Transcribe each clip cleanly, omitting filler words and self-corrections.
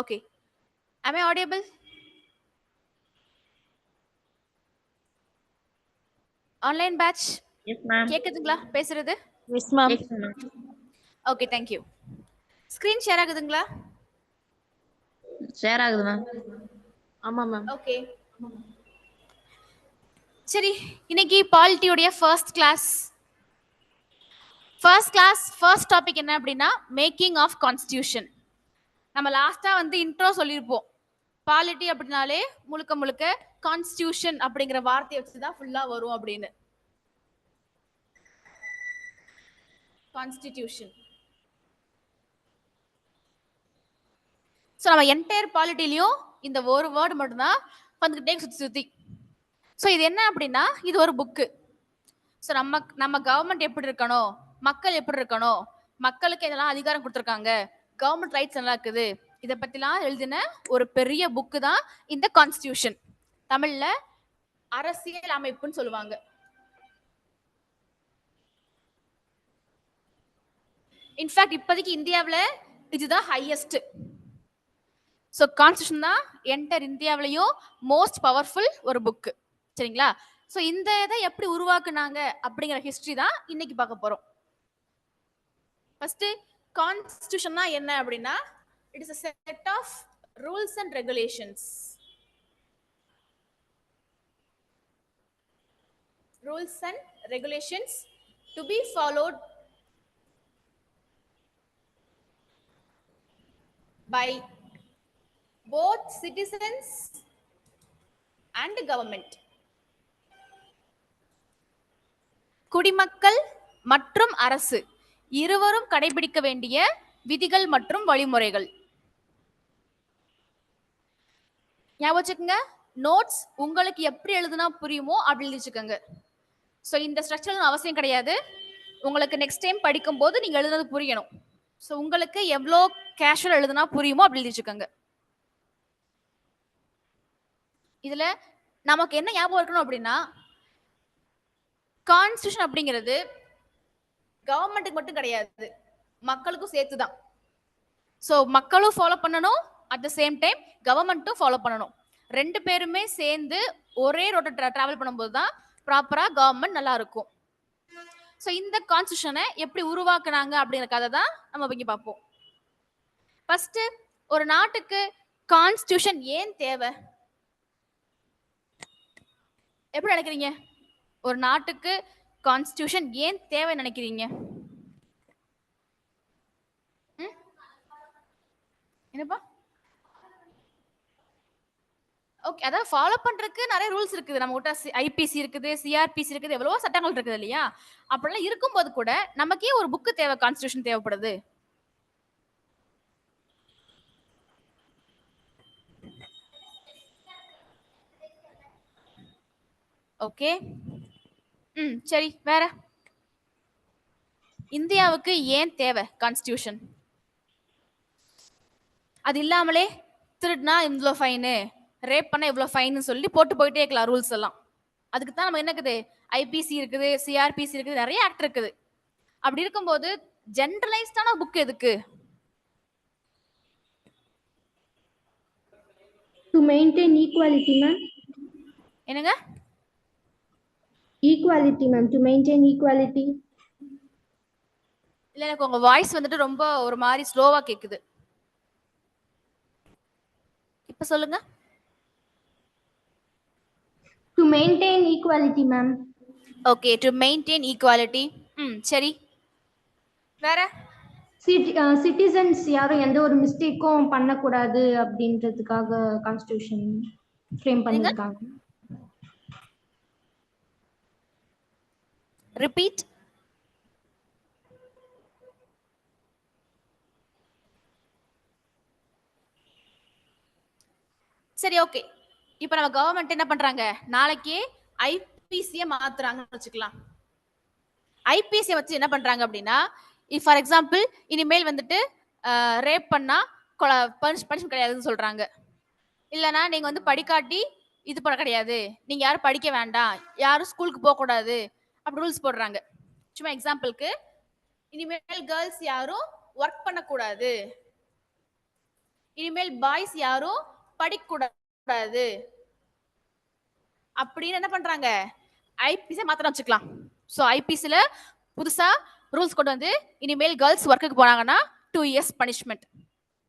Okay. Am I audible? Online batch Yes, ma'am. கேக்குதுங்களா பேசுறது? Yes ma'am. Yes, ma'am. Okay, thank you. Screen share ஆகுதுங்களா? Share ஆகுது ma'am. ஆமா ma'am. Okay. சரி, இன்னைக்கு பாலிட்டியோடைய ஃபர்ஸ்ட் கிளாஸ் ஃபர்ஸ்ட் டாபிக் என்ன அப்படின்னா மேக்கிங் ஆஃப் கான்ஸ்டியூஷன். நம்ம லாஸ்டா வந்து இன்ட்ரோ சொல்லியிருப்போம். பாலிட்டி அப்படின்னாலே முழுக்க முழுக்க கான்ஸ்டியூஷன் அப்படிங்கிற வார்த்தையை வச்சுதான் ஃபுல்லா வரும் அப்படின்னு. கான்ஸ்டிடியூஷன். ஸோ நம்ம என்டையர் பாலிட்டிலையும் இந்த ஒரு வேர்டு மட்டும்தான் வந்துகிட்டே சுற்றி சுற்றி. ஸோ இது என்ன அப்படின்னா இது ஒரு புக்கு. ஸோ நம்ம கவர்மெண்ட் எப்படி இருக்கணும், மக்கள் எப்படி இருக்கணும், மக்களுக்கு இதெல்லாம் அதிகாரம் கொடுத்துருக்காங்க, கவர்மெண்ட் ரைட்ஸ் எல்லாம் இருக்குது, இதை பற்றிலாம் எழுதின ஒரு பெரிய புக்கு தான் இந்த கான்ஸ்டியூஷன். தமிழ்ல அரசியல் அமைப்புன்னு சொல்லுவாங்க. இன்ஃபேக்ட் இப்போதைக்கு இந்தியாவில் இதுதான் ஹையஸ்ட். ஸோ கான்ஸ்டியூஷன் தான் என்டர் இந்தியாவிலையும் மோஸ்ட் பவர்ஃபுல் ஒரு புக்கு. சரிங்களா? ஸோ இந்த இதை எப்படி உருவாக்குனாங்க அப்படிங்கிற ஹிஸ்டரி தான் இன்னைக்கு பார்க்க போறோம். ஃபர்ஸ்ட் கான்ஸ்டியூஷன்னா என்ன அப்படின்னா it is a set of rules and regulations. Rules and regulations to be followed by both citizens and government. குடிமக்கள் மற்றும் அரசு இருவரும் கடைபிடிக்க வேண்டிய விதிகள் மற்றும் வழிமுறைகள். ஞாபகம் வச்சுக்கோங்க, நோட்ஸ் உங்களுக்கு எப்படி எழுதுனா புரியுமோ அப்படி எழுதிச்சுக்கோங்க. ஸோ இந்த ஸ்ட்ரக்சர் அவசியம் கிடையாது, உங்களுக்கு நெக்ஸ்ட் டைம் படிக்கும் போது நீங்க எழுதுனது புரியணும். ஸோ உங்களுக்கு எவ்வளோ கேஷுவல் எழுதுனா புரியுமோ அப்படி எழுதிச்சுக்கோங்க. இதுல நமக்கு என்ன ஞாபகம் இருக்கணும் அப்படின்னா, கான்ஸ்டியூஷன் அப்படிங்கிறது கவர்மெண்ட்டுக்கு மட்டும் கிடையாது, மக்களுக்கும் சேர்த்துதான். ஸோ மக்களும் ஃபாலோ பண்ணணும், அட் த சேம் டைம் கவர்மெண்ட்டும் ஃபாலோ பண்ணணும். ரெண்டு பேருமே சேர்ந்து ஒரே ரோட்டை டிராவல் பண்ணும்போது தான் ப்ராப்பரா கவர்மெண்ட் நல்லா இருக்கும். ஸோ இந்த கான்ஸ்டியூஷனை எப்படி உருவாக்குனாங்க அப்படிங்கிற கதை தான் நம்ம இங்க பார்ப்போம். ஃபர்ஸ்ட், ஒரு நாட்டுக்கு கான்ஸ்டியூஷன் ஏன் தேவை? எப்படி நினைக்கிறீங்க? ஒரு நாட்டுக்கு கான்ஸ்டியூஷன் ஏன் தேவை நினைக்கிறீங்க? என்னப்பா? ஓகே, அதாவது ஃபாலோ பண்றதுக்கு நிறைய ரூல்ஸ் இருக்குது. நம்ம கிட்ட ஐபிசி இருக்குது, சிஆர்பிசி இருக்குது, எவ்வளவோ சட்டங்கள் இருக்குது இல்லையா? அப்படிலாம் இருக்கும்போது கூட நமக்கே ஒரு புக்கு தேவை, கான்ஸ்டியூஷன் தேவைப்படுது. ஓகே, சரி, வேற இந்தியாவுக்கு ஏன் தேவை கான்ஸ்டியூஷன்? அது இல்லாமலே திருடுனா இவ்வளோ ஃபைனு, ரேப் பண்ண இவ்வளோ ஃபைன்னு சொல்லி போட்டு போயிட்டே இருக்கலாம் ரூல்ஸ் எல்லாம். அதுக்கு தான் நம்ம என்ன இருக்குது, ஐபிசி இருக்குது, சிஆர்பிசி இருக்குது, நிறைய ஆக்ட் இருக்குது. அப்படி இருக்கும்போது ஜெனரலைஸ்டான புக் எதுக்கு? To maintain equality, ma'am. என்னங்க? Equality, ma'am. To maintain equality. இல்ல, எனக்கு உங்க வாய்ஸ் வந்துட்டு ரொம்ப ஒரு மாதிரி ஸ்லோவா கேக்குது. இப்ப சொல்லுங்க. To maintain equality, ma'am. Okay, to maintain equality. சரி, வேற? சிட்டிசன்ஸ் யாரும் எந்த ஒரு மிஸ்டேக்கும் பண்ணக்கூடாது அப்படின்றதுக்காக கான்ஸ்டியூஷன் ஃப்ரேம் பண்ணிருக்காங்க. ரிப்பீட். சரி, ஓகே. இப்போ நம்ம கவர்மெண்ட் என்ன பண்றாங்க, நாளைக்கு ஐபிசியை மாத்துறாங்கன்னு வச்சுக்கலாம். ஐபிசியை வச்சு என்ன பண்றாங்க அப்படின்னா, ஃபார் எக்ஸாம்பிள் இனிமேல் வந்துட்டு ரேப் பண்ணா பனிஷ்மெண்ட் கிடையாதுன்னு சொல்றாங்க. இல்லைன்னா நீங்க வந்து படிக்காட்டி இது பண்ண கிடையாது, நீங்க யாரும் படிக்க வேண்டாம், யாரும் ஸ்கூலுக்கு போக கூடாது, அப்படி ரூல்ஸ் போடுறாங்க. சும்மா எக்ஸாம்பிளுக்கு, இனிமேல் கேர்ள்ஸ் யாரும் ஒர்க் பண்ணக்கூடாது, இனிமேல் பாய்ஸ் யாரும் படிக்க கூடாது அப்படின்னு என்ன பண்றாங்க, ஐபிசி மாத்திரம் வச்சுக்கலாம். ஸோ ஐபிசில புதுசா ரூல்ஸ் கொண்டு வந்து, இனிமேல் கேர்ள்ஸ் ஒர்க்குக்கு போனாங்கன்னா 2 years பனிஷ்மெண்ட்,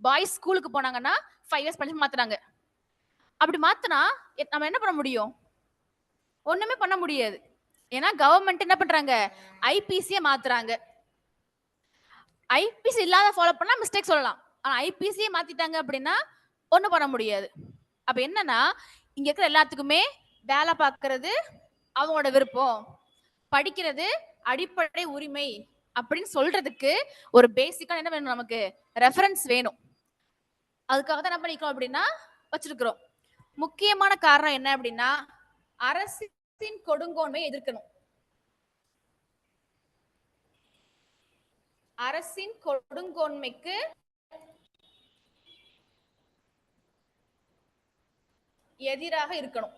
பாய்ஸ் ஸ்கூலுக்கு போனாங்கன்னா 5 years பனிஷ்மெண்ட் மாத்துறாங்க. அப்படி மாத்தினா நம்ம என்ன பண்ண முடியும்? ஒண்ணுமே பண்ண முடியாது. ஏன்னா கவர்மெண்ட் என்ன பண்றாங்க, ஐபிசியை மாத்துறாங்க. ஐபிசி இல்லாத ஃபாலோ பண்ணா மிஸ்டேக் சொல்லலாம், ஆனா ஐபிசியை மாத்திட்டாங்க அப்படின்னா ஒண்ணும் பண்ண முடியாது. அப்ப என்னன்னா, இங்க இருக்கிற எல்லாத்துக்குமே வேலை பார்க்கறது அவங்களோட விருப்பம், படிக்கிறது அடிப்படை உரிமை அப்படின்னு சொல்றதுக்கு ஒரு பேசிக்கா என்ன வேணும், நமக்கு ரெஃபரன்ஸ் வேணும். அதுக்காக தான் என்ன பண்ணிக்கிறோம் அப்படின்னா வச்சிருக்கிறோம். முக்கியமான காரணம் என்ன அப்படின்னா, அரசின் கொடுங்கோன்மையை எதிர்க்கணும். அரசின் கொடுங்கோன்மைக்கு எதிராக இருக்கணும்.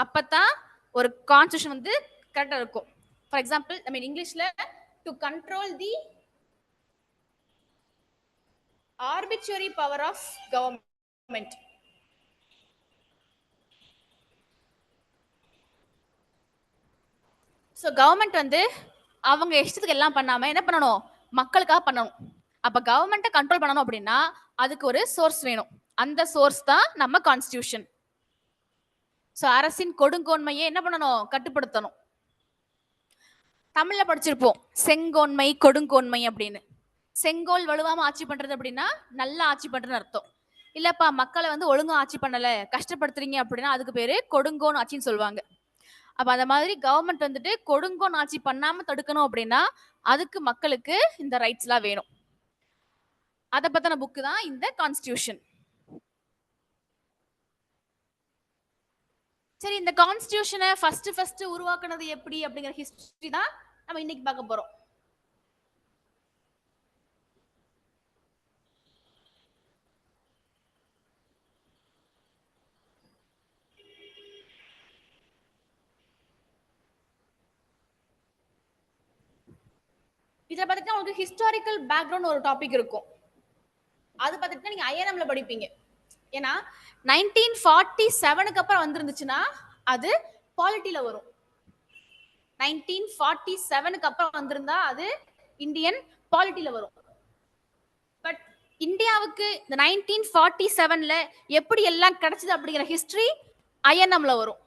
அப்பதான் ஒரு கான்ஸ்டியூஷன் வந்து கரெக்டா இருக்கும். ஃபார் எக்ஸாம்பிள், ஐ மீன் இங்கிலீஷ்ல, to control the arbitrary power of government. So government வந்து அவங்க இஷ்டத்துக்கு எல்லாம் பண்ணாம என்ன பண்ணணும், மக்களுக்காக பண்ணணும். அப்ப கவர்மெண்ட்டை கண்ட்ரோல் பண்ணணும் அப்படின்னா அதுக்கு ஒரு சோர்ஸ் வேணும். அந்த சோர்ஸ் தான் நம்ம கான்ஸ்டியூஷன். ஸோ அரசின் கொடுங்கோன்மையை என்ன பண்ணணும், கட்டுப்படுத்தணும். தமிழ்ல படிச்சிருப்போம் செங்கோன்மை கொடுங்கோன்மை அப்படின்னு. செங்கோல் வலுவாம ஆட்சி பண்றது அப்படின்னா நல்ல ஆட்சி பண்றதுன்னு அர்த்தம். இல்லப்பா மக்களை வந்து ஒழுங்கா ஆட்சி பண்ணல கஷ்டப்படுத்துறீங்க அப்படின்னா அதுக்கு பேரு கொடுங்கோன் ஆட்சின்னு சொல்லுவாங்க. அப்ப அந்த மாதிரி கவர்மெண்ட் வந்துட்டு கொடுங்கோன் ஆட்சி பண்ணாம தடுக்கணும் அப்படின்னா அதுக்கு மக்களுக்கு இந்த ரைட்ஸ் எல்லாம் வேணும். அதை பத்தின புக்கு தான் இந்த கான்ஸ்டிடியூஷன். சரி, இந்த கான்ஸ்டிடியூஷனை ஃபர்ஸ்ட் உருவாக்குனது எப்படி அப்படிங்கிற ஹிஸ்டரி தான் நம்ம இன்னைக்கு பார்க்க போறோம். இதை பார்த்துட்டு உங்களுக்கு ஹிஸ்டாரிக்கல் பேக்ரவுண்ட் ஒரு டாபிக் இருக்கும். அது பார்த்துட்டு நீங்க ஐஎன்எம்ல படிப்பீங்க. ஏன்னா 1947க்கு அப்புறம் வந்துருந்துச்சுன்னா அது பாலிட்டில வரும். 1947க்கு அப்புறம் வந்திருந்தா அது இந்தியன் பாலிட்டில வரும். பட் இந்தியாவுக்கு இந்த 1947ல எப்படி எல்லாம் கிடைச்சது அப்படிங்கிற ஹிஸ்டரி ஐஎன்எம்ல வரும்.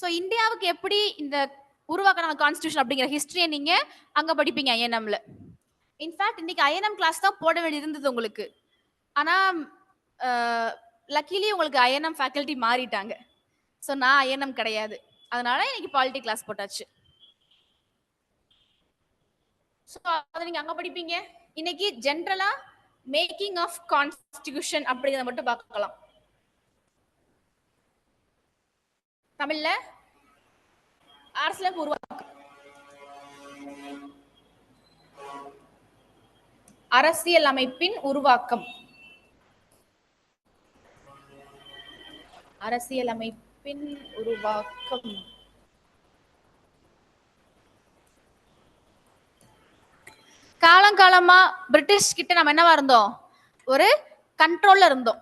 ஸோ இந்தியாவுக்கு எப்படி இந்த உருவாக்கின கான்ஸ்டிடியூஷன் அப்படிங்கிற ஹிஸ்டரியை நீங்க அங்க படிப்பீங்க ஐஎன்எம்ல. இன்ஃபேக்ட் இன்னைக்கு ஐஎன்எம் கிளாஸ் தான் போட வேண்டியது இருந்தது உங்களுக்கு. ஆனா லக்கிலி உங்களுக்கு ஐஎன்எம் ஃபேக்கல்ட்டி மாறிட்டாங்க. ஸோ நான் ஐஎன்எம் கிடையாது, அதனால இன்னைக்கு பாலிட்டி கிளாஸ் போட்டாச்சு. ஸோ அதை நீங்க அங்க படிப்பீங்க. இன்னைக்கு ஜென்ரலா மேக்கிங் ஆஃப் கான்ஸ்டிடியூஷன் அப்படிங்கிறத மட்டும் பார்க்கலாம். தமிழ்ல அரசியலமைப்பு உருவாக்கம். அரசியலமைப்பின் உருவாக்கம். அரசியலமைப்பின் உருவாக்கம். காலங்காலமா பிரிட்டிஷ் கிட்ட நம்ம என்னவா இருந்தோம்? ஒரு கண்ட்ரோல்ல இருந்தோம்.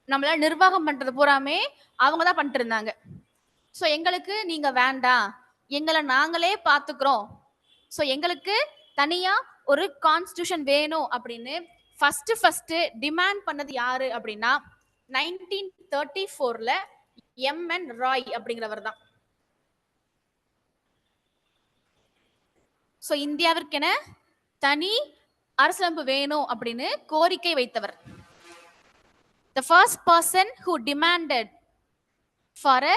நம்மள நிர்வாகம் பண்றது பூராமே அவங்க தான் பண்ணிட்டு இருந்தாங்க. ஸோ எங்களுக்கு நீங்க வேண்டாம், எங்களை நாங்களே பார்த்துக்கிறோம், ஸோ எங்களுக்கு தனியா ஒரு கான்ஸ்டிடியூஷன் வேணும் அப்படின்னு ஃபர்ஸ்ட் டிமாண்ட் பண்ணது யாரு அப்படின்னா 1934ல எம்என் ராய் அப்படிங்கிறவர் தான். ஸோ இந்தியாவிற்கென தனி அரசியலமைப்பு வேணும் அப்படின்னு கோரிக்கை வைத்தவர். The first person who demanded for a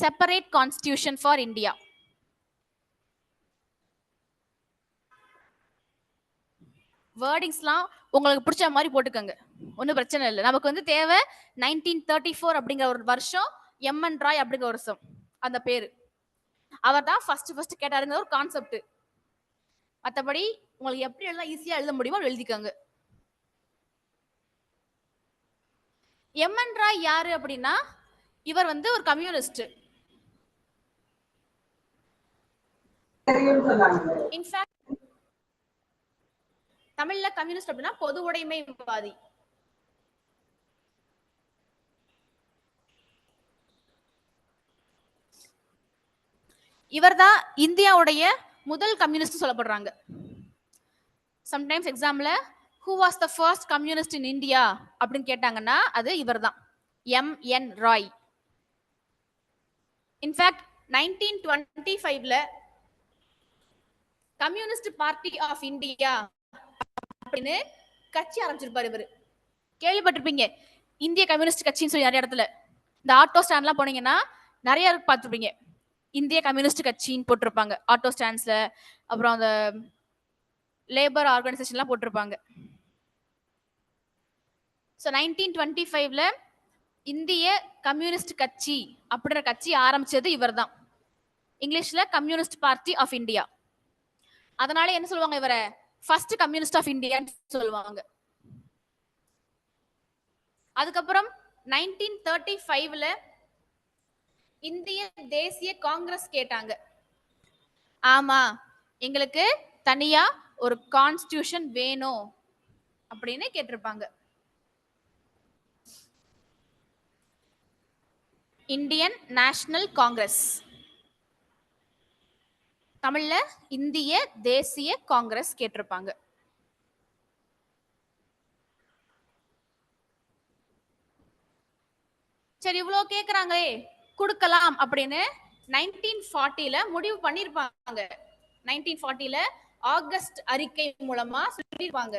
separate constitution for India. வேர்டிங்ஸ்லாம் உங்களுக்கு பிடிச்ச மாதிரி போட்டுக்கோங்க, ஒன்றும் பிரச்சனை இல்லை. நமக்கு வந்து தேவை 1934 அப்படிங்கிற ஒரு வருஷம், எம்என் ராய் அப்படிங்கிற வருஷம், அந்த பேரு. அவர் தான் ஃபர்ஸ்ட் கேட்டாருங்கிற ஒரு கான்செப்ட். மற்றபடி உங்களுக்கு எப்படி எல்லாம் ஈஸியா எழுத முடியுமோ எழுதிக்கோங்க. எம்என் ராய் யாரு அப்படின்னா இவர் வந்து ஒரு கம்யூனிஸ்ட். இன்ஃபேக்ட் தமிழ்ல கம்யூனிஸ்ட் அப்படின்னா பொது உடைமைவாதி. இவர் தான் இந்தியாவுடைய முதல் கம்யூனிஸ்ட் சொல்லப்படுறாங்க. சம்டைம்ஸ் எக்ஸாம்ல who was the first communist in India அப்படின்னு கேட்டாங்கன்னா அது இவர் தான், எம்என் ராய். இன்ஃபேக்ட் 1925ல கம்யூனிஸ்ட் பார்ட்டி ஆஃப் இந்தியா அப்படின்னு கட்சி ஆரம்பிச்சிருப்பாரு இவரு. கேள்விப்பட்டிருப்பீங்க இந்திய கம்யூனிஸ்ட் கட்சின்னு சொல்லி நிறைய இடத்துல. இந்த ஆட்டோ ஸ்டாண்ட்லாம் போனீங்கன்னா நிறைய பார்த்துருப்பீங்க, இந்திய கம்யூனிஸ்ட் கட்சின்னு போட்டிருப்பாங்க ஆட்டோ ஸ்டாண்ட்ஸ்ல. அப்புறம் அந்த லேபர் ஆர்கனைசேஷன்லாம் போட்டிருப்பாங்க. ஸோ 1925ல இந்திய கம்யூனிஸ்ட் கட்சி அப்படின்ற கட்சி ஆரம்பிச்சது இவர் தான். இங்கிலீஷ்ல கம்யூனிஸ்ட் பார்ட்டி ஆஃப் இந்தியா. அதனால என்ன சொல்லுவாங்க, இவரை ஃபர்ஸ்ட் கம்யூனிஸ்ட் ஆஃப் இந்தியான்னு சொல்லுவாங்க. அதுக்கப்புறம் 1935ல இந்திய தேசிய காங்கிரஸ் கேட்டாங்க, ஆமா எங்களுக்கு தனியா ஒரு கான்ஸ்டிடியூஷன் வேணும் அப்படின்னு கேட்டிருப்பாங்க. இந்தியன் நேஷனல் காங்கிரஸ், தமிழ்ல இந்திய தேசிய காங்கிரஸ் கேட்டிருப்பாங்க. சரி, இவ்வளவு கேக்குறாங்களே கொடுக்கலாம் அப்படின்னு 1940ல முடிவு பண்ணிருப்பாங்க. 1940ல ஆகஸ்ட் அறிக்கை மூலமா சொல்லிருப்பாங்க,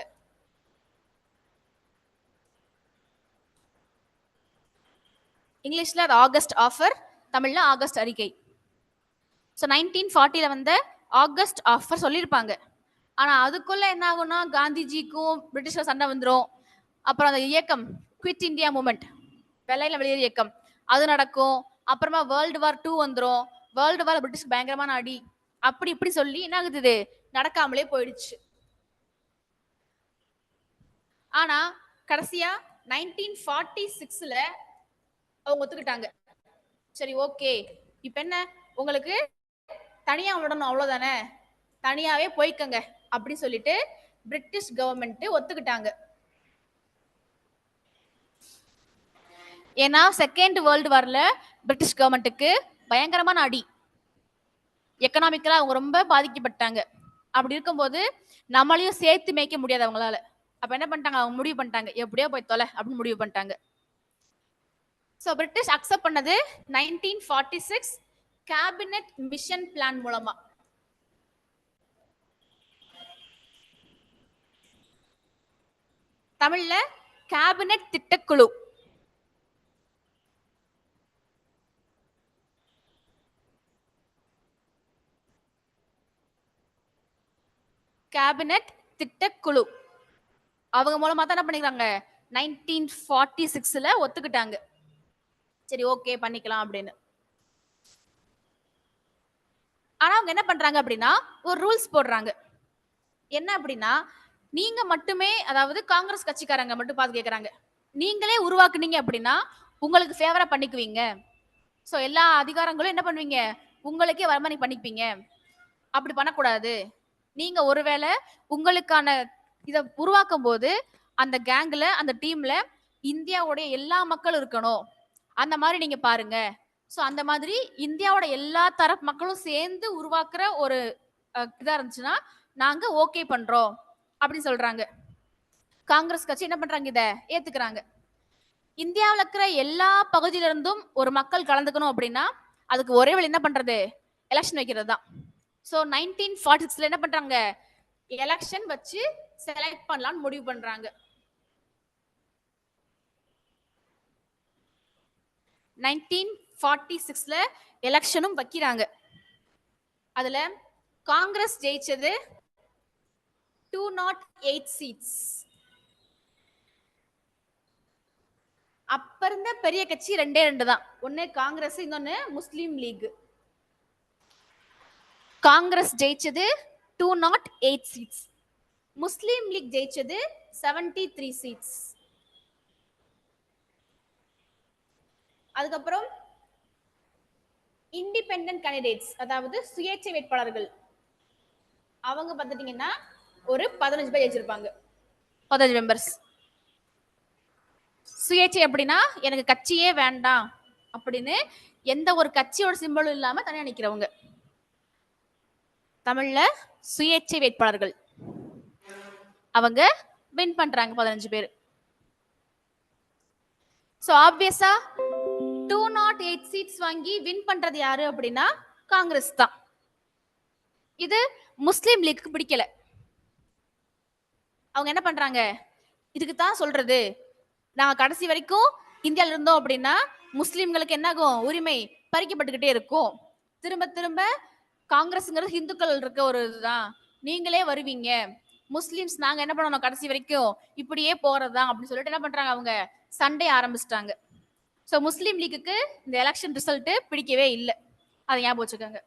இங்கிலீஷ்ல அது ஆகஸ்ட் ஆஃபர், தமிழ்ல ஆகஸ்ட் அறிக்கை. ஸோ 1940 வந்த ஆகஸ்ட் ஆஃபர் சொல்லியிருப்பாங்க. ஆனா அதுக்குள்ள என்ன ஆகும்னா காந்திஜிக்கும் பிரிட்டிஷ்ல சண்டை வந்துடும். அப்புறம் அந்த இயக்கம் குவிட் இந்தியா மூமெண்ட், வெள்ளையில வெளியேறு இயக்கம், அது நடக்கும். அப்புறமா வேர்ல்டு வார் 2 வந்துடும். வேர்ல்டு வார் பிரிட்டிஷ் பயங்கரமான அடி, அப்படி இப்படி சொல்லி என்ன ஆகுது, இது நடக்காமலே போயிடுச்சு. ஆனா கடைசியா 1946ல அவங்க ஒத்துக்கிட்டாங்க. சரி ஓகே, இப்ப என்ன உங்களுக்கு தனியா விடணும் அவ்வளவுதானே, தனியாவே போய்க்கங்க அப்படின்னு சொல்லிட்டு பிரிட்டிஷ் கவர்மெண்ட் ஒத்துக்கிட்டாங்க. ஏன்னா செகண்ட் வேர்ல்டு வார்ல பிரிட்டிஷ் கவர்மெண்ட்டுக்கு பயங்கரமான அடி, எக்கனாமிக்கலா அவங்க ரொம்ப பாதிக்கப்பட்டாங்க. அப்படி இருக்கும்போது நம்மளையும் சேர்த்து மேய்க்க முடியாது அவங்களால. அப்ப என்ன பண்ணிட்டாங்க, அவங்க முடிவு பண்ணிட்டாங்க எப்படியோ போய் தொலை அப்படின்னு முடிவு பண்ணிட்டாங்க. ஸோ பிரிட்டிஷ் அக்செப்ட் பண்ணது 1946 கேபினெட் மிஷன் பிளான் மூலமா. தமிழ்ல கேபினெட் திட்டக்குழு. கேபினெட் திட்டக்குழு அவங்க மூலமா தான் என்ன பண்ணிக்கிறாங்க 1946ல ஒத்துக்கிட்டாங்க. சரி ஓகே பண்ணிக்கலாம் அப்படின்னு. ஆனா அவங்க என்ன பண்றாங்க அப்படின்னா ஒரு ரூல்ஸ் போடுறாங்க. என்ன அப்படின்னா, நீங்க மட்டுமே, அதாவது காங்கிரஸ் கட்சிக்காரங்க மட்டும் பார்த்து கேட்கறாங்க, நீங்களே உருவாக்குனீங்க அப்படின்னா உங்களுக்கு ஃபேவரா பண்ணிக்குவீங்க. ஸோ எல்லா அதிகாரங்களும் என்ன பண்ணுவீங்க, உங்களுக்கே வரமா நீங்க பண்ணிப்பீங்க. அப்படி பண்ணக்கூடாது. நீங்க ஒருவேளை உங்களுக்கான இதை உருவாக்கும் போது அந்த கேங்ல அந்த டீம்ல இந்தியாவுடைய எல்லா மக்களும் இருக்கணும், அந்த மாதிரி நீங்க பாருங்க. ஸோ அந்த மாதிரி இந்தியாவோட எல்லா தரப்பு மக்களும் சேர்ந்து உருவாக்குற ஒரு இதா இருந்துச்சுன்னா நாங்க ஓகே பண்றோம் அப்படின்னு சொல்றாங்க. காங்கிரஸ் கட்சி என்ன பண்றாங்க, இதை ஏத்துக்கிறாங்க. இந்தியாவில் இருக்கிற எல்லா பகுதியில இருந்தும் ஒரு மக்கள் கலந்துக்கணும் அப்படின்னா அதுக்கு ஒரே வழி என்ன பண்றது, எலெக்ஷன் வைக்கிறது தான். ஸோ 1946ல என்ன பண்றாங்க, எலெக்ஷன் வச்சு செலக்ட் பண்ணலாம்னு முடிவு பண்றாங்க. 1946ல எலெக்ஷனும் வைக்கிறாங்க. அதுல காங்கிரஸ் ஜெயிச்சது 208 சீட்ஸ். அப்ப இருந்த பெரிய கட்சி ரெண்டே ரெண்டு தான், ஒன்னு காங்கிரஸ், இன்னொன்னு முஸ்லீம் லீக். காங்கிரஸ் ஜெயிச்சது 208 சீட்ஸ், முஸ்லீம் லீக் ஜெயிச்சது 73 சீட்ஸ். அதுக்கப்புறம் இண்டிபெண்டன்ட் கேண்டிடேட்ஸ், அதாவது சுயேட்சை வேட்பாளர்கள், அவங்க பார்த்துட்டீங்கன்னா ஒரு 15 பேர் ஜெயிச்சிருப்பாங்க, 15 மெம்பர்ஸ். சுயேட்சை அப்படின்னா எனக்கு கட்சியே வேண்டாம் அப்படின்னு எந்த ஒரு கட்சியோட சிம்பலும் இல்லாம தனியா நிக்கிறவங்க, தமிழ்ல சுயேட்சை வேட்பாளர்கள். அவங்க வின் பண்றாங்க 15 பேர். சோ ஆப்வியஸா 208 சீட்ஸ் வாங்கி வின் பண்றது யாரு அப்படின்னா காங்கிரஸ் தான். இது முஸ்லீம் லீக்கு பிடிக்கல. அவங்க என்ன பண்றாங்க, இதுக்கு தான் சொல்றது, நாங்க கடைசி வரைக்கும் இந்தியால இருந்தோம் அப்படின்னா முஸ்லிம்களுக்கு என்ன ஆகும், உரிமை பறிக்கப்பட்டுக்கிட்டே இருக்கும். திரும்ப திரும்ப காங்கிரஸ்ங்கிறது ஹிந்துக்கள் இருக்க ஒரு இதுதான், நீங்களே வருவீங்க, முஸ்லிம்ஸ் நாங்க என்ன பண்ணணும் கடைசி வரைக்கும் இப்படியே போறதுதான் அப்படின்னு சொல்லிட்டு என்ன பண்றாங்க, அவங்க சண்டை ஆரம்பிச்சிட்டாங்க. ஸோ முஸ்லீம் லீக்குக்கு இந்த எலெக்ஷன் ரிசல்ட் பிடிக்கவே இல்லை, அதை ஞாபகம் வச்சுக்கோங்க.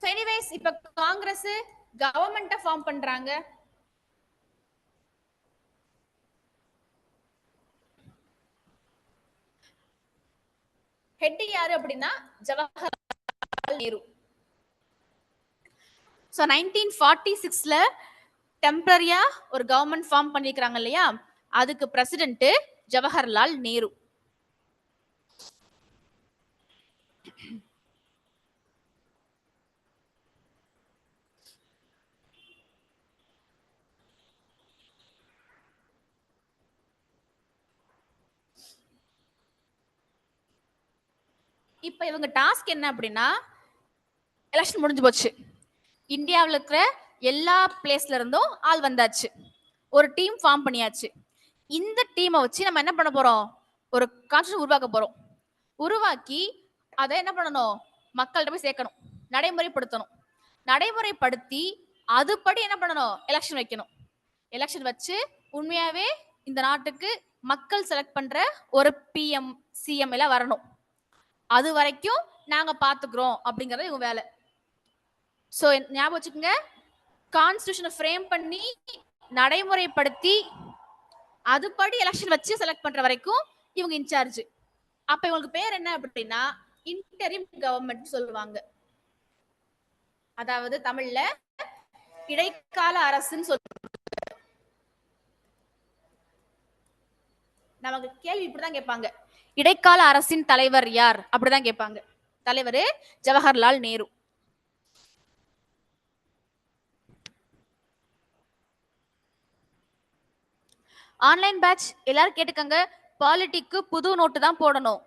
ஸோ எனிவேஸ் இப்ப காங்கிரஸ் கவர்மெண்ட்டை ஃபார்ம் பண்றாங்க. ஹெட் யாரு அப்படின்னா ஜவஹர்லால் நேரு. ஸோ 1946ல டெம்பரரியா ஒரு கவர்மெண்ட் ஃபார்ம் பண்ணிருக்காங்க இல்லையா, அதுக்கு பிரசிடென்ட் ஜவஹர்லால் நேரு. இப்ப இவங்க டாஸ்க் என்ன அப்படின்னா, எலெக்ஷன் முடிஞ்சு போச்சு, இந்தியாவில் இருக்கிற எல்லா பிளேஸ்ல இருந்தும் ஆள் வந்தாச்சு, ஒரு டீம் ஃபார்ம் பண்ணியாச்சு. இந்த டீமை வச்சு நம்ம என்ன பண்ண போறோம், ஒரு கான்ஸ்டியூஷன் உருவாக்க போறோம். உருவாக்கி அதை என்ன பண்ணணும், மக்கள்கிட்ட போய் சேர்க்கணும், நடைமுறைப்படுத்தணும். நடைமுறைப்படுத்தி அதுபடி என்ன பண்ணணும், எலெக்ஷன் வைக்கணும். எலெக்ஷன் வச்சு உண்மையாவே இந்த நாட்டுக்கு மக்கள் செலக்ட் பண்ற ஒரு பிஎம் சிஎம் எல்லாம் வரணும். அது வரைக்கும் நாங்க பாத்துக்கிறோம் அப்படிங்கறது இவங்க வேலை. சோ ஞாபகம் வச்சுக்கோங்க, கான்ஸ்டியூஷனை ஃப்ரேம் பண்ணி நடைமுறைப்படுத்தி அதுபடி எலெக்ஷன் வச்சு செலக்ட் பண்ற வரைக்கும் இவங்க இன்சார்ஜ். அப்ப இவங்களுக்கு பேர் என்ன அப்படின்னா இன்டரிம் கவர்மெண்ட் சொல்லுவாங்க. அதாவது தமிழ்ல இடைக்கால அரசுன்னு சொல்லுவாங்க. நமக்கு கேள்வி இப்படிதான் கேட்பாங்க, இடைக்கால அரசின் தலைவர் யார் அப்படிதான் கேட்பாங்க. தலைவர் ஜவஹர்லால் நேரு. ஆன்லைன் பேட்ச் எல்லாரும் கேட்டுக்கங்க, பாலிட்டிக்கு புது நோட்டு தான் போடணும்.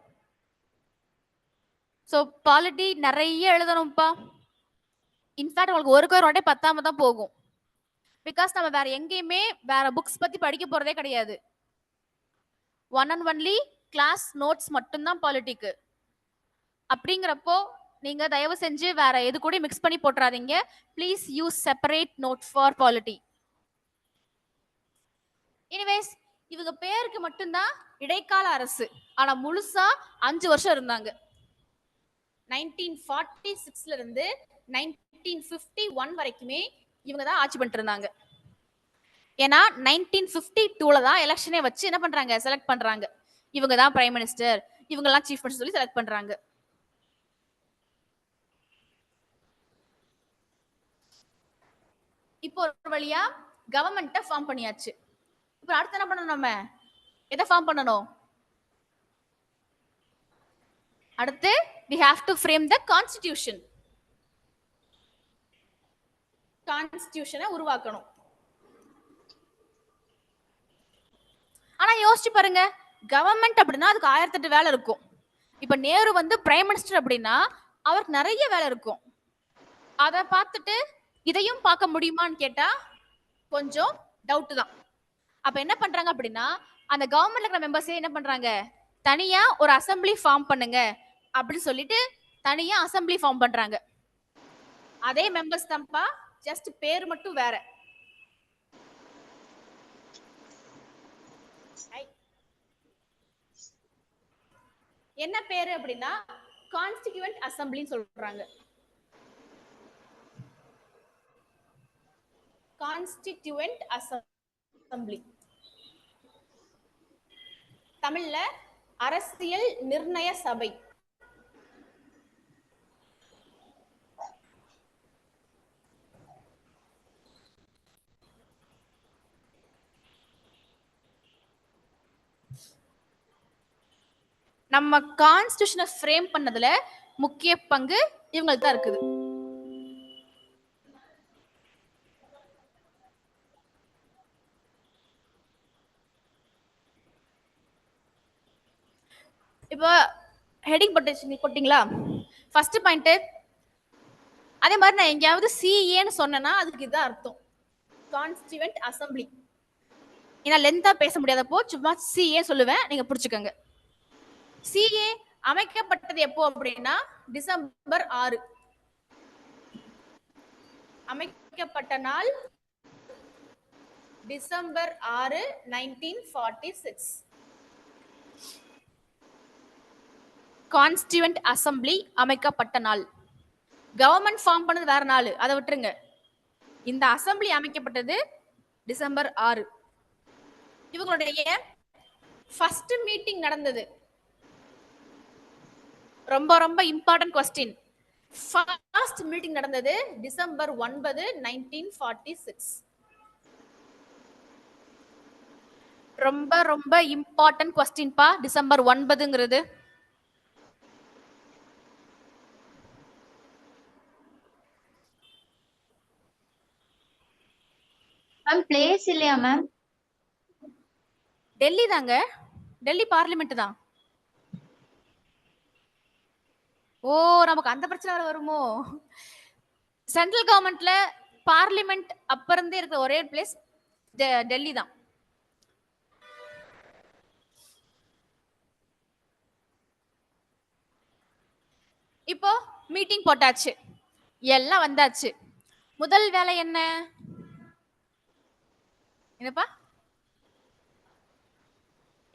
சோ பாலிட்டி நிறைய எழுதணும்ப்பா. இன்ஃபேக்ட் உங்களுக்கு ஒரு நோட்டே பத்தாம தான் போகும். பிகாஸ் நம்ம வேற எங்கேயுமே வேற புக்ஸ் பத்தி படிக்க போறதே கிடையாது. One and only class notes மட்டும்தான் பாலிட்டிக்கு. அப்படிங்கிறப்போ நீங்க தயவு செஞ்சு வேற எது கூட மிக்ஸ் பண்ணி போட்டுறாதீங்க. Please use separate note for polity. Anyways, இவங்க பேருக்கு மட்டும்தான் இடைக்கால அரசு, ஆனா முழுசா 5 வருஷம் இருந்தாங்க. 1946ல இருந்து 1951 வரைக்குமே இவங்க தான் ஆட்சி பண்ணிட்டு இருந்தாங்க. ஏன்னா 1952ல தான் எலெக்ஷனே வச்சு என்ன பண்றாங்க, செலக்ட் பண்றாங்க. இவங்க தான் பிரைம் மினிஸ்டர், இவங்க எல்லாம் சீஃப் மினிஸ்டர் சொல்லி செலக்ட் பண்றாங்க. இப்போ ஒரு வழியா கவர்மெண்ட்டை ஃபார்ம் பண்ணியாச்சு. இப்போ அடுத்து என்ன பண்ணணும், நம்ம எதை ஃபார்ம் பண்ணணும்? அடுத்து we have to frame the constitution. கான்ஸ்டிடியூஷனை உருவாக்கணும். ஆனா யோசிச்சு பாருங்க, கவர்மெண்ட் அப்படின்னா அதுக்கு 1008 வேலை இருக்கும். இப்ப நேரு வந்து பிரைம் மினிஸ்டர் அப்படின்னா அவருக்கு நிறைய வேலை இருக்கும். அதை பார்த்துட்டு இதையும் பார்க்க முடியுமான்னு கேட்டா கொஞ்சம் டவுட் தான். அப்ப என்ன பண்றாங்க அப்படின்னா, அந்த கவர்மெண்ட்ல இருக்கிற மெம்பர்ஸே என்ன பண்றாங்க, தனியா ஒரு அசம்பிளி ஃபார்ம் பண்ணுங்க அப்படின்னு சொல்லிட்டு தனியா அசம்பிளி ஃபார்ம் பண்றாங்க. அதே மெம்பர்ஸ் தான்ப்பா, ஜஸ்ட் பேர் மட்டும் வேற. என்ன பேரு அப்படின்னா கான்ஸ்டிடியூவன்ட் அசம்பிளின்னு சொல்றாங்க. கான்ஸ்டிடியூவன்ட் அசம்பிளி தமிழ்ல அரசியல் நிர்ணய சபை. நம்ம கான்ஸ்டிடியூஷனை ஃப்ரேம் பண்ணதுல முக்கிய பங்கு இவங்களுக்கு தான் இருக்குது. இப்போ ஹெட்டிங் போட்டீங்களா? ஃபர்ஸ்ட் பாயிண்ட், அதே மாதிரி நான் எங்கேயாவது சிஏன்னு சொன்னேன்னா அதுக்கு இதான் அர்த்தம், கான்ஸ்டிடியூவன்ட் அசம்பிளி. ஏன்னா லென்த்தா பேச முடியாதப்போ சும்மா சிஏ சொல்லுவேன், நீங்க புடிச்சுக்கோங்க. சிஏ அமைக்கப்பட்டது எப்போ அப்படின்னா டிசம்பர் 6. அமைக்கப்பட்ட நாள் டிசம்பர் 6, 1946. கான்ஸ்டிடியூவன்ட் அசம்பிளி அமைக்கப்பட்ட நாள். கவர்மெண்ட் ஃபார்ம் பண்ணது வேற நாள், அதை விட்டுருங்க. இந்த அசம்பிளி அமைக்கப்பட்டது டிசம்பர் 6. இவங்களுடைய ஃபர்ஸ்ட் மீட்டிங் நடந்தது, ரொம்ப ரொம்ப இம்பார்ட்டன்ட் क्वेश्चन. ஃபர்ஸ்ட் மீட்டிங் நடந்தது டிசம்பர் 9, 1946. ரொம்ப ரொம்ப இம்பார்ட்டன்ட் क्वेश्चन பா, டிசம்பர் 9ங்கிறது. மேம் பிளேஸ் இல்லையா மேம்? டெல்லி தாங்க, டெல்லி பார்லிமெண்ட் தான். ஓ, நமக்கு அந்த பிரச்சனை வருமோ? சென்ட்ரல் கவர்மெண்ட்ல பார்லிமெண்ட் அப்ப இருந்தே இருக்கிற ஒரே பிளேஸ் டெல்லி தான். இப்போ மீட்டிங் போட்டாச்சு, எல்லாம் வந்தாச்சு. முதல் வேலை என்ன? என்னப்பா?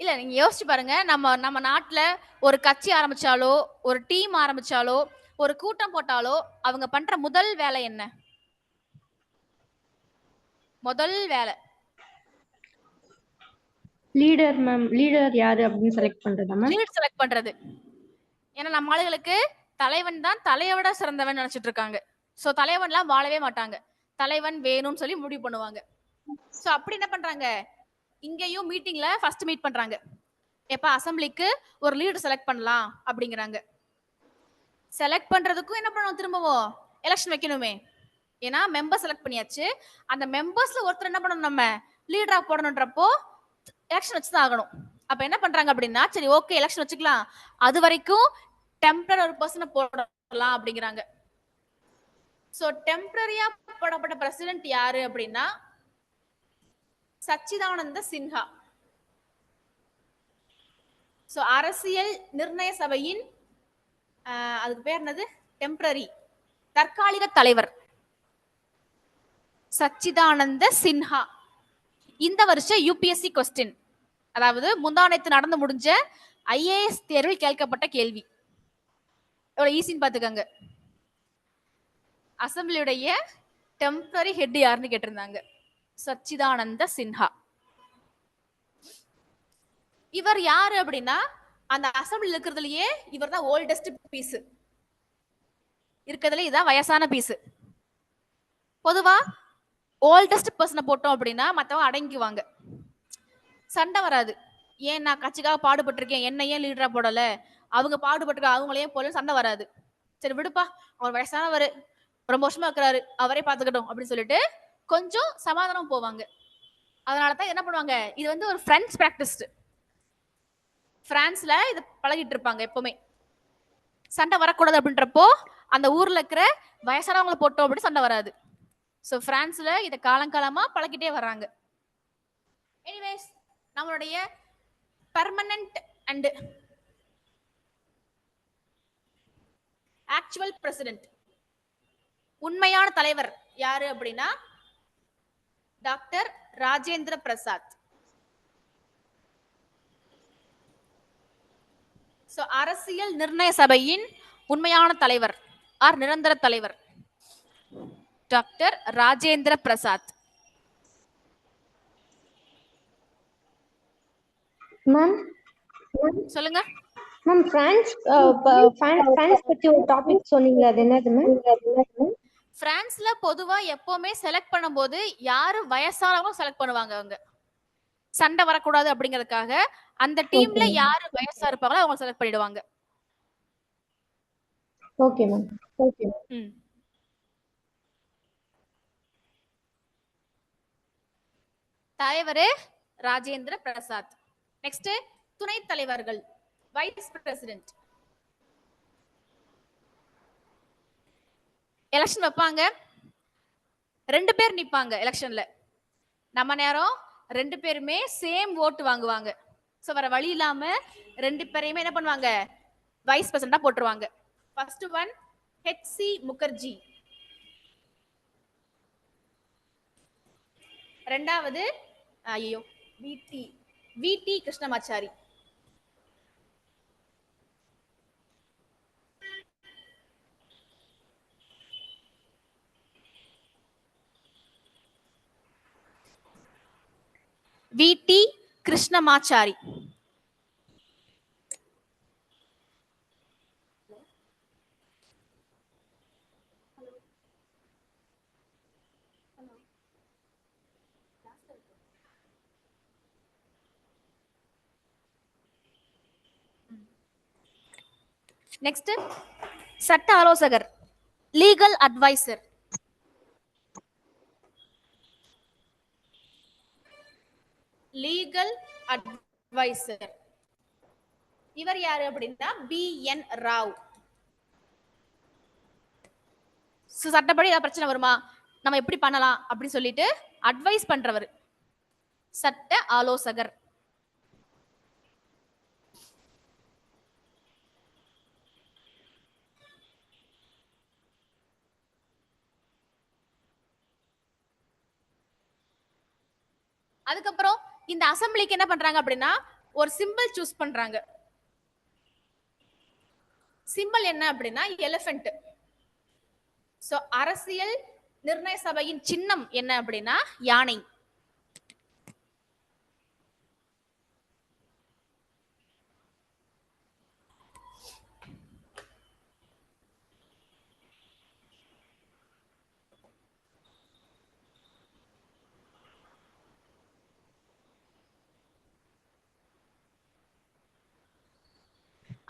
இல்ல, நீங்க யோசிச்சு பாருங்க. நம்ம நம்ம நாட்டுல ஒரு கட்சி ஆரம்பிச்சாலோ, ஒரு டீம் ஆரம்பிச்சாலோ, ஒரு கூட்டம் போட்டாலோ, அவங்க பண்ற முதல் வேலை என்ன? முதல் வேலை லீடர் மேம், லீடர் யாரு அப்படின்னு செலக்ட் பண்றதா மேம்? லீட் செலக்ட் பண்றது. ஏன்னா நம்ம ஆளுகளுக்கு தலைவன் தான் தலையை விட சிறந்தவன் நினைச்சிட்டு இருக்காங்க. சோ தலைவன்லாம் வாழவே மாட்டாங்க. தலைவன் வேணும்னு சொல்லி முடிவு பண்ணுவாங்க. சோ அப்படி என்ன பண்றாங்க, இங்கேயும் மீட்டிங்ல ஃபர்ஸ்ட் மீட் பண்றாங்க. எப்ப அசெம்பிளிக்கு ஒரு லீடர் செலக்ட் பண்ணலாம் அப்படிங்கிறாங்க. செலக்ட் பண்றதுக்கும் என்ன பண்ணணும், திரும்பவும் எலெக்ஷன் வைக்கணுமே. ஏன்னா மெம்பர் செலக்ட் பண்ணியாச்சு, அந்த மெம்பர்ஸ்ல ஒருத்தர் என்ன பண்ணணும், நம்ம லீடரா போடணுன்றப்போ எலெக்ஷன் வச்சுதான் ஆகணும். அப்ப என்ன பண்றாங்க அப்படின்னா, சரி ஓகே எலெக்ஷன் வச்சுக்கலாம், அது வரைக்கும் டெம்பரரி ஒரு பர்சனை போடலாம் அப்படிங்கிறாங்க. சோ டெம்பரரியா போடப்பட்ட பிரசிடென்ட் யாரு அப்படின்னா சச்சிதானந்த சின்ஹா. சோ அரசியல் நிர்ணய சபையின் அதுக்கு பேர் என்னது, டெம்பரரி தற்காலிக தலைவர் சச்சிதானந்த சின்ஹா. இந்த வருஷம் யூபிஎஸ்சி கொஸ்டின், அதாவது முந்தானத்து நடந்து முடிஞ்ச ஐஏஎஸ் தேர்வில் கேட்கப்பட்ட கேள்வி. எவ்வளவு ஈஸின்னு பாத்துக்கங்க. அசம்பிளியுடைய டெம்பரரி ஹெட் யாருன்னு கேட்டிருந்தாங்க, சச்சிதானந்த சின்ஹா. இவர் யாரு அப்படின்னா அந்த அசம்பிளி இருக்கிறதுலயே இவர் தான் ஓல்டஸ்ட் பீஸ் இருக்கிறதுல, இதான் வயசான பீஸ். பொதுவா ஓல்டஸ்ட் பர்சனை போட்டோம் அப்படின்னா மத்தவங்க அடங்கிக்குவாங்க, சண்டை வராது. ஏன் நான் கட்சிக்காக பாடுபட்டிருக்கேன், என்ன ஏன் லீடரா போடல, அவங்க பாடுபட்டிருக்க அவங்களையும் போல சண்டை வராது. சரி விடுப்பா, அவர் வயசானவர், ரொம்ப வருஷமா இருக்கிறாரு, அவரே பாத்துக்கட்டும் அப்படின்னு சொல்லிட்டு கொஞ்சம் சமாதானம் போவாங்க. அதனாலதான் என்ன பண்ணுவாங்க, இது வந்து ஒரு பிரெஞ்ச் பிராக்டிஸ். பிரான்ஸ்ல இது பழகிட்டு இருப்பாங்க எப்பவுமே. சண்டை வரக்கூடாது அப்படின்றப்போ அந்த ஊர்ல இருக்கிற வயசானவங்களை போட்டோம் அப்படி சண்டை வராது. சோ பிரான்ஸ்ல இத காலங்காலமா பழகிட்டே வர்றாங்க. எனிவேஸ், நம்மளுடைய பெர்மனன்ட் அண்ட் ஆக்சுவல் பிரசிடென்ட், உண்மையான தலைவர் யாரு அப்படின்னா டாக்டர் ராஜேந்திர பிரசாத். சோ அரசியல் நிர்ணய சபையின் உண்மையான தலைவர் ஆர் நிரந்தர தலைவர் டாக்டர் ராஜேந்திர பிரசாத். மேம் சொல்லுங்க. மேம், பிரான்ஸ் பத்தி ஒரு டாபிக் சொன்னீங்க, அது என்னது மேம்? பிரான்ஸ்ல பொதுவா எப்பவுமே செலக்ட் பண்ணும்போது யாரு வயசானவங்க செலக்ட் பண்ணுவாங்க. அவங்க சண்டை வரக்கூடாது அப்படிங்கறதுக்காக அந்த டீம்ல யாரு வயசா இருப்பாங்களோ அவங்க செலக்ட் பண்ணிடுவாங்க. Okay ma'am. ஓகே. தலைவர் ராஜேந்திர பிரசாத். நெக்ஸ்ட் துணைத் தலைவர்கள், வைஸ் பிரசிடென்ட். எலெக்ஷன் வைப்பாங்க, 2 பேர் நிப்பாங்க எலெக்ஷன்ல. நம்ம நேரம் 2 பேருமே சேம் ஓட்டு வாங்குவாங்க. சோ வர வழி இல்லாம 2 பேரையுமே என்ன பண்ணுவாங்க, வைஸ் பிரசிடென்டா போட்டுருவாங்க. ஃபர்ஸ்ட் ஒன் ஹெச்சி முகர்ஜி, ரெண்டாவது விடி கிருஷ்ணமாச்சாரி. விடி கிருஷ்ணமாச்சாரி. நெக்ஸ்ட் சட்ட ஆலோசகர், லீகல் அட்வைசர். லீகல் அட்வைசர் இவர் யாரு அப்படின்னா BN ராவ். சட்டப்படி ஏதாவது பிரச்சனை வருமா, நம்ம எப்படி பண்ணலாம் அப்படின்னு சொல்லிட்டு அட்வைஸ் பண்றவர் சட்ட ஆலோசகர். அதுக்கப்புறம் இந்த அசம்பிளிக்கு என்ன பண்றாங்க அப்படின்னா ஒரு சிம்பிள் சூஸ் பண்றாங்க. சிம்பிள் என்ன அப்படின்னா எலிஃபென்ட். சோ அரசியல் நிர்ணய சபையின் சின்னம் என்ன அப்படின்னா யானை.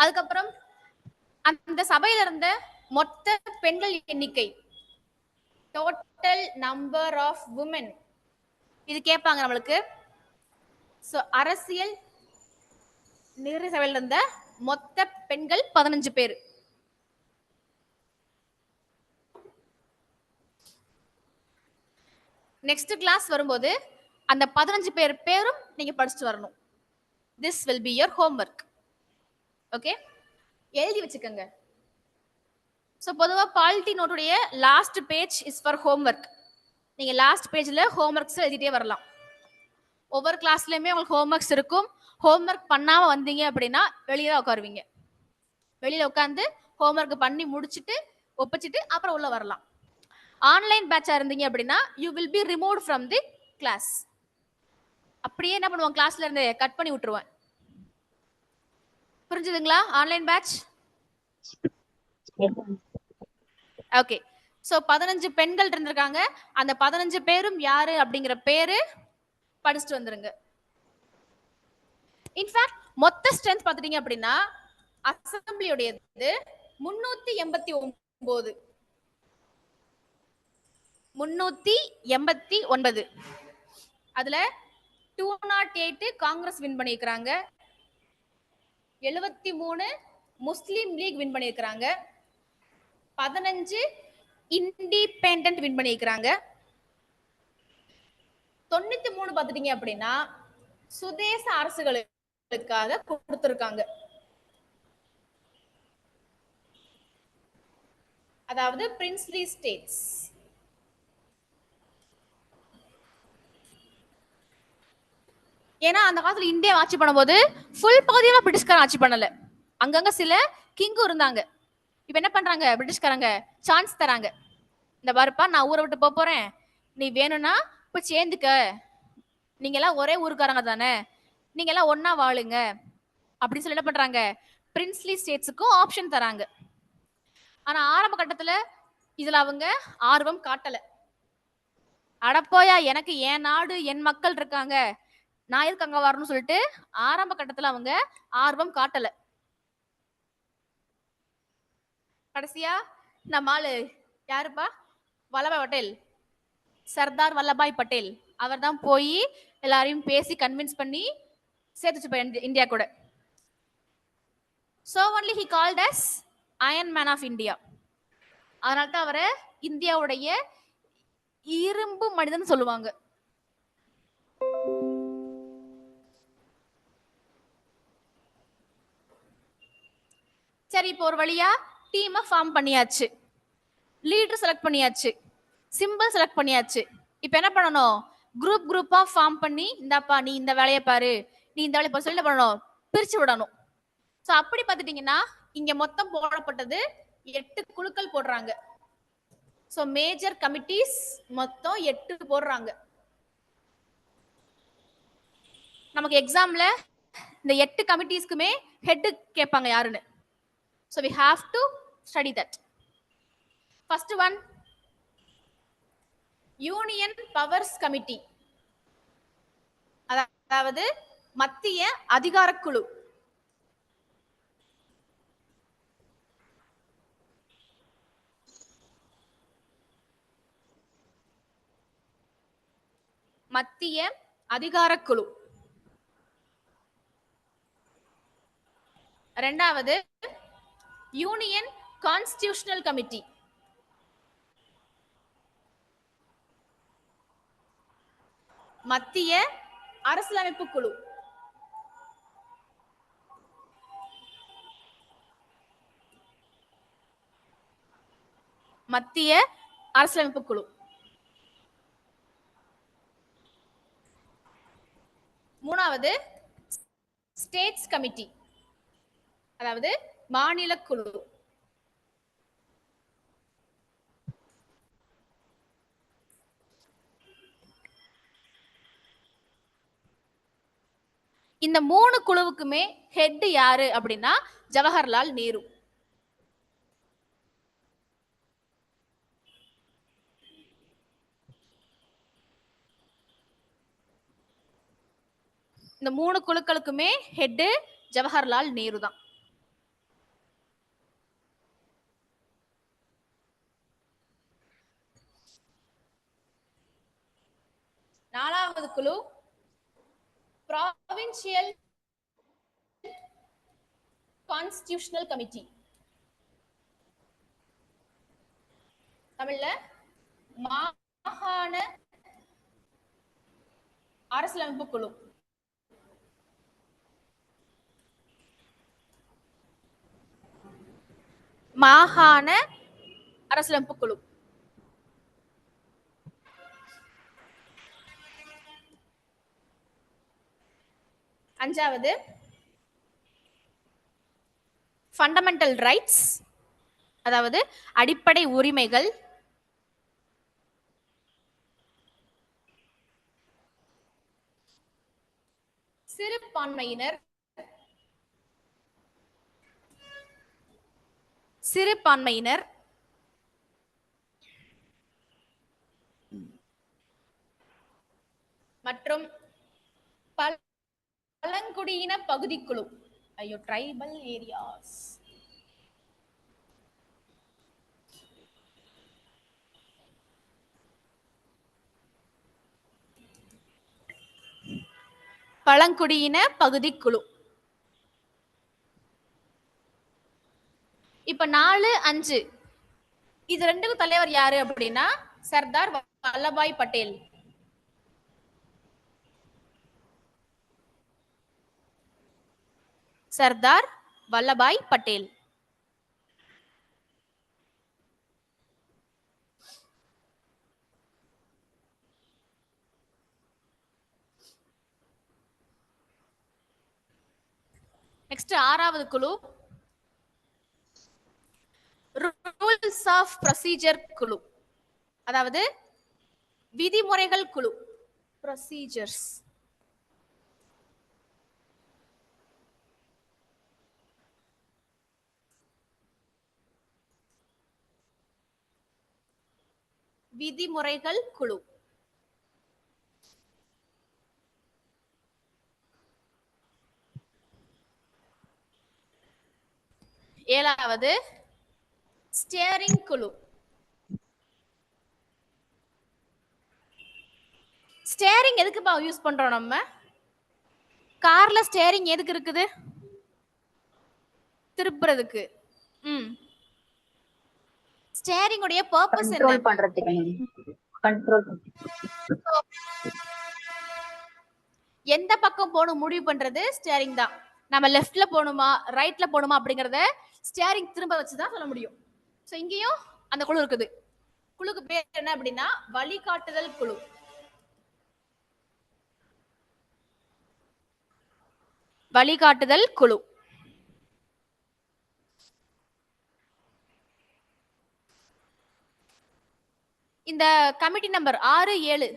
அதுக்கப்புறம் அந்த சபையில இருந்த மொத்த பெண்கள் எண்ணிக்கை, டோட்டல் நம்பர் ஆஃப் women, இது கேட்பாங்க நம்மளுக்கு. சோ அரசியல் நிர்ணய சபையில இருந்த மொத்த பெண்கள் 15 பேர். நெக்ஸ்ட் கிளாஸ் வரும்போது அந்த 15 பேர் பேரும் நீங்க படிச்சுட்டு வரணும். This will be your homework. Okay, எழுதி வச்சுக்கோங்க. ஸோ பொதுவாக பாலிட்டி நோட்டுடைய last page is for homework. நீங்கள் லாஸ்ட் பேஜில் ஹோம்ஒர்க்ஸ் எழுதிட்டே வரலாம். ஒவ்வொரு கிளாஸ்லையுமே உங்களுக்கு ஹோம்ஒர்க்ஸ் இருக்கும். ஹோம்ஒர்க் பண்ணாமல் வந்தீங்க அப்படின்னா வெளியே தான் உட்காருவீங்க. வெளியில் உட்காந்து ஹோம்ஒர்க் பண்ணி முடிச்சுட்டு ஒப்பிச்சுட்டு அப்புறம் உள்ள வரலாம். ஆன்லைன் பேட்சாக இருந்தீங்க அப்படின்னா you will be remove from the class. அப்படியே என்ன பண்ணுவோம், கிளாஸ்ல இருந்து கட் பண்ணி விட்டுருவேன். புரிஞ்சுதுங்களா? Online batch okay. சோ 15 பெண்கள் இருந்திருக்காங்க. அந்த 15 பேரும் யாரு அப்படிங்கிற பேரு படிச்சுட்டு வந்துருங்க. இன்ஃபேக்ட் மொத்த ஸ்ட்ரென்த் பார்த்துட்டீங்க அப்படின்னா அசம்பிளியோடையது 389. 389. அதுல 208 காங்கிரஸ் வின் பண்ணியிருக்கிறாங்க, 73 முஸ்லீம் லீக் வின் பண்ணியிருக்கிறாங்க, 15 இண்டிபெண்டன்ட் வின் பண்ணியிருக்கிறாங்க, 93 பார்த்துட்டீங்க அப்படின்னா சுதேச அரசுகளுக்காக கொடுத்திருக்காங்க. அதாவது பிரின்ஸ்லி ஸ்டேட்ஸ். ஏன்னா அந்த காலத்துல இந்தியா ஆட்சி பண்ணும்போது ஃபுல் பகுதியெல்லாம் பிரிட்டிஷ்காரன் ஆட்சி பண்ணல. அங்கங்க சில கிங்கும் இருந்தாங்க. இப்ப என்ன பண்றாங்க, பிரிட்டிஷ்காரங்க சான்ஸ் தராங்க. இந்த பாருப்பா, நான் ஊரை விட்டு போறேன், நீ வேணும்னா இப்ப சேர்ந்துக்க, நீங்க எல்லாம் ஒரே ஊருக்காரங்க தானே, நீங்க எல்லாம் ஒன்னா வாழுங்க அப்படின்னு சொல்லி என்ன பண்றாங்க, பிரின்ஸ்லி ஸ்டேட்ஸுக்கும் ஆப்ஷன் தராங்க. ஆனா ஆரம்ப கட்டத்துல இதுல அவங்க ஆர்வம் காட்டல. அடப்போயா, எனக்கு என் நாடு என் மக்கள் இருக்காங்க, நான் எதுக்கு அங்க வரணும்னு சொல்லிட்டு ஆரம்ப கட்டத்துல அவங்க ஆர்வம் காட்டல. கடைசியா நம்ம ஆளு யாருப்பா, வல்லபாய் பட்டேல், சர்தார் வல்லபாய் பட்டேல், அவர் தான் போய் எல்லாரையும் பேசி கன்வின்ஸ் பண்ணி சேர்த்துச்சு இந்தியா கூட. So only he called as Iron Man of India. அதனால தான் அவரை இந்தியாவுடைய இரும்பு மனிதன் சொல்லுவாங்க. சரி, இப்போ ஒரு வழியா டீமை ஃபார்ம் பண்ணியாச்சு, லீடர் செலக்ட் பண்ணியாச்சு, சிம்பிள் செலக்ட் பண்ணியாச்சு. இப்போ என்ன பண்ணணும், குரூப் குரூப்பா ஃபார்ம் பண்ணி இந்தாப்பா நீ இந்த வேலையை பாரு, நீ இந்த வேலையை பாரு சொல்லி என்ன பண்ணணும், பிரிச்சு விடணும். ஸோ அப்படி பார்த்துட்டீங்கன்னா இங்க மொத்தம் போடப்பட்டது 8 குழுக்கள் போடுறாங்க. ஸோ மேஜர் கமிட்டிஸ் மொத்தம் 8 போடுறாங்க. நமக்கு எக்ஸாம்ல இந்த 8 கமிட்டிஸ்க்குமே ஹெட் கேட்பாங்க யாருன்னு. So we have to study that. First one, union powers committee, அதாவது மத்திய அதிகார குழு. மத்திய அதிகார குழு. இரண்டாவது யூனியன் கான்ஸ்டிடியூஷனல் கமிட்டி. மத்திய அரசியலமைப்பு குழு. மத்திய அரசியலமைப்பு குழு. மூணாவது ஸ்டேட்ஸ் கமிட்டி, அதாவது மாநில குழு. இந்த 3 குழுவுக்குமே ஹெட் யாரு அப்படின்னா ஜவஹர்லால் நேரு. இந்த 3 குழுக்களுக்குமே ஹெட் ஜவஹர்லால் நேரு தான். நாலாவது குழு ப்ராவின்சியல் கான்ஸ்டிடியூஷனல் கமிட்டி, தமிழ்ல மாகாண அரசியலமைப்பு குழு. மாகாண அரசியலமைப்பு குழு. அஞ்சாவது ஃபண்டமெண்டல் ரைட்ஸ், அதாவது அடிப்படை உரிமைகள். சிறுபான்மையினர், சிறுபான்மையினர் மற்றும் பழங்குடியின பகுதிக்குழு. ஐயோ, ட்ரைபல் ஏரியாஸ். பழங்குடியின பகுதிக்குழு. இப்ப 4, 5 இது ரெண்டுக்கும் தலைவர் யாரு அப்படின்னா சர்தார் வல்லபாய் பட்டேல். சர்தார் வல்லபாய் பட்டேல். நெக்ஸ்ட் ஆறாவது குழு ரூல்ஸ் ஆஃப் ப்ரொசீஜர் குழு, அதாவது விதிமுறைகள் குழு. ப்ரொசீஜர்ஸ். விதிமுறைகள் குழு. ஏழாவது ஸ்டியரிங் குழு. ஸ்டியரிங் எதுக்குப்பா யூஸ் பண்றோம் நம்ம? கார்ல ஸ்டியரிங் எதுக்கு இருக்குது? திருப்புறதுக்கு. ஸ்டியரிங் உடைய பர்பஸ் என்ன? கண்ட்ரோல் பண்றதுக்கு. கண்ட்ரோல். எந்த பக்கம் போகணும் முடிவு பண்றது ஸ்டியரிங் தான். நம்ம லெஃப்ட்ல போகணுமா ரைட்ல போகணுமா அப்படிங்கறத ஸ்டியரிங் திரும்ப வச்சுதான் சொல்ல முடியும். சோ இங்கேயும் அந்த குழு இருக்குது. குழுக்கு பேர் என்ன அப்படின்னா வழிகாட்டுதல் குழு. வழிகாட்டுதல் குழு. இந்த கமிட்டி நம்பர் 6, 7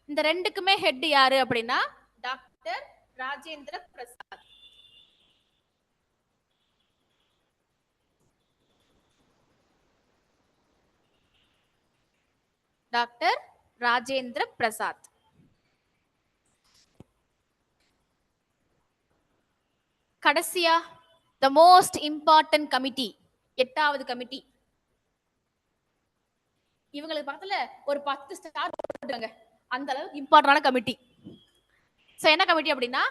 இந்த ரெண்டுக்குமே ஹெட் யாரு அப்படின்னா டாக்டர் ராஜேந்திர பிரசாத். டாக்டர் ராஜேந்திர பிரசாத். கடைசியா த மோஸ்ட் இம்பார்ட்டன்ட் கமிட்டி, 8வது கமிட்டி. இவங்களுக்கு பக்கத்துல ஒரு 10 ஸ்டார் போட்டுருங்க, அந்த அளவுக்கு இம்பார்ட்டன்டான கமிட்டி. சோ என்ன கமிட்டி அப்படின்னா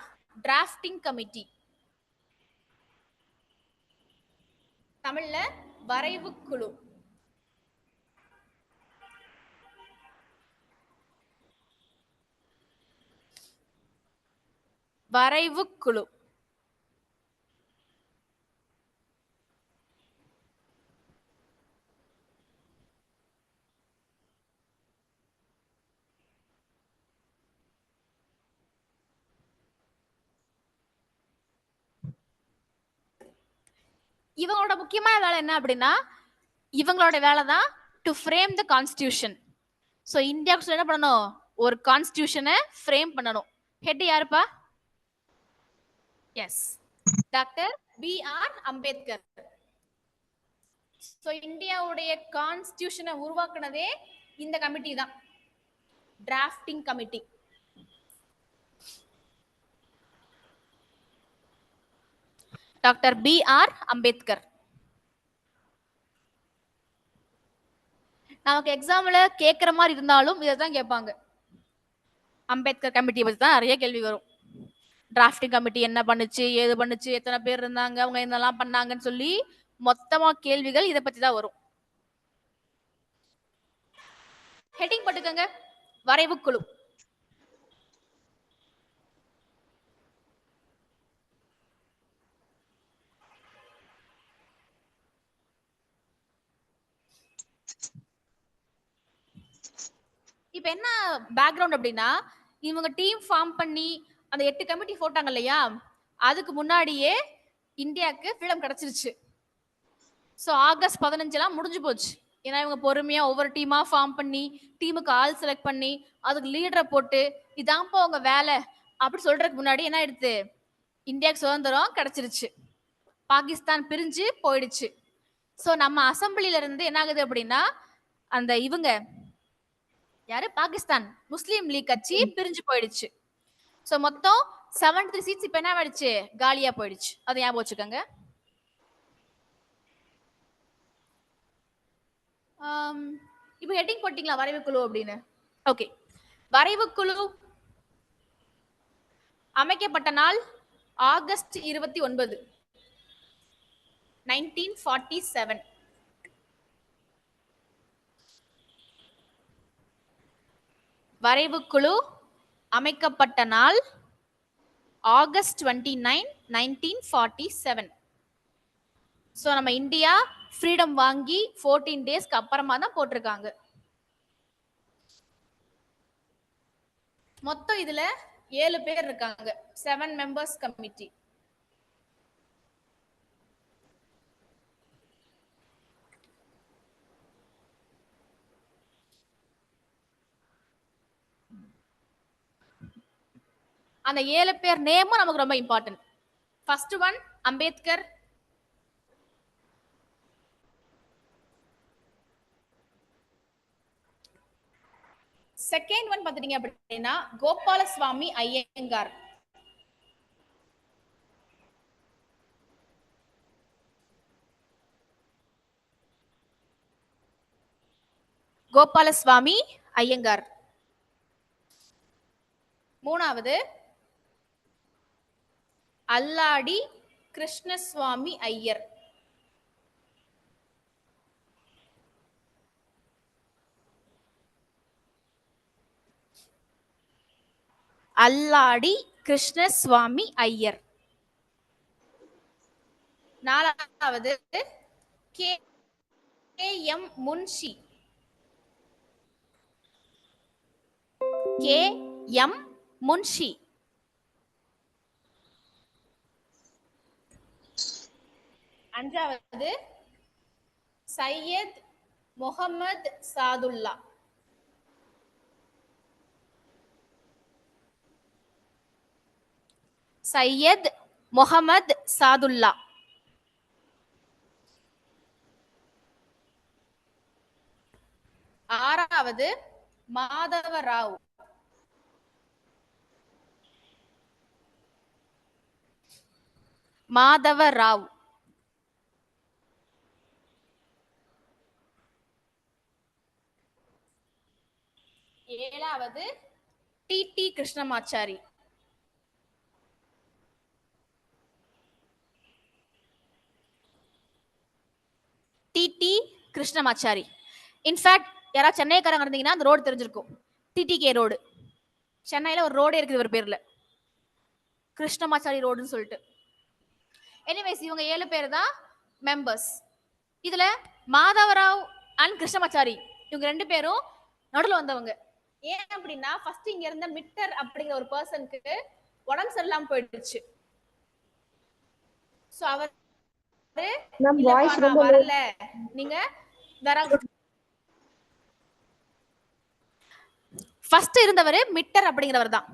டிராஃப்டிங் கமிட்டி, தமிழ்ல வரைவு குழு. வரைவு குழு. இவங்களோட முக்கியமான வேலை என்ன அப்படின்னா இவங்களோட வேலை தான் to frame the constitution. So இந்தியாவுக்கு என்ன பண்ணணும், ஒரு கான்ஸ்டியூஷனை ஃப்ரேம் பண்ணணும். ஹெட் யாருப்பா? Yes, doctor B.R. Ambedkar. So இந்தியாவுடைய கான்ஸ்டியூஷனை உருவாக்குனதே இந்த கமிட்டி தான், drafting committee. Doctor B.R. Ambedkar. நமக்கு எக்ஸாம்ல கேட்குற மாதிரி இருந்தாலும் இதை தான் கேட்பாங்க. அம்பேத்கர் கமிட்டி பற்றி தான் நிறைய கேள்வி வரும். டிராஃப்டிங் கமிட்டி என்ன பண்ணுச்சு, ஏது பண்ணுச்சு, எத்தனை பேர் இருந்தாங்க, அவங்க என்னெல்லாம் பண்ணாங்கன்னு சொல்லி மொத்தமா கேள்விகள் இதை பத்தி தான் வரும். ஹெட்டிங் போட்டுக்கோங்க, வரைவு குழு. இப்ப என்ன பேக்ரவுண்ட் அப்படின்னா, இவங்க டீம் ஃபார்ம் பண்ணி அந்த 8 கமிட்டி போட்டாங்க இல்லையா, அதுக்கு முன்னாடியே இந்தியாவுக்கு ஃப்ரீடம் கிடைச்சிருச்சு. ஸோ ஆகஸ்ட் 15 முடிஞ்சு போச்சு. ஏன்னா இவங்க பொறுமையா ஒவ்வொரு டீமா ஃபார்ம் பண்ணி டீமுக்கு ஆள் செலக்ட் பண்ணி அதுக்கு லீடரை போட்டு இதான்ப்பா உங்க வேலை அப்படி சொல்றதுக்கு முன்னாடி என்ன ஆயிடுது, இந்தியாவுக்கு சுதந்திரம் கிடைச்சிருச்சு, பாகிஸ்தான் பிரிஞ்சு போயிடுச்சு. ஸோ நம்ம அசம்பிளில இருந்து என்ன ஆகுது அப்படின்னா, அந்த இவங்க யாரு, பாகிஸ்தான் முஸ்லீம் லீக் கட்சி பிரிஞ்சு போயிடுச்சு. ஸோ மொத்தம் 73 சீட்ஸ் இப்ப என்ன ஆயிடுச்சு, காலியா போயிடுச்சு. அதை ஞாபகம் வச்சுக்கோங்க. இப்போ ஹெட்டிங் போட்டீங்களா வரைவு குழு அப்படின்னு? ஓகே, வரைவு குழு அமைக்கப்பட்ட நாள் ஆகஸ்ட் 29, 1947. வரைவு குழு அமைக்கப்பட்ட நாள் ஆகஸ்ட் 29, 1947. ஸோ நம்ம இந்தியா ஃப்ரீடம் வாங்கி 14 டேஸ்க்கு அப்புறமா தான் போட்டிருக்காங்க. மொத்தம் இதுல 7 பேர் இருக்காங்க, 7 மெம்பர்ஸ் கமிட்டி. அந்த 7 பேர் நேமும் நமக்கு ரொம்ப important. First one Ambedkar, second one பாத்துட்டீங்க அப்படின்னா கோபாலசுவாமி ஐயங்கார், கோபாலசுவாமி ஐயங்கார். மூணாவது அல்லாடி கிருஷ்ணசுவாமி ஐயர். அல்லாடி கிருஷ்ணசுவாமி ஐயர். நாலாவது K.M. முன்ஷி. K.M. முன்ஷி. அஞ்சாவது சையத் முகமது சாதுல்லா. சையத் முகமது சாதுல்லா. ஆறாவது மாதவ ராவ். மாதவ ராவ். ஏழாவது T Krishnamachari. T Krishnamachari. In fact யாராவது சென்னைக்காரங்க இருந்தீங்கன்னா அந்த ரோடு தெரிஞ்சிருக்கும், டிடிகே ரோடு. சென்னையில ஒரு ரோடு இருக்குது ஒரு பேர்ல, கிருஷ்ணமாச்சாரி ரோடுன்னு சொல்லிட்டு. எனிவேஸ் இவங்க 7 பேர் தான் மெம்பர்ஸ். இதுல மாதவராவ் அண்ட் கிருஷ்ணமாச்சாரி இவங்க 2 பேரும் நடுவில் வந்தவங்க. ஏன் அப்படின்னா ஃபர்ஸ்ட் இங்க இருந்த மிட்டர் அப்படிங்கிற ஒரு பர்சனுக்கு உடம்பு சரியில்லாம போயிடுச்சு. ஸோ அவர் மேம் இல்லப்பா வாய்ஸ் நான் ரொம்ப வரல, நீங்க வேற. ஃபர்ஸ்ட் இருந்தவர் மிட்டர் அப்படிங்கிறவர் தான்.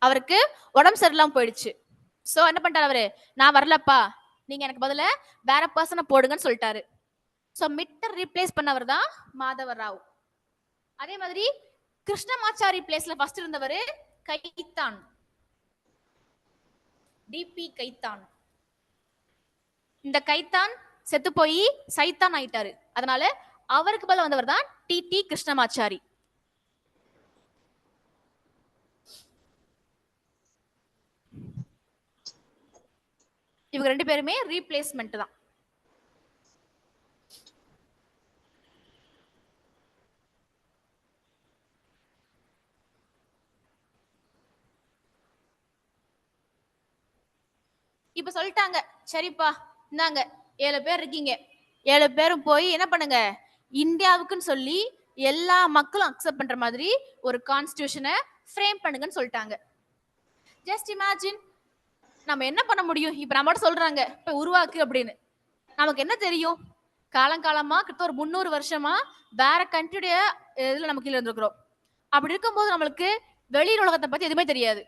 அவருக்கு உடம்பு சரியில்லாம போயிடுச்சு. சோ என்ன பண்ணிட்டாரு அவரு, நான் வரலப்பா, நீங்க எனக்கு பதில வேற பர்சனை போடுங்கன்னு சொல்லிட்டாரு. சோ மிட்டர் ரீப்ளேஸ் பண்ணவர் தான் மாதவ ராவ். அதே மாதிரி கிருஷ்ணமாச்சாரி பிளேஸ்ல ஃபர்ஸ்ட் இருந்தவர் கைத்தான், டிபி கைத்தான். இந்த கைத்தான் செத்து போய் சைத்தான் ஆயிட்டாரு. அதனால அவருக்கு பதில் வந்தவர் தான் டிடி கிருஷ்ணமாச்சாரி. இவங்க ரெண்டு பேருமே ரீப்ளேஸ்மெண்ட் தான். இப்ப சொல்லிட்டாங்க, சரிப்பா இந்தாங்க 7 பேர் இருக்கீங்க, 7 பேரும் போய் என்ன பண்ணுங்க, இந்தியாவுக்குன்னு சொல்லி எல்லா மக்களும் அக்செப்ட் பண்ற மாதிரி ஒரு கான்ஸ்டிடியூஷனை ஃப்ரேம் பண்ணுங்கன்னு சொல்லிட்டாங்க. ஜஸ்ட் இமேஜின், நம்ம என்ன பண்ண முடியும்? இப்ப நம்ம சொல்றாங்க இப்ப உருவாக்கு அப்படின்னு, நமக்கு என்ன தெரியும்? காலங்காலமா கிட்ட ஒரு 300 வருஷமா வேற கண்ட்ரியுடைய இதுல நம்ம கீழே இருந்திருக்கிறோம். அப்படி இருக்கும்போது நம்மளுக்கு வெளி உலகத்தை பத்தி எதுவுமே தெரியாது.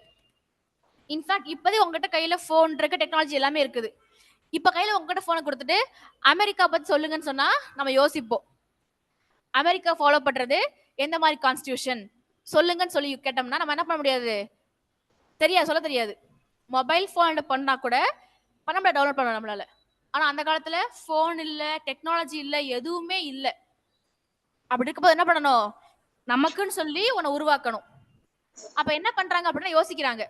இன்ஃபேக்ட் இப்போதே உங்ககிட்ட கையில போன் இருக்கு, டெக்னாலஜி எல்லாமே இருக்குது. இப்ப கையில உங்ககிட்ட போனை கொடுத்துட்டு அமெரிக்கா பத்தி சொல்லுங்கன்னு சொன்னா நம்ம யோசிப்போம். அமெரிக்கா ஃபாலோ பண்றது எந்த மாதிரி கான்ஸ்டிடியூஷன் சொல்லுங்கன்னு சொல்லி கேட்டோம்னா நம்ம என்ன பண்ண முடியாது, தெரியாது, சொல்ல தெரியாது. மொபைல் போன்ல பண்ணா கூட பண்ண முடியாது, டவுன்லோட் பண்ண நம்மளால. ஆனா அந்த காலத்துல போன் இல்ல, டெக்னாலஜி இல்ல, எதுவுமே இல்ல. அப்படி இருக்கும்போது என்ன பண்ணணும், நமக்குன்னு சொல்லி உன்னை உருவாக்கணும். அப்ப என்ன பண்றாங்க அப்படின்னா யோசிக்கிறாங்க,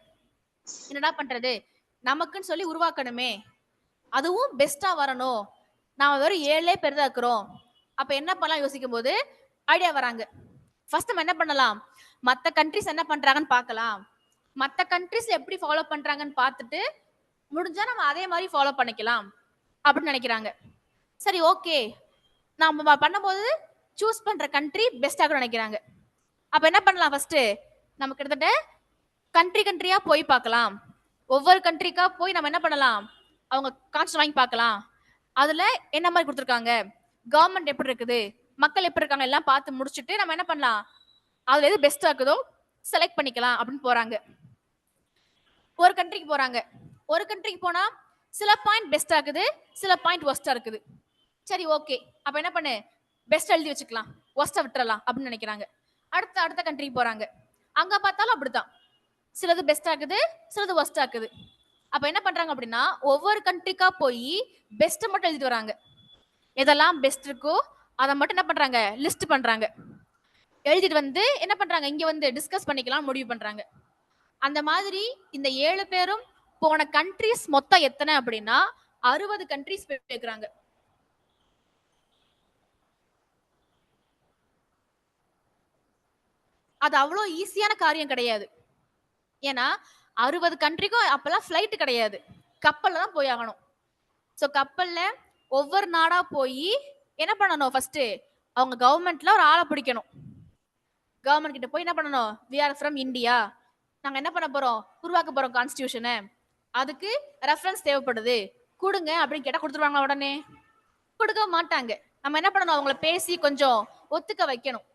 என்னடா பண்றது, நமக்குன்னு சொல்லி உருவாக்கணுமே, அதுவும் பெஸ்டா வரணும், நாம வெறும் 7 பேர் தான் இருக்கிறோம், அப்ப என்ன பண்ணலாம் யோசிக்கும் போது ஐடியா வராங்க. ஃபர்ஸ்ட் நம்ம என்ன பண்ணலாம், மத்த கண்ட்ரிஸ் என்ன பண்றாங்கன்னு பார்க்கலாம், மத்த கண்ட்ரிஸ் எப்படி ஃபாலோ பண்றாங்கன்னு பார்த்துட்டு முடிஞ்சா நம்ம அதே மாதிரி ஃபாலோ பண்ணிக்கலாம் அப்படின்னு நினைக்கிறாங்க. சரி ஓகே, நம்ம பண்ணும்போது சூஸ் பண்ற கண்ட்ரி பெஸ்டாக நினைக்கிறாங்க. அப்ப என்ன பண்ணலாம், ஃபர்ஸ்ட் நம்ம கிட்டத்தட்ட கண்ட்ரியா போய் பார்க்கலாம். ஒவ்வொரு கண்ட்ரிக்கா போய் நம்ம என்ன பண்ணலாம், அவங்க கான்ஸ்டியூஷன் வாங்கி பார்க்கலாம். அதுல என்ன மாதிரி கொடுத்துருக்காங்க, கவர்மெண்ட் எப்படி இருக்குது, மக்கள் எப்படி இருக்காங்க எல்லாம் பார்த்து முடிச்சுட்டு நம்ம என்ன பண்ணலாம், அதுல எது பெஸ்டா இருக்குதோ செலக்ட் பண்ணிக்கலாம் அப்படின்னு போறாங்க. ஒரு கண்ட்ரிக்கு போறாங்க. ஒரு கண்ட்ரிக்கு போனா சில பாயிண்ட் பெஸ்டா இருக்குது, சில பாயிண்ட் ஒஸ்டா இருக்குது. சரி ஓகே, அப்ப என்ன பண்ணு, பெஸ்ட் எழுதி வச்சுக்கலாம், ஒஸ்டா விட்டுறலாம் அப்படின்னு நினைக்கிறாங்க. அடுத்த கண்ட்ரிக்கு போறாங்க. அங்க பார்த்தாலும் அப்படித்தான், சிலது பெஸ்டா இருக்குது, சிலது ஒஸ்டா இருக்குது. அப்ப என்ன பண்றாங்க அப்படின்னா ஒவ்வொரு கண்ட்ரிக்கா போய் பெஸ்ட் மட்டும் எழுதிட்டு வராங்க. எதெல்லாம் பெஸ்ட் இருக்கோ அதை மட்டும் என்ன பண்றாங்க, லிஸ்ட் பண்றாங்க. எழுதிட்டு வந்து என்ன பண்றாங்க, இங்க வந்து டிஸ்கஸ் பண்ணிக்கலாம் முடிவு பண்றாங்க. அந்த மாதிரி இந்த 7 பேரும் போன கண்ட்ரிஸ் மொத்தம் எத்தனை அப்படின்னா 60 கண்ட்ரிஸ் போயிருக்காங்க. அது அவ்வளோ ஈஸியான காரியம் கிடையாது. ஏன்னா 60 கண்ட்ரிக்கும் அப்பெல்லாம் ஃபிளைட் கிடையாது, கப்பல்ல தான் போய் ஆகணும். ஸோ கப்பல்ல ஒவ்வொரு நாடா போய் என்ன பண்ணணும், ஃபர்ஸ்ட் அவங்க கவர்மெண்ட்ல ஒரு ஆளை பிடிக்கணும். கவர்மெண்ட் கிட்ட போய் என்ன பண்ணணும், வி ஆர் ஃப்ரம் இந்தியா, நாங்க என்ன பண்ண போறோம், உருவாக்க போறோம் கான்ஸ்டிடியூஷனை, அதுக்கு ரெஃபரன்ஸ் தேவைப்படுது கொடுங்க அப்படின்னு கேட்டா கொடுத்துருவாங்க. உடனே கொடுக்க மாட்டாங்க. நம்ம என்ன பண்ணணும், அவங்கள பேசி கொஞ்சம் ஒத்துக்க வைக்கணும்.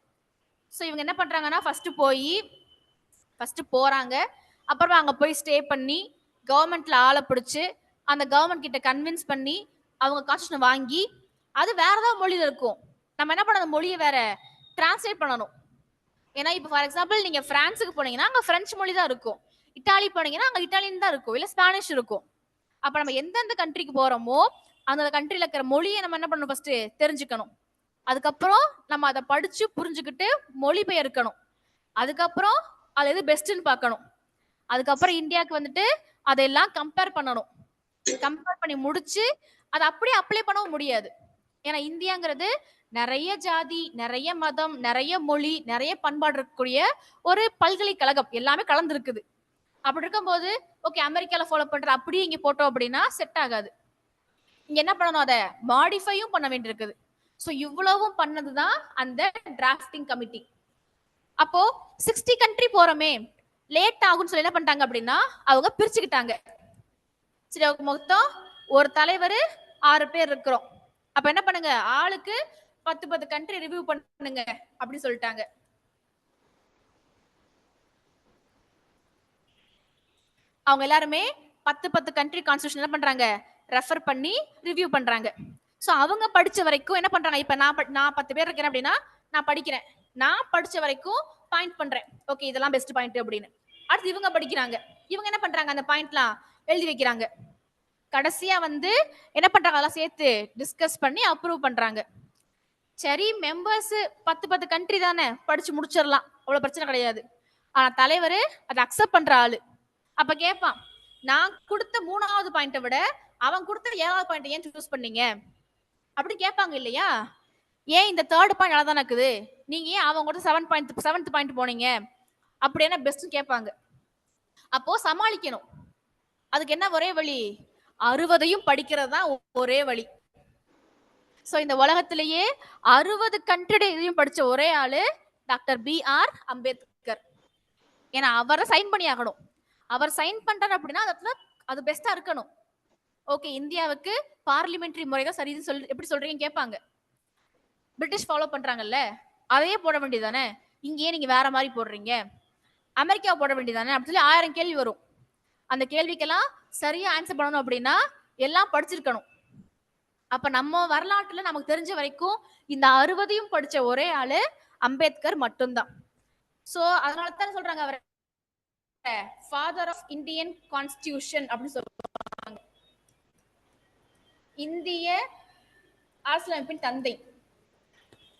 ஸோ இவங்க என்ன பண்றாங்கன்னா ஃபர்ஸ்ட் போறாங்க. அப்புறமா அங்க போய் ஸ்டே பண்ணி கவர்மெண்ட்ல ஆளை பிடிச்சு அந்த கவர்மெண்ட் கிட்ட கன்வின்ஸ் பண்ணி அவங்க கான்ஸ்டிடியூஷன் வாங்கி, அது வேற ஏதாவது மொழியில இருக்கும், நம்ம என்ன பண்ணணும், மொழியை வேற டிரான்ஸ்லேட் பண்ணணும். ஏன்னா இப்போ ஃபார் எக்ஸாம்பிள் நீங்க பிரான்ஸுக்கு போனீங்கன்னா அங்க பிரெஞ்சு மொழி தான் இருக்கும், இட்டாலி போனீங்கன்னா அங்க இட்டாலியன் தான் இருக்கும், இல்ல ஸ்பானிஷ் இருக்கும். அப்ப நம்ம எந்தெந்த கண்ட்ரிக்கு போறோமோ அந்த கண்ட்ரில இருக்கிற மொழியை நம்ம என்ன பண்ணணும், ஃபர்ஸ்ட் தெரிஞ்சுக்கணும். அதுக்கப்புறம் நம்ம அதை படிச்சு புரிஞ்சுக்கிட்டு மொழிபெயர்க்கணும். அதுக்கப்புறம் அது எது பெஸ்ட்னு பார்க்கணும். அதுக்கப்புறம் இந்தியாவுக்கு வந்துட்டு அதெல்லாம் கம்பேர் பண்ணணும். கம்பேர் பண்ணி முடிச்சு அதை அப்படியே அப்ளை பண்ணவும் முடியாது. ஏன்னா இந்தியாங்கிறது நிறைய ஜாதி, நிறைய மதம், நிறைய மொழி, நிறைய பண்பாடு இருக்கக்கூடிய ஒரு பல்கலைக்கழகம், எல்லாமே கலந்து இருக்குது. அப்படி இருக்கும்போது ஓகே அமெரிக்கால ஃபாலோ பண்ற அப்படியே இங்க போட்டோம் அப்படின்னா செட் ஆகாது. இங்க என்ன பண்ணணும், அதை மாடிஃபையும் பண்ண வேண்டியிருக்குது. ஸோ இவ்வளவும் பண்ணதுதான் அந்த டிராஃப்டிங் கமிட்டி. அப்போ 60 கண்ட்ரி போறோமே லேட் ஆகும்னு சொல்லி என்ன பண்ணிட்டாங்க அப்படின்னா அவங்க பிரிச்சுக்கிட்டாங்க. சரி மொத்தம் ஒரு தலைவர் 6 பேர் இருக்கிறோம். அப்ப என்ன பண்ணுங்க, ஆளுக்கு 10 கண்ட்ரி ரிவ்யூ பண்ணுங்க அப்படி சொல்லிட்டாங்க. அவங்க எல்லாருமே 10 கண்ட்ரி கான்ஸ்டிடியூஷன் என்ன பண்றாங்க, ரெஃபர் பண்ணி ரிவ்யூ பண்றாங்க. சோ அவங்க படிச்ச வரைக்கும் என்ன பண்றாங்க, இப்ப நான் 10 பேர் இருக்கேன் அப்படின்னா நான் படிக்கிறேன், நான் படிச்ச வரைக்கும் பாயிண்ட் பண்றேன், ஓகே இதெல்லாம் பெஸ்ட் பாயிண்ட் அப்படின்னு. அடுத்து இவங்க படிக்கிறாங்க, இவங்க என்ன பண்றாங்க, அந்த பாயிண்ட்லாம் எழுதி வைக்கிறாங்க. கடைசியா வந்து என்ன பண்றாங்க, அதெல்லாம் சேர்த்து டிஸ்கஸ் பண்ணி அப்ரூவ் பண்றாங்க. சரி, மெம்பர்ஸ் 10 கண்ட்ரி தானே, படிச்சு முடிச்சிடலாம், அவ்வளவு பிரச்சனை கிடையாது. ஆனா தலைவர் அதை அக்செப்ட் பண்ற ஆளு. அப்ப கேட்பான், நான் கொடுத்த 3வது பாயிண்ட விட அவன் கொடுத்த 7வது பாயிண்ட் ஏன் சூஸ் பண்ணீங்க அப்படி கேட்பாங்க இல்லையா? ஏன் இந்த 3rd பாயிண்ட் நல்லா தானே இருக்குது, நீங்க ஏன் அவன் கொடுத்த 7th பாயிண்ட் போனீங்க, அப்படி என்ன பெஸ்ட் கேட்பாங்க. அப்போ சமாளிக்கணும். அதுக்கு என்ன ஒரே வழி, 60ஐயும் படிக்கிறது தான் ஒரே வழி. சோ இந்த உலகத்திலேயே 60 கண்ட்ரி இதையும் படிச்ச ஒரே ஆளு டாக்டர் BR அம்பேத்கர். ஏன்னா அவரை சைன் பண்ணி ஆகணும். அவர் சைன் பண்றாரு அப்படின்னா அது பெஸ்டா இருக்கணும். ஓகே, இந்தியாவுக்கு பார்லிமெண்டரி முறை தான் சரி சொல்லி எப்படி சொல்றீங்க கேட்பாங்க. பிரிட்டிஷ் ஃபாலோ பண்றாங்கல்ல, அதையே போட வேண்டியதானே, இங்கேயே நீங்க வேற மாதிரி போடுறீங்க, அமெரிக்கா போட வேண்டியதானே அப்படி சொல்லி 1000 கேள்வி வரும். அந்த கேள்விக்கெல்லாம் சரியா ஆன்சர் பண்ணணும் அப்படின்னா எல்லாம் படிச்சிருக்கணும். அப்ப நம்ம வரலாற்றுல நமக்கு தெரிஞ்ச வரைக்கும் இந்த 60ஐயும் படிச்ச ஒரே ஆளு அம்பேத்கர் மட்டும்தான். சோ அதனால தான் சொல்றாங்க அவர் ஃபாதர் ஆஃப் இந்தியன் கான்ஸ்டிடியூஷன் அப்படின்னு சொல்றாங்க. இந்திய அரசியலமைப்பின் தந்தை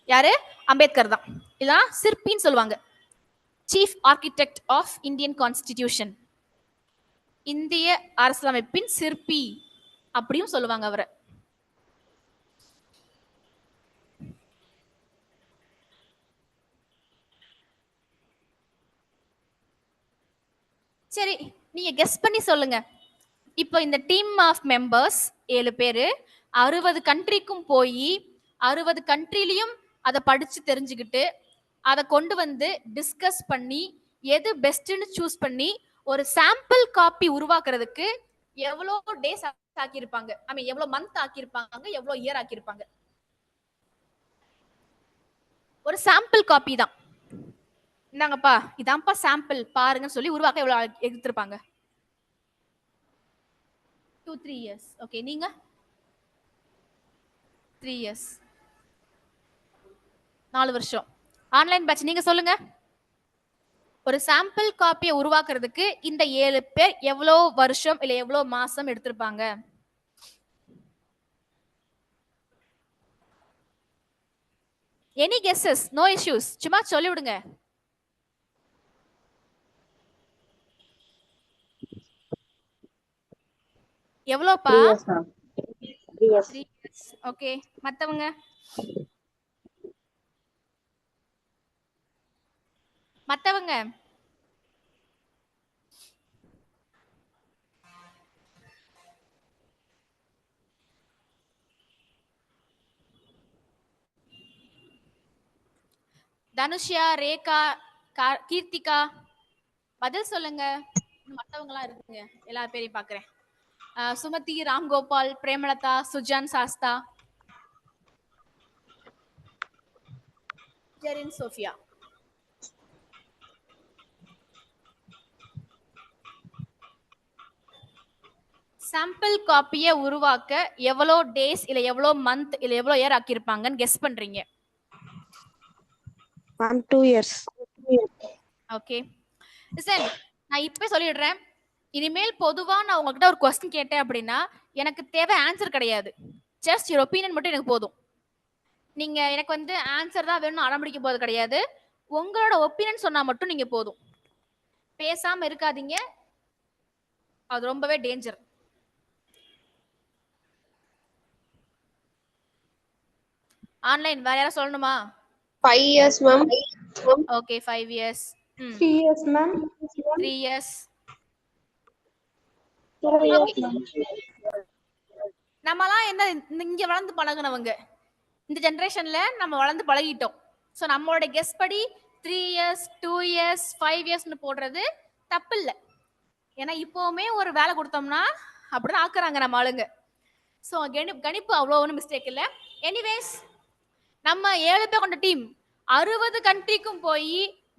யாரு, அம்பேத்கர் தான். இதான் சிற்பின்னு சொல்லுவாங்க, chief architect of Indian constitution, இந்திய அரசியலமைப்பின் சிற்பி அப்படியும் சொல்லுவாங்க அவரை. சரி, நீங்க கெஸ் பண்ணி சொல்லுங்க. இப்போ இந்த டீம் ஆஃப் மெம்பர்ஸ் 7 பேரு 60 கண்ட்ரிக்கும் போய் 60 கண்ட்ரிலையும் அதை படிச்சு தெரிஞ்சுக்கிட்டு அதை கொண்டு வந்து டிஸ்கஸ் பண்ணி எது பெஸ்ட்னு சூஸ் பண்ணி ஒரு சாம்பிள் காப்பி உருவாக்குறதுக்கு எவ்வளோ டேஸ் ஆக்கியிருப்பாங்க, ஐ மீன் எவ்வளோ மந்த் ஆக்கியிருப்பாங்க, எவ்வளோ இயர் ஆக்கியிருப்பாங்க. ஒரு சாம்பிள் காப்பி தான், இந்தாங்கப்பா இதான்ப்பா சாம்பிள் பாருங்கன்னு சொல்லி உருவாக்க எவ்வளவு எடுத்திருப்பாங்க? 2-3 years. ஓகே, நீங்க 3 years, 4 வருஷம். ஆன்லைன் பேட்ச் நீங்க சொல்லுங்க. ஒரு சாம்பிள் காப்பியை உருவாக்குறதுக்கு இந்த 7 பேர் எவ்வளோ வருஷம் இல்ல எவ்வளோ மாசம் எடுத்திருப்பாங்க? Any guesses? நோ இஷ்யூஸ், சும்மா சொல்லி விடுங்க. எவ்வளோப்பா? 3 years ma'am. 3 years. 3 years. Okay, மத்தவங்க மத்தவங்க தனுஷியா, ரேகா, கீர்த்திகா பதில் சொல்லுங்க. மத்தவங்க எல்லாம் இருக்குங்க, எல்லா பேரையும் பாக்குறேன். சுமதி, ராம்கோபால், பிரேமலதா, சுஜான், சாஸ்தா, ஜெரின், சோஃபியா. சாம்பிள் காப்பியை உருவாக்க எவ்வளோ டேஸ் இல்ல எவ்வளோ மந்த் இல்ல எவ்வளோ இயர் ஆக்கியிருப்பாங்கன்னு கெஸ் பண்றீங்க? 2 years. ஓகே, லிசன், நான் இப்பவே சொல்லிடுறேன், இனிமேல் பொதுவா நான் உங்ககிட்ட ஒரு கொஸ்டின் கேட்டேன் அப்படின்னா எனக்கு தேவை ஆன்சர் கிடையாது, ஜஸ்ட் யுவர் ஒப்பீனியன் மட்டும் எனக்கு போதும். நீங்க எனக்கு வந்து ஆன்சர் தான் வேணும்னு அடம்பிடிக்க போது கிடையாது, உங்களோட ஒப்பீனியன் சொன்னா மட்டும் நீங்க போதும். பேசாம இருக்காதீங்க, அது ரொம்பவே டேஞ்சர். ஆன்லைன் வேற யாரும் சொல்லணுமா? 5 years ma'am. Okay, 5 years. 3 years ma'am. 3 years. 4 years ma'am. நம்மலாம் என்ன இங்க வளர்ந்து பழகுனவங்க, இந்த ஜெனரேஷன்ல நம்ம வளர்ந்து பழகிட்டோம். ஸோ நம்மளோட கெஸ் படி 3 years, 2 years, 5 yearsனு போடுறது தப்பு இல்லை. ஏன்னா இப்போவுமே ஒரு வேலை கொடுத்தோம்னா அப்படிதான் ஆக்குறாங்க நம்ம ஆளுங்க. ஸோ கணிப்பு அவ்வளோ ஒன்றும் மிஸ்டேக் இல்லை. எனிவேஸ் நம்ம 7 பேர் கொண்ட டீம் 60 கண்ட்ரிக்கும் போய்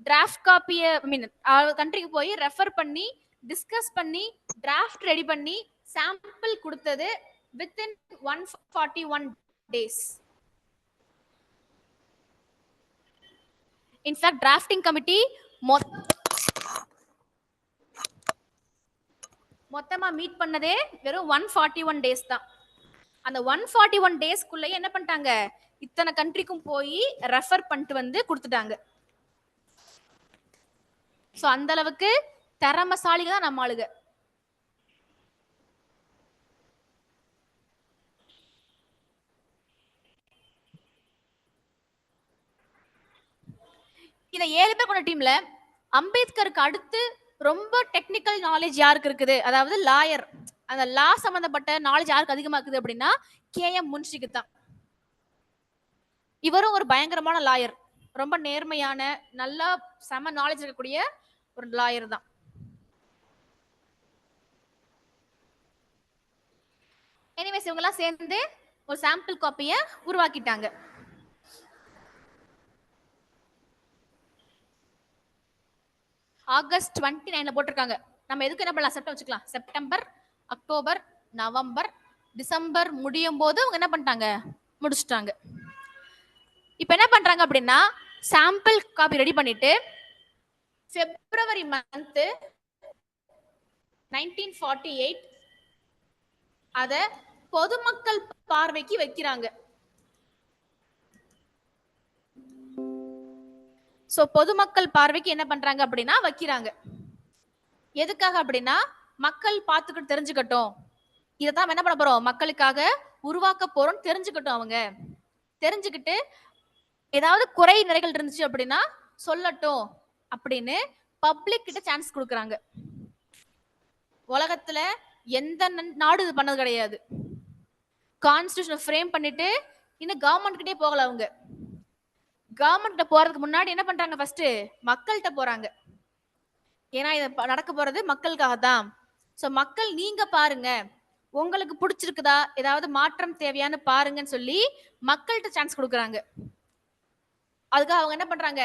டிராஃப்ட் காப்பியை கண்ட்ரிக்கு போய் ரெஃபர் பண்ணி டிஸ்கஸ் பண்ணி டிராஃப்ட் ரெடி பண்ணி சாம்பிள் கொடுத்தது within 141 days. In fact drafting committee மொத்தமா மீட் பண்ணதே வெறும் 141 days தான். அந்த 141 daysக்குள்ளேயே என்ன பண்ணிட்டாங்க, இத்தனை கண்ட்ரிக்கும் போய் ரெஃபர் பண்ணிட்டு வந்து கொடுத்துட்டாங்க. சோ அந்த அளவுக்கு திறமசாலிக தான் நம்ம ஆளுங்க. இந்த 7 பேர் கொண்ட டீம்ல அம்பேத்கருக்கு அடுத்து ரொம்ப டெக்னிக்கல் நாலேஜ் யாருக்கு இருக்குது, அதாவது லாயர், அந்த லா சம்பந்தப்பட்ட நாலேஜ் யாருக்கு அதிகமா இருக்குது அப்படின்னா KM முன்ஷிக்கு தான். இவரும் ஒரு பயங்கரமான லாயர், ரொம்ப நேர்மையான நல்லா செம நாலேஜ் இருக்கக்கூடிய ஒரு லாயர் தான். எனிவேஸ் இவங்க எல்லாம் சேர்ந்து ஒரு சாம்பிள் காப்பியை உருவாக்கிட்டாங்க. ஆகஸ்ட் 29 போட்டிருக்காங்க. நம்ம எதுக்கு என்ன பண்ணலாம், செப்டம்பர் வச்சுக்கலாம். செப்டம்பர், அக்டோபர், நவம்பர், டிசம்பர் முடியும் போது அவங்க என்ன பண்ணிட்டாங்க, முடிச்சுட்டாங்க. இப்ப என்ன பண்றாங்க அப்படின்னா சாம்பிள் காப்பி ரெடி பண்ணிட்டு பிப்ரவரி மந்த் 1948 அத பொதுமக்கள் பார்வைக்கு வைக்கிறாங்க. சோ பொதுமக்கள் பார்வைக்கு என்ன பண்றாங்க அப்படின்னா வைக்கிறாங்க. எதுக்காக அப்படின்னா மக்கள் பார்த்துக்கிட்டு தெரிஞ்சுக்கட்டும், இதைத்தான் என்ன பண்ண போறோம், மக்களுக்காக உருவாக்க போறோம் தெரிஞ்சுக்கட்டும். அவங்க தெரிஞ்சுக்கிட்டு ஏதாவது குறை நிறைகள் இருந்துச்சு அப்படின்னா சொல்லட்டும் அப்படின்னு பப்ளிக் கிட்ட சான்ஸ் கொடுக்குறாங்க. உலகத்துல எந்த நாடு இது பண்ணது கிடையாது. கான்ஸ்டிடியூஷனை ஃப்ரேம் பண்ணிட்டு இன்னும் கவர்மெண்ட் கிட்டே போகல. அவங்க கவர்மெண்ட் போறதுக்கு முன்னாடி என்ன பண்றாங்க, ஃபர்ஸ்ட் மக்கள்கிட்ட போறாங்க. ஏன்னா இது நடக்க போறது மக்களுக்காக தான். சோ மக்கள் நீங்க பாருங்க, உங்களுக்கு பிடிச்சிருக்குதா, ஏதாவது மாற்றம் தேவையான்னு பாருங்கன்னு சொல்லி மக்கள்கிட்ட சான்ஸ் கொடுக்குறாங்க. அதுக்காக அவங்க என்ன பண்றாங்க,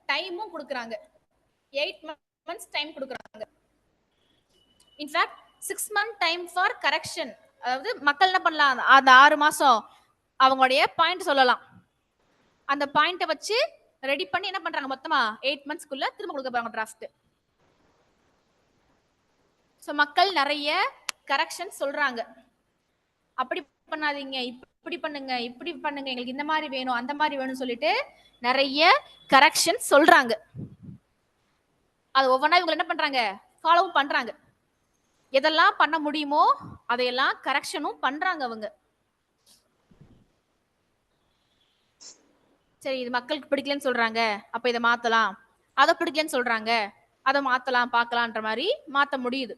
டைமும் கொடுக்குறாங்க. 8 months டைம் கொடுக்குறாங்க. In fact 6 month time for correction. அதாவது மக்கள் என்ன பண்ணலாம், அந்த 6 மாசம் அவங்களுடைய பாயிண்ட் சொல்லலாம். அந்த பாயிண்ட வச்சு ரெடி பண்ணி என்ன பண்றாங்க, மொத்தமா 8 monthsக்குள்ள திரும்ப கொடுக்க போறாங்க டிராஃப்ட். சோ மக்கள் நிறைய கரெக்ஷன் சொல்றாங்க. அப்படி பண்ணாதீங்க, இப்படி பண்ணுங்க, இப்படி பண்ணுங்க, எங்களுக்கு இந்த மாதிரி வேணும், அந்த மாதிரி வேணும்னு சொல்லிட்டு நிறைய கரெக்ஷன் சொல்றாங்க. அது ஒவ்வொன்றா இவங்க என்ன பண்றாங்க, ஃபாலோவும் பண்றாங்க. எதெல்லாம் பண்ண முடியுமோ அதையெல்லாம் கரெக்ஷனும் பண்றாங்க அவங்க. சரி இது மக்களுக்கு பிடிக்கலன்னு சொல்றாங்க, அப்ப இதை மாத்தலாம். அதை பிடிக்கலன்னு சொல்றாங்க, அதை மாத்தலாம், பார்க்கலான்ற மாதிரி மாத்த முடியுது.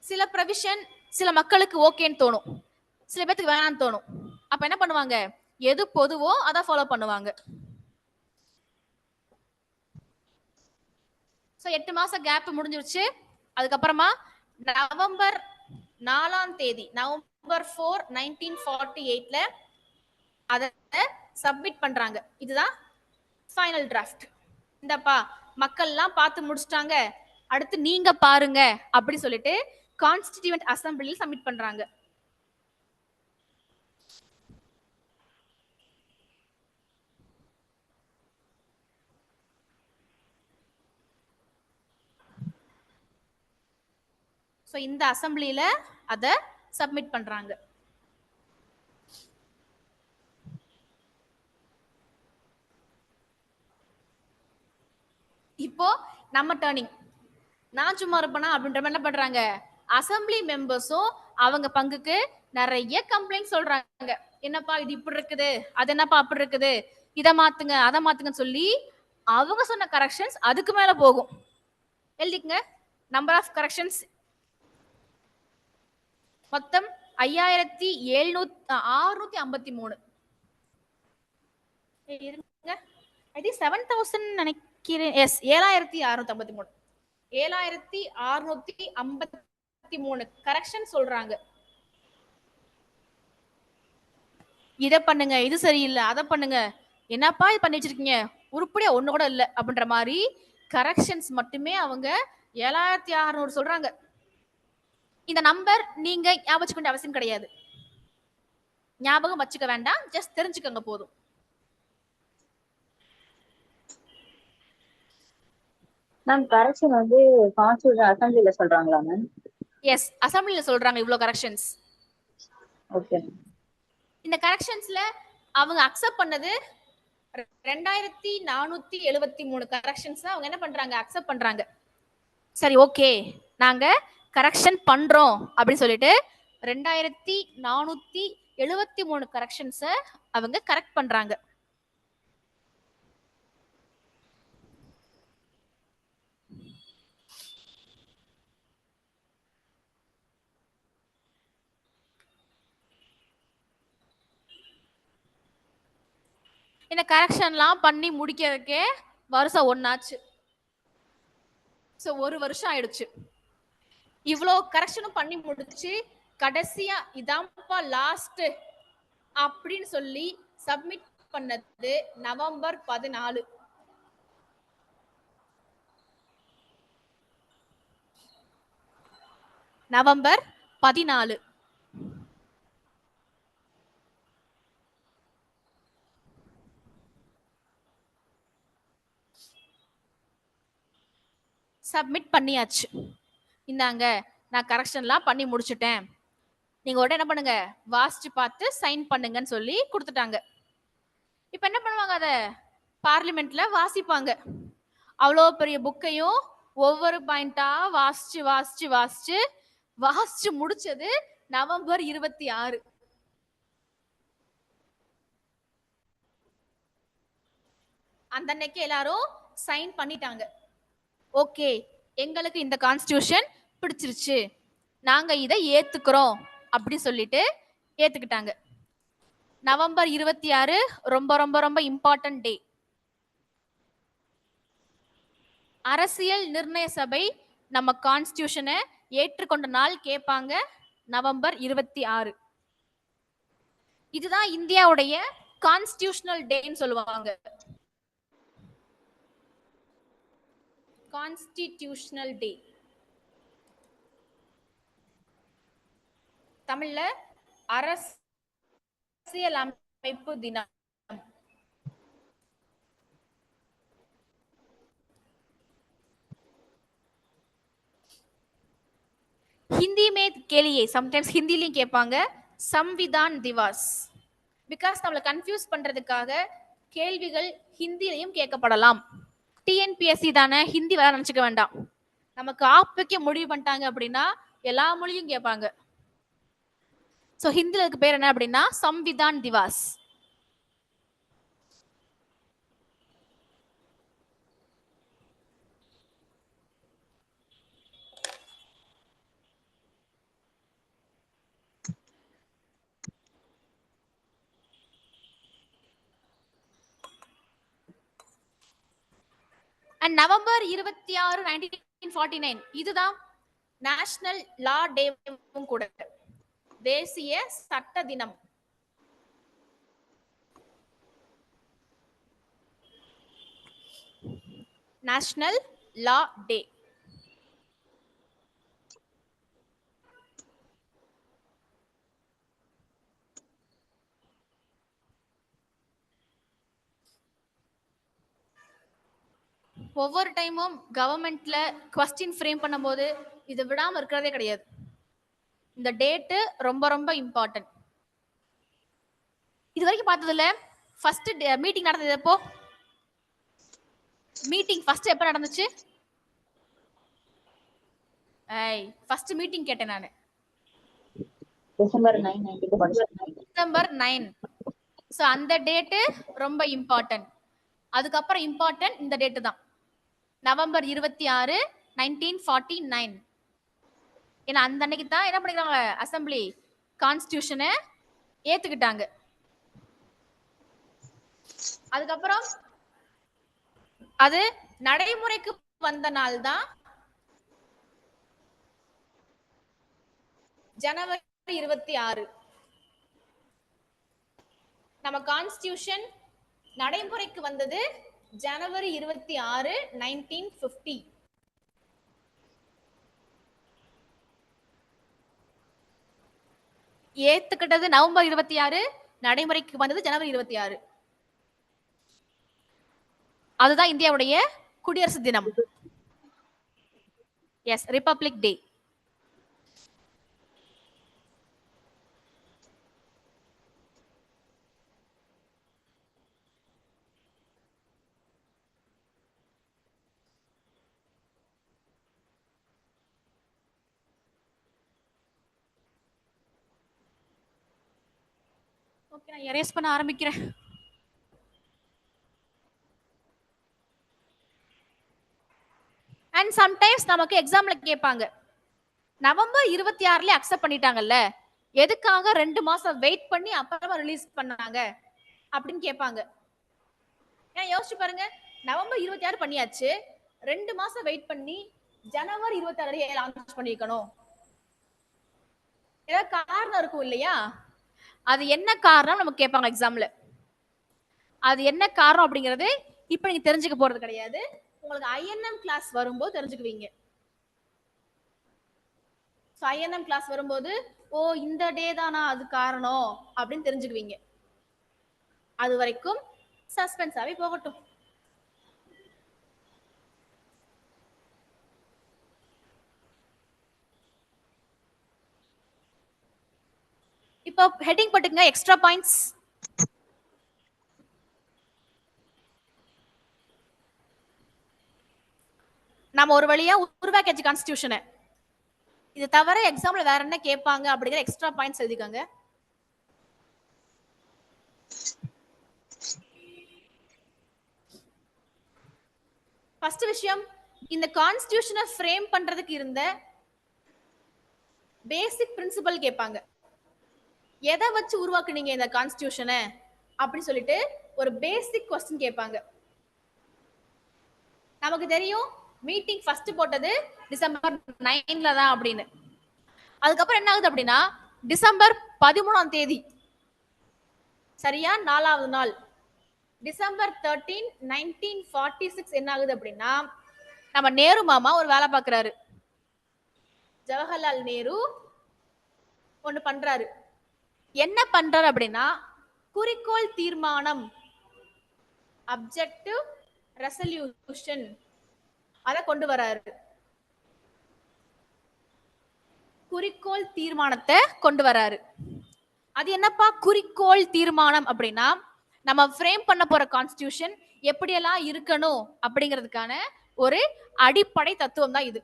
சில ப்ரொவிஷன் சில மக்களுக்கு ஓகேன்னு தோணும், சில பேருக்கு வேணான்னு தோணும். அப்ப என்ன பண்ணுவாங்க, எது பொதுவோ அதை ஃபாலோ பண்ணுவாங்க. ஸோ 8 மாசம் கேப் முடிஞ்சிருச்சு. அதுக்கப்புறமா நவம்பர் 4 நவம்பர் 4, 1948 அதை சப்மிட் பண்றாங்க. இதுதான் ஃபைனல் டிராஃப்ட். இந்தப்பா மக்கள்லாம் பார்த்து முடிச்சிட்டாங்க, அடுத்து நீங்க பாருங்க அப்படி சொல்லிட்டு கான்ஸ்டிடியூவன்ட் அசெம்பிளியில் சப்மிட் பண்றாங்க. ஸோ இந்த அசெம்பிளியில அதை சப்மிட் பண்றாங்க. இப்போ நம்ம டர்னிங். நான் சும்மா இருப்பேனா அப்படின்ற மாதிரி என்ன பண்றாங்க, அசெம்பிளி மெம்பர்ஸும் அவங்க பங்குக்கு நிறைய கம்ப்ளைண்ட் சொல்றாங்க. என்னப்பா இது இப்படி இருக்குது, அது என்னப்பா அப்படி இருக்குது, இதை மாத்துங்க அதை மாத்துங்கன்னு சொல்லி அவங்க சொன்ன கரெக்ஷன்ஸ் அதுக்கு மேல போகும். எழுதிக்கங்க, நம்பர் ஆஃப் கரெக்ஷன்ஸ் மொத்தம் 5653. இருங்க, ஐ திங்க் 7000 நினைக்கிறேன். எஸ், 7653. 7653 83 கரெக்ஷன் சொல்றாங்க. இத பண்ணுங்க, இது சரியில்லை, அதை பண்ணுங்க, என்னப்பா இது பண்ணி வச்சிருக்கீங்க, உருப்படியா ஒண்ணு கூட இல்ல அப்படின்ற மாதிரி கரெக்ஷன்ஸ் மட்டுமே அவங்க 7600 சொல்றாங்க. இந்த நம்பர் நீங்க ஞாபகம் வச்சுக்க வேண்டிய அவசியம் கிடையாது, ஞாபகம் வச்சுக்க வேண்டாம், ஜஸ்ட் தெரிஞ்சுக்கங்க போதும். மேம் கரெக்ஷன் வந்து கான்ஸ்டியூஷன் அசம்பிளில சொல்றாங்களா மேம்? எஸ், அசம்பிளில சொல்றாங்க இவ்ளோ கரெக்ஷன்ஸ். ஓகே. இந்த கரெக்ஷன்ஸ்ல அவங்க அக்செப்ட் பண்ணது 2473 கரெக்ஷன்ஸ் அவங்க என்ன பண்றாங்க, அக்செப்ட் பண்றாங்க. சரி ஓகே, நாங்க கரெக்ஷன் பண்றோம் அப்படின்னு சொல்லிட்டு 2473 கரெக்ஷன்ஸ அவங்க கரெக்ட் பண்றாங்க. இந்த கரெக்ஷன்லாம் பண்ணி முடிக்கிறதுக்கே வருஷம் ஒன்னாச்சு. ஸோ 1 வருஷம் ஆயிடுச்சு. இவ்வளோ கரெக்ஷனும் பண்ணி முடிச்சு கடைசியா இதான்ப்பா லாஸ்ட் அப்படின்னு சொல்லி சப்மிட் பண்ணது நவம்பர் 14. நவம்பர் 14 சப்மிட் பண்ணியாச்சு. இந்தாங்க நான் கரெக்ஷன்லாம் பண்ணி முடிச்சுட்டேன், நீங்க உடனே என்ன பண்ணுங்க, வாசிச்சு பார்த்து சைன் பண்ணுங்கன்னு சொல்லி கொடுத்துட்டாங்க. இப்ப என்ன பண்ணுவாங்க, அத பார்லிமெண்ட்ல வாசிப்பாங்க. அவ்வளோ பெரிய புக்கையும் ஒவ்வொரு பாயிண்டா வாசிச்சு வாசிச்சு வாசிச்சு வாசிச்சு முடிச்சது நவம்பர் 26. அந்த அன்னைக்கு எல்லாரும் சைன் பண்ணிட்டாங்க. ஓகே, எங்களுக்கு இந்த கான்ஸ்டிடியூஷன் பிடிச்சிருச்சு, நாங்க இதை ஏத்துக்கிறோம் அப்படி சொல்லிட்டு ஏத்துக்கிட்டாங்க. நவம்பர் 26 ரொம்ப ரொம்ப ரொம்ப இம்பார்ட்டன்ட் டே. அரசியல் நிர்ணய சபை நம்ம கான்ஸ்டிடியூஷனை ஏற்றுக்கொண்ட நாள் கேட்பாங்க, நவம்பர் 26. இதுதான் இந்தியாவுடைய கான்ஸ்டிடியூஷனல் டேன்னு சொல்லுவாங்க. கான்ஸ்டிடியூஷனல் டே, தமிழ்ல அரசியல் அமைப்பு தினம். हिंदी में கேளியே, சம்டைம்ஸ் ஹிந்திலையும் கேட்பாங்க சம்விதான் திவாஸ். பிகாஸ் நம்மளை கன்ஃபியூஸ் பண்றதுக்காக கேள்விகள் ஹிந்திலையும் கேட்கப்படலாம். டிஎன்பிஎஸ்சி தானே, ஹிந்தி வர நினைச்சுக்க வேண்டாம். நமக்கு ஆப்பிக்க முடிவு பண்ணிட்டாங்க அப்படின்னா எல்லா மொழியும் கேட்பாங்க. ஸோ ஹிந்தில இதுக்கு பேர் என்ன அப்படின்னா சம்விதான் திவாஸ். அண்ட் நவம்பர் 26, 1949 இதுதான் நேஷனல் லா டேவும் கூட, தேசிய சட்ட தினம். நேஷனல் லா டே. ஒவ்வொரு டைமும் கவர்மெண்ட்ல கொஸ்டின் ஃப்ரேம் பண்ணும்போது இதை விடாம இருக்கிறதே கிடையாது. இந்த டேட்டு ரொம்ப ரொம்ப இம்பார்ட்டன்ட். இது வரைக்கும் பார்த்ததுல ஃபர்ஸ்ட் மீட்டிங் நடந்தது எப்போ, மீட்டிங் ஃபர்ஸ்ட் எப்ப நடந்துச்சு? ஃபர்ஸ்ட் மீட்டிங் கேட்டேன் நானு. டிசம்பர் 9. டிசம்பர் 9. ஸோ அந்த டேட்டு ரொம்ப இம்பார்ட்டன்ட். அதுக்கப்புறம் இம்பார்ட்டன்ட் இந்த டேட்டு தான், நவம்பர் 26, 1949. ஏன்னா அந்த அன்னைக்கு தான் என்ன பண்ணிக்கிறாங்க, அசம்பிளி கான்ஸ்டிடியூஷனை ஏத்துக்கிட்டாங்க. அதுக்கப்புறம் அது நடைமுறைக்கு வந்த நாள் தான் ஜனவரி 26. நம்ம கான்ஸ்டிடியூஷன் நடைமுறைக்கு வந்தது ஜனவரி 26, 1950. ஏத்துக்கிட்டது நவம்பர் 26, நடைமுறைக்கு வந்தது ஜனவரி 26. அதுதான் இந்தியாவுடைய குடியரசு தினம். எஸ், ரிபப்ளிக் டே. ஓகே, நான் எரேஸ் பண்ண ஆரம்பிக்கிறேன். அண்ட் சம்டைம்ஸ் நமக்கு எக்ஸாம்ல கேட்பாங்க, நவம்பர் 26 அக்செப்ட் பண்ணிட்டாங்கல்ல, எதுக்காக 2 மாசம் வெயிட் பண்ணி அப்புறமா ரிலீஸ் பண்ணாங்க அப்படின்னு கேட்பாங்க. ஏன் யோசிச்சு பாருங்க, நவம்பர் 26 பண்ணியாச்சு, 2 மாசம் வெயிட் பண்ணி ஜனவரி 26 லான்ச் பண்ணிருக்கணும். ஏதாவது காரணம் இருக்கும் இல்லையா? அது என்ன காரணம் நமக்கு கேட்பாங்க எக்ஸாம்ல. அது என்ன காரணம் அப்படிங்கிறது இப்ப நீங்க தெரிஞ்சுக்க போறது கிடையாது. உங்களுக்கு ஐஎன்எம் கிளாஸ் வரும்போது தெரிஞ்சுக்குவீங்க. ஐஎன்எம் கிளாஸ் வரும்போது, ஓ இந்த டே தானா அது காரணம் அப்படின்னு தெரிஞ்சுக்குவீங்க. அது வரைக்கும் சஸ்பென்ஸாவே போகட்டும். இப்போ ஹெட்டிங் போட்டுங்க, எக்ஸ்ட்ரா பாயிண்ட்ஸ். நாம ஒரு வழியா உருவாக்கியாச்சு கான்ஸ்டிடியூஷனை. இது தவிர எக்ஸாம்ல வேற என்ன கேட்பாங்க அப்படிங்கிற எக்ஸ்ட்ரா பாயிண்ட்ஸ் எழுதிக்கோங்க. ஃபர்ஸ்ட் விஷயம், இந்த கான்ஸ்டிடியூஷனை ஃப்ரேம் பண்றதுக்கு இருந்த பேசிக் பிரின்சிபல் கேட்பாங்க. எதை வச்சு உருவாக்குனீங்க இந்த கான்ஸ்டிடியூஷனை அப்படின்னு சொல்லிட்டு ஒரு பேசிக் கொஸ்டின் கேட்பாங்க. நமக்கு தெரியும் மீட்டிங் ஃபர்ஸ்ட் போட்டது டிசம்பர் 9 தான் அப்படின்னு. அதுக்கப்புறம் என்ன ஆகுது அப்படின்னா, டிசம்பர் 13 சரியா 4வது நாள் டிசம்பர் 13, 1946 என்ன ஆகுது அப்படின்னா, நம்ம நேரு மாமா ஒரு வேலை பார்க்கிறாரு. ஜவஹர்லால் நேரு ஒண்ணு பண்றாரு. என்ன பண்றாரு அப்படின்னா, குறிக்கோள் தீர்மானம், அப்ஜெக்டிவ் ரெசல்யூஷன், அத கொண்டு வராரு. குறிக்கோள் தீர்மானத்தை கொண்டு வராரு. அது என்னப்பா குறிக்கோள் தீர்மானம் அப்படின்னா, நம்ம ஃப்ரேம் பண்ண போற கான்ஸ்டிடியூஷன் எப்படியெல்லாம் இருக்கணும் அப்படிங்கிறதுக்கான ஒரு அடிப்படை தத்துவம் தான் இது.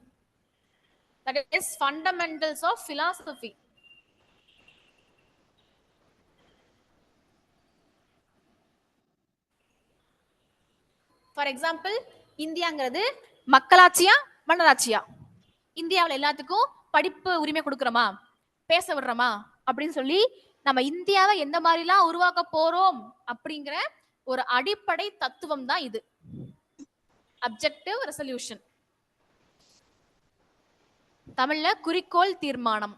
That is fundamentals of philosophy. For example, இந்தியாங்கிறது மக்களாட்சியா மன்னராட்சியா? இந்தியாவில் எல்லாத்துக்கும் படிப்பு உரிமை கொடுக்குறோமா, பேச விடுறோமா அப்படின்னு சொல்லி நம்ம இந்தியாவை எந்த மாதிரிலாம் உருவாக்க போறோம் அப்படிங்கிற ஒரு அடிப்படை தத்துவம் தான் இது, அப்ஜெக்டிவ் ரெசல்யூஷன். தமிழ்ல குறிக்கோள் தீர்மானம்.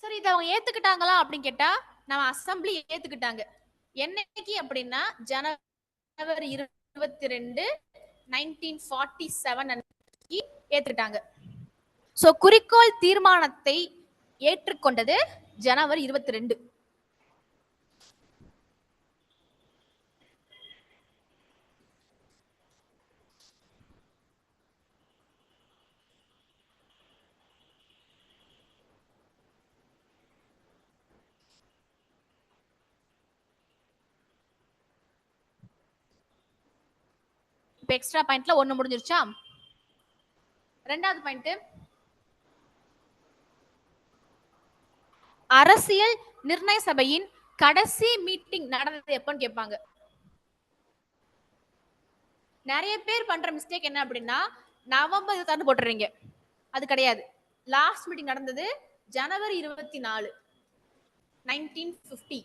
சரி, இதை அவங்க ஏத்துக்கிட்டாங்களா அப்படின்னு கேட்டா, நம்ம அசம்பிளி ஏத்துக்கிட்டாங்க. என்னைக்கு அப்படின்னா ஜனவரி 22, 1947 அன்னைக்கு ஏத்துக்கிட்டாங்க. சோ குறிக்கோள் தீர்மானத்தை ஏற்றுக்கொண்டது ஜனவரி 22. இப்ப எக்ஸ்ட்ரா பாயிண்ட்ல ஒண்ணு முடிஞ்சிருச்சா? ரெண்டாவது பாயிண்ட், அரசியல் நிர்ணய சபையின் கடைசி மீட்டிங் நடந்தது எப்பன்னு கேட்பாங்க. நிறைய பேர் பண்ற மிஸ்டேக் என்ன அப்படின்னா, நவம்பர் 26 போட்டுறீங்க. அது கிடையாது. லாஸ்ட் மீட்டிங் நடந்தது ஜனவரி 24 1950.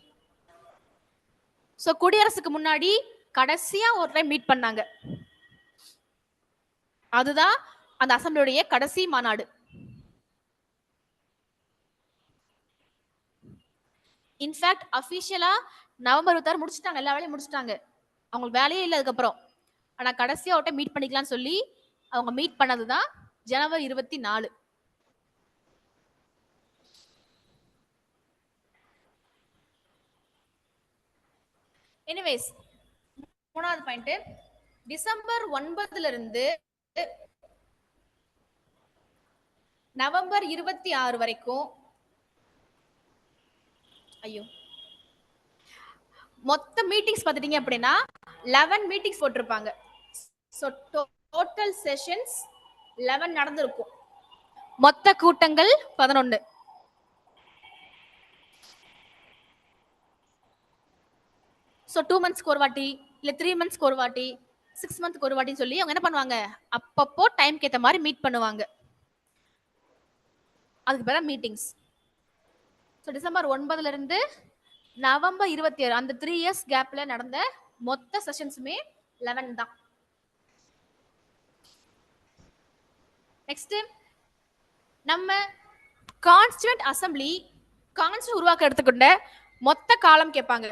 சோ குடியரசுக்கு முன்னாடி கடைசியா ஒரு டைம் மீட் பண்ணாங்க. அதுதான் அந்த அசம்பிளியுடைய கடைசி மாநாடு. இன்ஃபேக்ட் அபிஷியலா நவம்பர் 26 முடிச்சிட்டாங்க, எல்லா வேலையும் முடிச்சிட்டாங்க. அவங்களுக்கு வேலையே இல்லை அதுக்கப்புறம். ஆனா கடைசியா ஒரு டைம் மீட் பண்ணிக்கலாம்னு சொல்லி அவங்க மீட் பண்ணதுதான் ஜனவரி 24. எனிவேஸ், மூணாவது பாயிண்ட், டிசம்பர் 9 இருந்து நவம்பர் 26 வரைக்கும் மொத்த மீட்டிங்ஸ் பார்த்துட்டீங்க அப்படின்னா 11 மீட்டிங்ஸ் போட்டிருப்பாங்க. ஸோ டோட்டல் செஷன்ஸ் 11 நடந்திருக்கும். மொத்த கூட்டங்கள் 11. ஸோ 2 மந்த்ஸ்க்கு ஒரு வாட்டி, இல்ல 3 மந்த்ஸ்க்கு ஒரு வாட்டி, 6 மந்த்க்கு ஒரு வாட்டின்னு சொல்லி அவங்க என்ன பண்ணுவாங்க, அப்பப்போ டைம்க்கு ஏற்ற மாதிரி மீட் பண்ணுவாங்க. அதுக்கு பேர மீட்டிங்ஸ். ஸோ டிசம்பர் 9 இருந்து நவம்பர் 26 அந்த 3 இயர்ஸ் கேப்ல நடந்த மொத்த செஷன்ஸுமே 11 தான். நெக்ஸ்ட், நம்ம கான்ஸ்டியூண்ட் அசம்பிளி கான்ஸ்டியூஷன் உருவாக்க எடுத்துக்கொண்ட மொத்த காலம் கேட்பாங்க.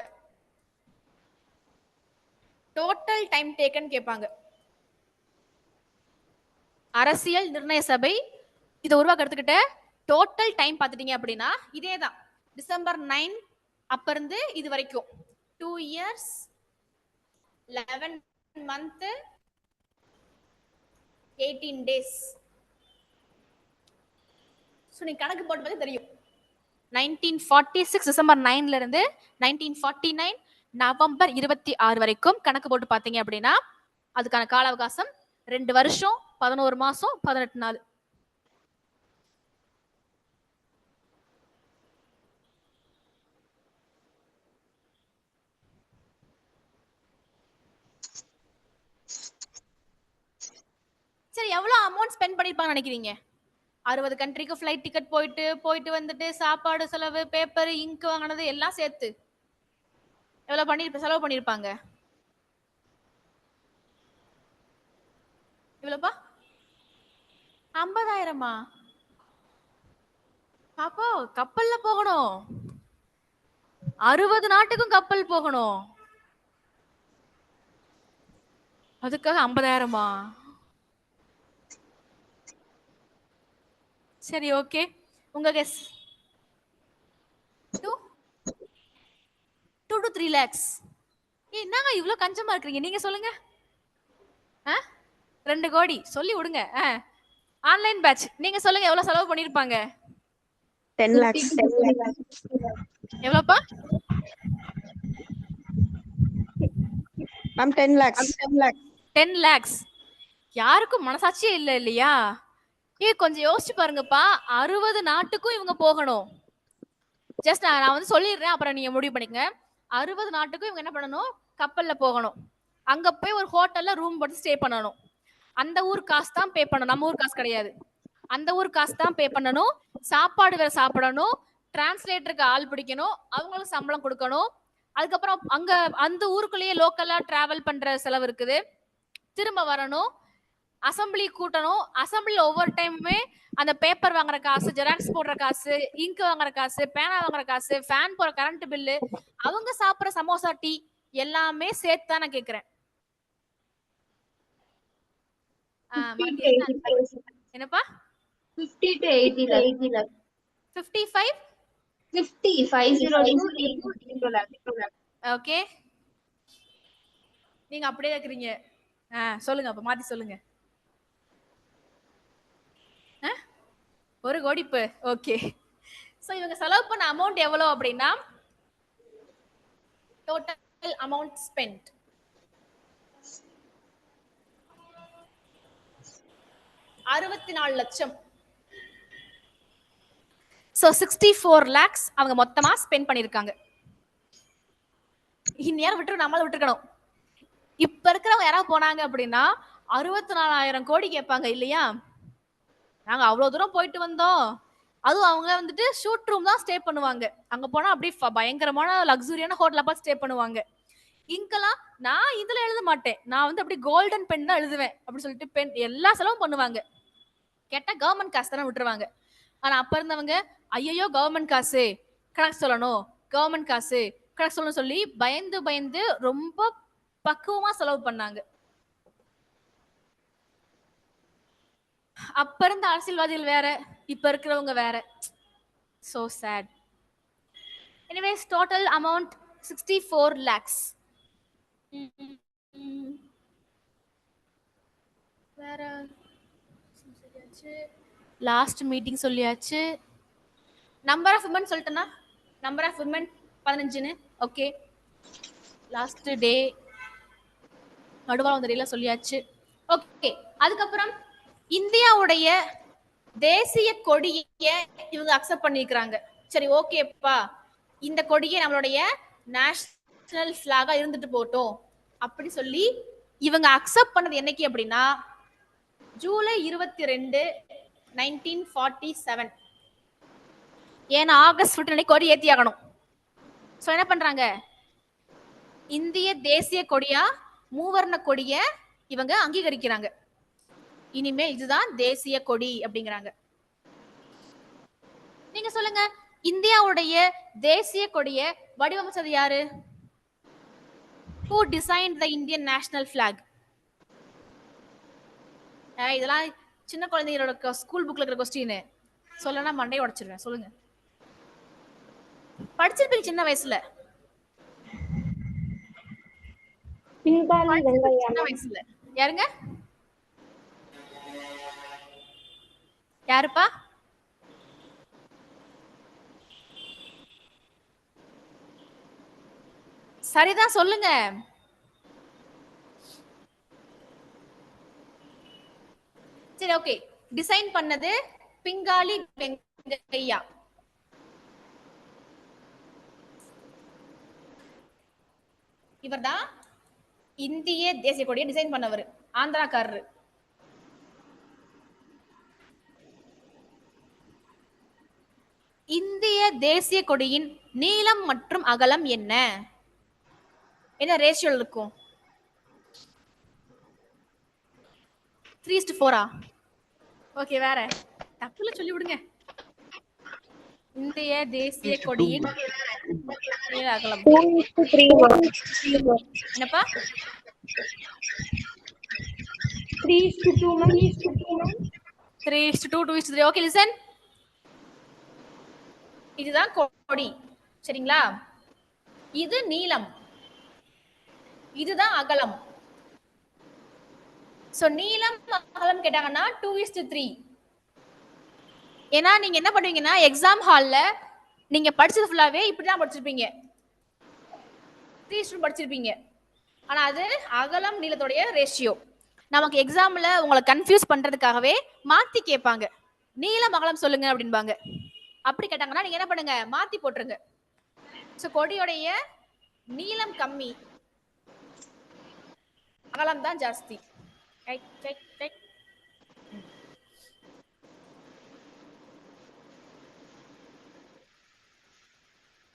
டோட்டல் டைம் டேக்கன் கேட்பாங்க. அரசியல் நிர்ணய சபை இதை உருவாக்க எடுத்துக்கிட்ட டோட்டல் டைம் பார்த்துட்டீங்க அப்படின்னா இதே தான். டிசம்பர் 9 அப்ப இருந்து இது வரைக்கும் 2 இயர்ஸ் 11 மந்த் 18 டேஸ். ஸோ நீங்க கணக்கு போட்டு பார்த்தா தெரியும். 1946 டிசம்பர் 9 இருந்து 1949 நவம்பர் 26 வரைக்கும் கணக்கு போட்டு பார்த்தீங்க அப்படின்னா அதுக்கான கால அவகாசம் 2 வருஷம் 11 மாசம் 18 நாள். சரி, எவ்வளவு அமௌண்ட் ஸ்பெண்ட் பண்ணிருப்பாங்க நினைக்கிறீங்க? 60 கண்ட்ரிக்கு ஃபிளைட் டிக்கெட் போயிட்டு வந்துட்டு சாப்பாடு செலவு, பேப்பர், இங்க் வாங்கினது எல்லாம் சேர்த்து எவ்வளவு செலவு பண்ணிருப்பாங்க? எவ்வளவுப்பா? 50,000? பாப்போ கப்பல்ல போகணும், 60 நாட்டுக்கும் கப்பல் போகணும், அதுக்காக 50,000? சரி, ஓகே. உங்க கெஸ் 2 to 3 lakhs. என்னங்க இவ்வளவு கஞ்சமா இருக்கீங்க? நீங்க சொல்லுங்க. 2 கோடி சொல்லி விடுங்க. ஆன்லைன் பேட்ச் நீங்க சொல்லுங்க, எவ்வளவு செலவு பண்ணிருப்பாங்க? 10 lakhs. எவ்வளவுப்பா? Ma'am 10 lakhs. 10 lakhs. யாருக்கும் மனசாட்சியே இல்ல இல்லையா? கொஞ்சம் யோசிச்சு பாருங்கப்பா. 60 நாட்டுக்கும் இவங்க போகணும். ஜஸ்ட் நான் வந்து சொல்லிடுறேன், அப்புறம் நீங்க முடிவு பண்ணிக்கங்க. 60 நாட்டுக்கும் இவங்க என்ன பண்ணணும், கப்பல்ல போகணும். அங்க போய் ஒரு ஹோட்டல்ல ரூம் போட்டு ஸ்டே பண்ணணும். அந்த ஊர் காசு தான் பே பண்ணணும், நம்ம ஊர் காசு கிடையாது. அந்த ஊர் காசு தான் பே பண்ணணும். சாப்பாடு வேற சாப்பிடணும், டிரான்ஸ்லேட்டருக்கு ஆள் பிடிக்கணும், அவங்களுக்கு சம்பளம் கொடுக்கணும். அதுக்கப்புறம் அங்க அந்த ஊருக்குள்ளேயே லோக்கலா டிராவல் பண்ற செலவு இருக்குது, திரும்ப வரணும், அசம்பிளி கூட்டணும். அசம்பிளில ஒவ்வொரு டைமுமே அந்த பேப்பர் வாங்குற காசு, ஜெராக்ஸ் போடுற காசு, இங்க் வாங்குற காசு, பேனா வாங்குற காசு, ஃபேன் போற கரண்ட் பில்லு, அவங்க சாப்பிடுற சமோசா, டீ எல்லாமே சேர்த்து தான் நான் கேக்குறேன். என்னப்பா? 50 to 80 lakh. 55? 50 lakh. ஓகே, நீங்க அப்படியே கேக்குறீங்க. சொல்லுங்க, அப்ப மாத்தி சொல்லுங்க. 1 கோடி. ஓகே. சோ இவங்க செலவு பண்ண அமௌண்ட் எவ்வளவு அப்படின்னா, டோட்டல் அமௌண்ட் ஸ்பெண்ட் 64 லட்சம். சோ 64 lakhs அவங்க மொத்தமா ஸ்பெண்ட் பண்ணிருக்காங்க. இந்நேரம் நம்மள விட்டுருக்கணும். இப்ப இருக்கிறவங்க யாராவது போனாங்க அப்படின்னா 64,000 கோடி கேட்பாங்க இல்லையா? நாங்க அவ்வளவு தூரம் போயிட்டு வந்தோம், அதுவும் அவங்க வந்துட்டு ஷூட் ரூம் தான் ஸ்டே பண்ணுவாங்க. அங்க போனா அப்படியே பயங்கரமான லக்ஸூரியான ஹோட்டல்ல பார்த்து ஸ்டே பண்ணுவாங்க. இங்கெல்லாம் நான் இதுல எழுத மாட்டேன், நான் வந்து அப்படியே கோல்டன் பென் தான் எழுதுவேன் அப்படின்னு சொல்லிட்டு பென் எல்லா செலவும் பண்ணுவாங்க. கேட்டா கவர்மெண்ட் காசு தானே விட்டுருவாங்க. ஆனா அப்ப இருந்தவங்க ஐயோ கவர்மெண்ட் காசு கணக்கு சொல்லணும், கவர்மெண்ட் காசு கணக்கு சொல்லணும் சொல்லி பயந்து பயந்து ரொம்ப பக்குவமா செலவு பண்ணாங்க. அப்ப இருந்த அரசியல்வாதிகள் வேற, இப்ப இருக்கிறவங்க வேற. So sad. Anyways, total amount 64 lakhs. வேற லாஸ்ட் மீட்டிங் சொல்லியாச்சு. நம்பர் ஆஃப் விமன் சொல்லிட்டேன்னா, நம்பர் ஆஃப் விமன் 15ன்னு. ஓகே, லாஸ்ட் டே நடுவாளம் தெரியல சொல்லியாச்சு. ஓகே, அதுக்கப்புறம் இந்தியாவுடைய தேசிய கொடியை இவங்க அக்செப்ட் பண்ணிக்கிறாங்க. சரி ஓகேப்பா, இந்த கொடியை நம்மளுடைய நேஷனல் பிளாகா இருந்துட்டு போட்டோம் அப்படி சொல்லி இவங்க அக்செப்ட் பண்ணது என்னைக்கு அப்படின்னா ஜூலை 22, 1947. ஏன்னா ஆகஸ்ட் 15 கொடி ஏத்தி ஆகணும். சோ என்ன பண்றாங்க, இந்திய தேசிய கொடியா மூவர்ண கொடிய இவங்க அங்கீகரிக்கிறாங்க. இனிமே இதுதான் தேசிய கொடி அப்படிங்கிறாங்க. நீங்க சொல்லுங்க, இந்தியாவுடைய தேசிய கொடிய வடிவமைச்சது யாரு? Who designed the Indian national flag? இதெல்லாம் சின்ன குழந்தைகளோட ஸ்கூல் புக்ல இருக்கிற கொஸ்டின். சொல்லனா மண்டையை உடைச்சிருவேன். சொல்லுங்க, படிச்சிருப்பீங்க சின்ன வயசுல. பிங்காலி வெங்கையா. சின்ன வயசுல யாருங்க, யாருப்பா? சரிதான் சொல்லுங்க. சரி ஓகே, டிசைன் பண்ணது பிங்காலி வெங்கையா. இவர்தான் இந்திய தேசிய கொடியை டிசைன் பண்ணவர், ஆந்திராக்காரரு. இந்திய தேசிய கொடியின் நீளம் மற்றும் அகலம் என்ன? என்ன ரேஷியோல இருக்கும்? 3:4. ஓகே, வேற தப்புல சொல்லி விடுங்க. இந்திய தேசிய கொடியின் நீள அகலம் என்னப்பா? 3:2. 3:2, 2:3. ஓகே லிசன், இதுதான் கொடி சரிங்களா? இது நீளம், இதுதான் அகலம். சோ நீளம் அகலம் கேட்டாங்கன்னா 2:3. ஏன்னா நீங்க என்ன பண்ணுவீங்கன்னா எக்ஸாம் ஹால்ல நீங்க படிச்சது ஃபுல்லாவே இப்படிதான் படிச்சிருப்பீங்க, 3:2 படிச்சிருப்பீங்க. ஆனா அது அகலம் நீளத்தோடைய ரேஷியோ. நமக்கு எக்ஸாம்ல உங்களை கன்ஃபியூஸ் பண்றதுக்காகவே மாத்தி கேட்பாங்க, நீளம் அகலம் சொல்லுங்க அப்படின்பாங்க. அப்படி கேட்டாங்கன்னா நீங்க என்ன பண்ணுங்க, மாத்தி போட்டுருங்க. சோ கொடியோடைய நீளம் கம்மி, அகலம் தான் ஜாஸ்தி.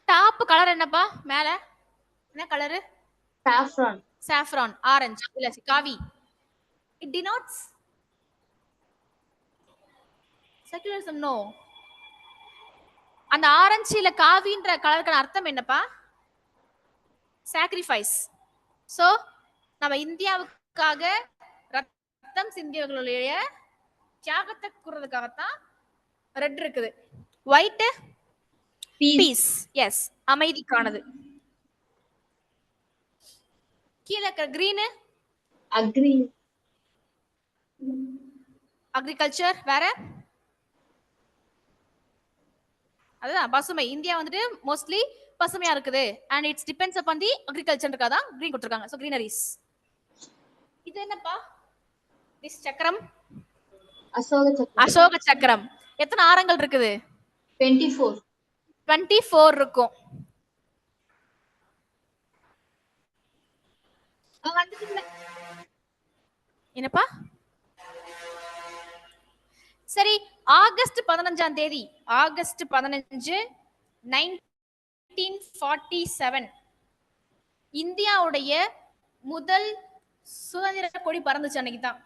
டாப் கலர் என்னப்பா? மேல என்ன கலரு? saffron. saffron, ஆரஞ்சு இல்ல காவி. It denotes secularism. No. அந்த ஆரஞ்சு இல்ல காவின்ற கலருக்கான அர்த்தம் என்னப்பா? sacrifice. சோ நம்ம இந்தியாவுக்காக ரத்தம் சிந்தியவர்களுடைய தியாகத்தை கூறதுக்காகத்தான் ரெட் இருக்குது. ஒயிட் பீஸ், எஸ், அமைதிக்கானது. கீழே இருக்கிற கிரீன் அக்ரிகல்ச்சர். வேற அதுதான் பசுமை. இந்தியா வந்துட்டு மோஸ்ட்லி பசுமையா இருக்குது and it depends upon the agriculture தான் green கொடுத்திருக்காங்க. so greeneries. இது என்னப்பா? this சக்கரம் அசோக சக்கரம். எத்தனை ஆரங்கள் இருக்குது? 24 இருக்கும். என்னப்பா? சரி, ஆகஸ்ட் 15ஆம் தேதி, ஆகஸ்ட் 15 1947 இந்தியாவுடைய முதல் சுதந்திர கொடி பறந்துச்சு அன்னைக்கு தான்.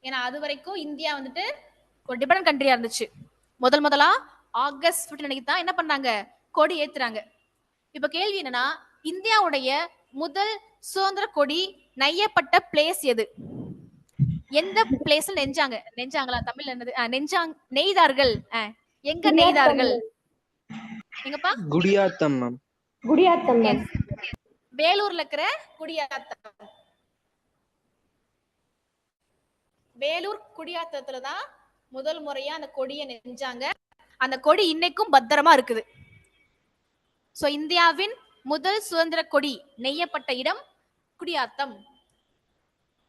ஏன்னா அது வரைக்கும் இந்தியா வந்துட்டு ஒரு டிபெண்டன்ட் கண்ட்ரியா இருந்துச்சு. முதலா ஆகஸ்ட் 15 அன்னைக்கு தான் என்ன பண்ணாங்க, கொடி ஏத்துறாங்க. இப்ப கேள்வி என்னன்னா, இந்தியாவுடைய முதல் சுதந்திர கொடி நெய்யப்பட்ட பிளேஸ் எது? எந்த பிளேஸ்ல நெஞ்சாங்களா தமிழ்ல என்னது? நெய்தார்கள். எங்க நெய்தார்கள்? எங்கப்பா? குடியாத்தம் மேம். குடியாத்தம் மேம். வேலூர்ல இருக்கிற குடியாத்தம். வேலூர் குடியாத்தத்துல தான் முதல் முறையா அந்த கொடியை நெஞ்சாங்க. அந்த கொடி இன்னைக்கும் பத்திரமா இருக்குது. சோ இந்தியாவின் முதல் சுதந்திர கொடி நெய்யப்பட்ட இடம் குடியாத்தம்.